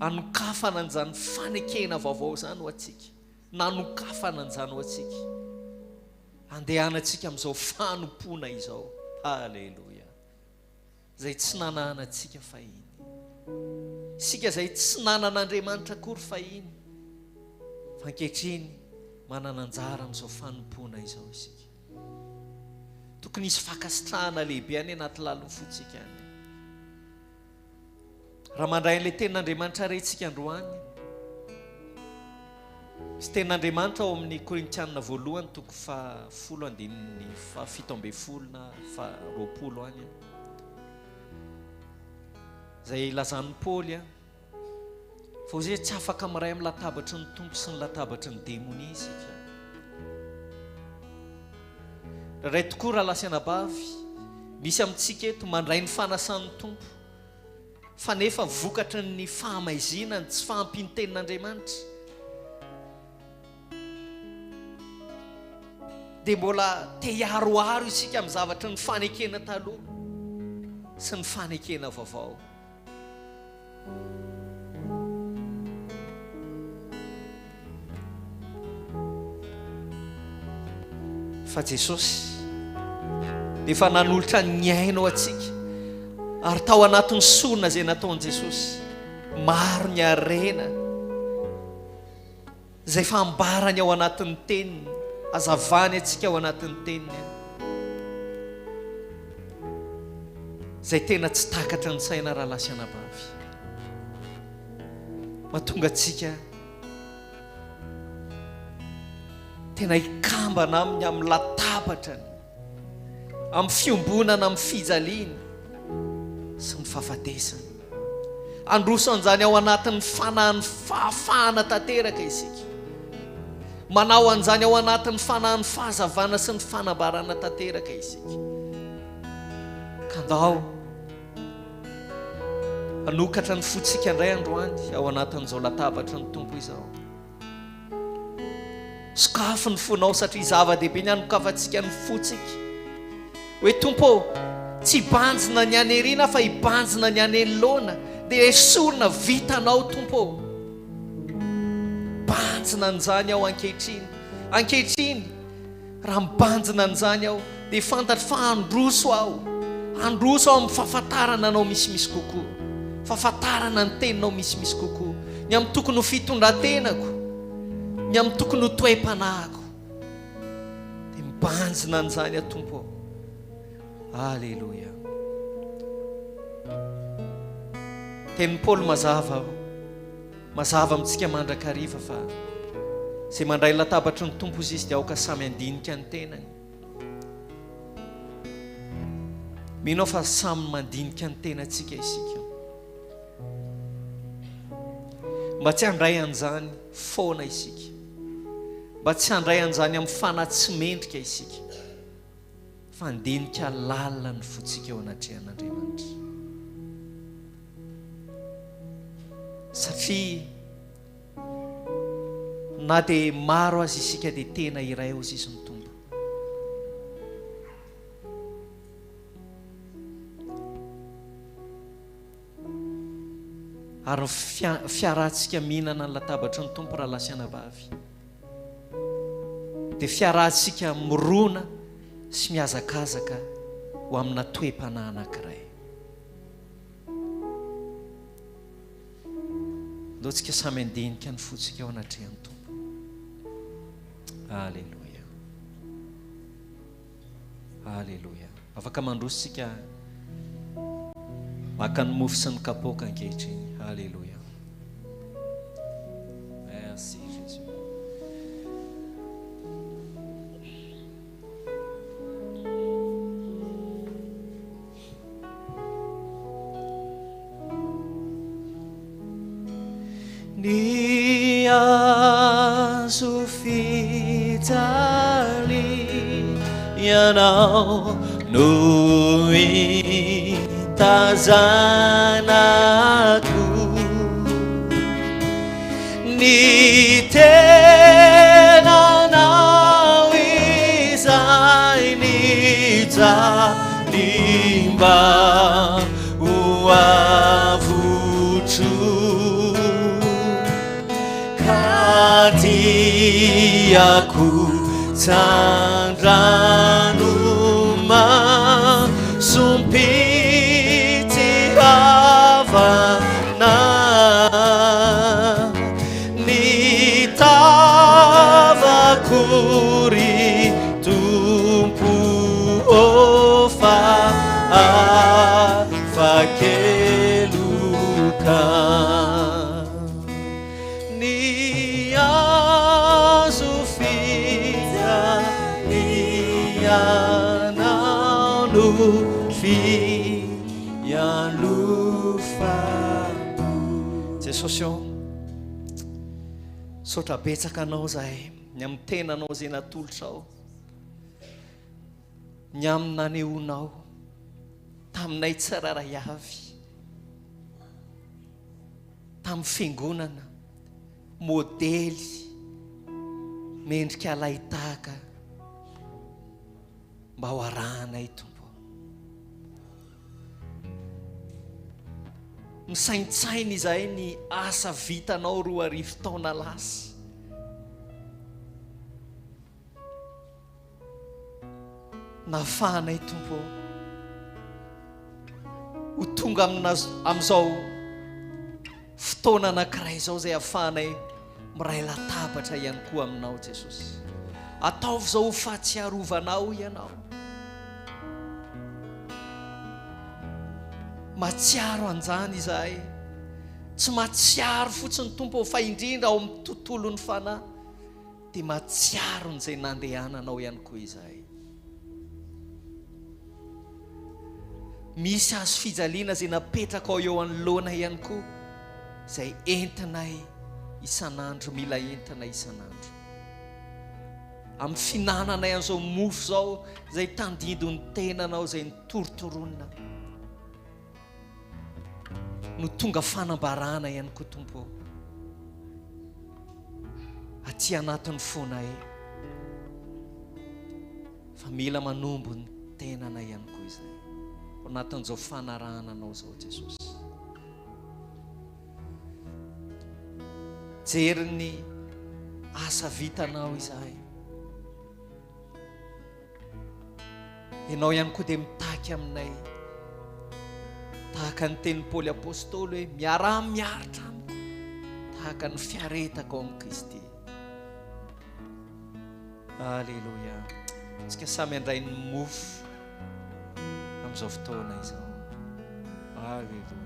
hanokafana an'izany fanekena vaovao izany ho atsika, nanokafana an'izany ho atsika, andehanantsika amin'izao fanompoana izao. Halleloja. Izay tsy nananantsika fahiny, isika izay tsy nanan'Andriamanitra akory fahiny, fa ankehitriny manana anjara amin'izao fanompoana izao isika. Tokony hisy fakasitrahana lehibe any anaty laliny fotsika any. Raha mandray an'ilay tenin'Andriamanitra rentsika androany, sy tenin'Andriamanitra ao amin'ny Korintianina voalohany toko 10:17 na 20 any, izay lazan'ny Paoly fa ho zay tsy afaka miray amin'ny latabatry ny tompo sy ny latabatry ny demonia isika. Ray tokoa raha lasianabavy misy amintsika eto mandray ny fanasan'ny tompo, fa nefa vokatry ny fahamaizina tsy fahampiany tenin'Andriamanitra dia mbola te hiaroaro isika amin'ny zavatra ny fanekena taloha sy ny fanekena vaovao. Fa Jesosy dia efa nanolotra ny aina ao atsika, ary tao anatin'ny sorona izay nataon'i Jesosy maro ny harena izay fambarany ao anatin'ny teniny, azavany atsika ao anatin'ny teniny, izay tena tsy takatra ny saina raha lasianabavy. Mahatonga atsika tena hikambana aminy amin'ny latabatrany, amin'ny fiombonana, amin'ny fijaliany sy ny fahafatesany. Androso an'izany ao anatin'ny fanahany fahafahana tanteraka isika, manao an'izany ao anatin'ny fanahany fahazavana sy ny fanambarana tanteraka isika. Kandao hanokatra ny fotsika indray androany ao anatin'izao latabatra ny tompo izao. Sokafo ny fonao satria zava-dehibe ny hanokafantsika ny fotsika. Hoe tompo, tsy banjina ny any erina fa hibanjina ny any enolona, dia esorina vitanao tompo. Banjina an'izany ao ankehitriny. Ankehitriny raha mibanjina an'izany ao dia fantatra fa androso aho, androso aho amin'ny fahafantarana anao misimisy kokoa, fahafantarana ny teninao misimisy kokoa, ny amin'ny tokony ho fitondrantenako, ny amin'ny tokony ho toem-panahiko, dia mibanjina an'izany a tompo. Halleluja. Tenin'ny Paoly mazava amintsika mandrakariva fa izay mandray latabatra ny tompo izy dia aoka samy andinika ny tenany. Mino fa samy mandinika ny tenantsika isika, mba tsy handray an'izany foana isika, mba tsy handray an'izany amin'ny fanahy tsy mendrika isika, fa andinika lalina ny fotsika eo anatrehan'Andriamanitra. Satria na dia maro azy isika dia tena iray ao izy ny tompo. Ary fiarahantsika mihinana ny latabatra ny tompo raha lasianabavy dia fiarahantsika mirona sy mihazakazaka ho amina toe-panahy anankiray. Ndoantsika samy andinika ny fotsika ao anatrehan'ny tompo. Halleluja. Halleluja. Afaka mandrositsika maka ny mofo sy ny kapoaka ankehitriny. Halleluja. Merci Jésus. Ni azo fijalianao no itazanako ni tenanao izay nijalimba oavotro katiako tandranoma sumpiti havana nitavakory tompo ofa afakeloka ni azo fijalianao no fialofa Jesosy sotra betsaka anao zahay ny amin'ny tenanao zay natolotra ao ny amin'ny naneonao taminay tsiraray avy tamin'ny fiangonana modely mendrika lahitaka mba ho arahanay tompo misaintsainy izahay ny asa vitanao 2 taona lasa nafahanay tompo ho tonga amin'izao fotoana anankiray izao zay ahafahanay miray latabatra ihany koa aminao Jesosy ataovy izao ho fahatsiarovanao ianao matsiaro anjany izahay tsy matsiaro fotsiny tompo fa indrindra ao amin'ny tontolon'ny fanahy dia matsiaro n'izay nandehananao ihany koa izahay misy azo fijaliana zay napetraka ao eo anoloana ihany koa izay entinay isan'andro mila entina isan'andro amin'ny finananay an'izao mofo zao zay tandindony tenanao zay nitorotoronina no tonga fanambarana ihany koa tompo aty anatin'ny fonay fa mila manombo ny tenana ihany koa izay anatin'izao fanarahananao zao Jesosy jery ny asa vitanao izahay ianao ihany koa dia mitaky aminay tahaka ny teny Paoly apôstôly hoe miara-miaritra amiko tahaka ny fiaretako ao amin'ny Kristy. Alleluia. Tsika samy andray ny mofo amin'izao fotoana izao. Alleluia.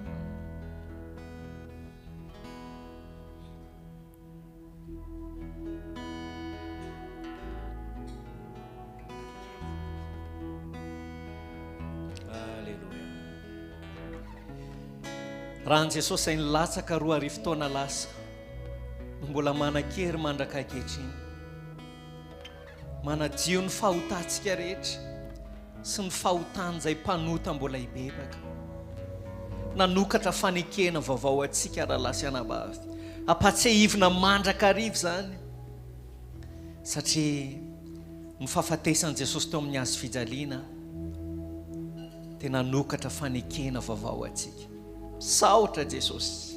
Raha Jesosy sainy latsaka 2 arivo taona lasa mbola manan-kery mandraka ankehitriny, manadio ny fahotantsika rehetra sy ny fahotany izay mpanota mbola hibebaka, nanokatra fanekena vaovao atsika raha lasa anabavy ampatsehivina mandraka arivo zany, satria ny fahafatesan'i Jesosy teo amin'ny azo fijaliana dia nanokatra fanekena vaovao atsika. Saotra Jesosy,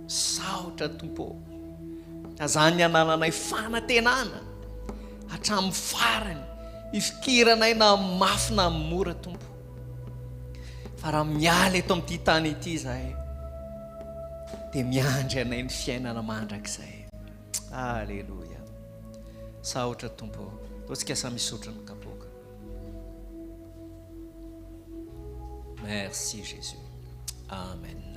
saotra Tompo, azany anananay fanantenana hatramin'ny farany, ifikiranay na mafy na mora Tompo. Fa raha miala eto amin'ity tany ity zahay dia miandry anay ny fiainana mandrakizay. Alleluia. Saotra Tompo, totsika samy misotra ny kapoka. Merci Jésus. Amen.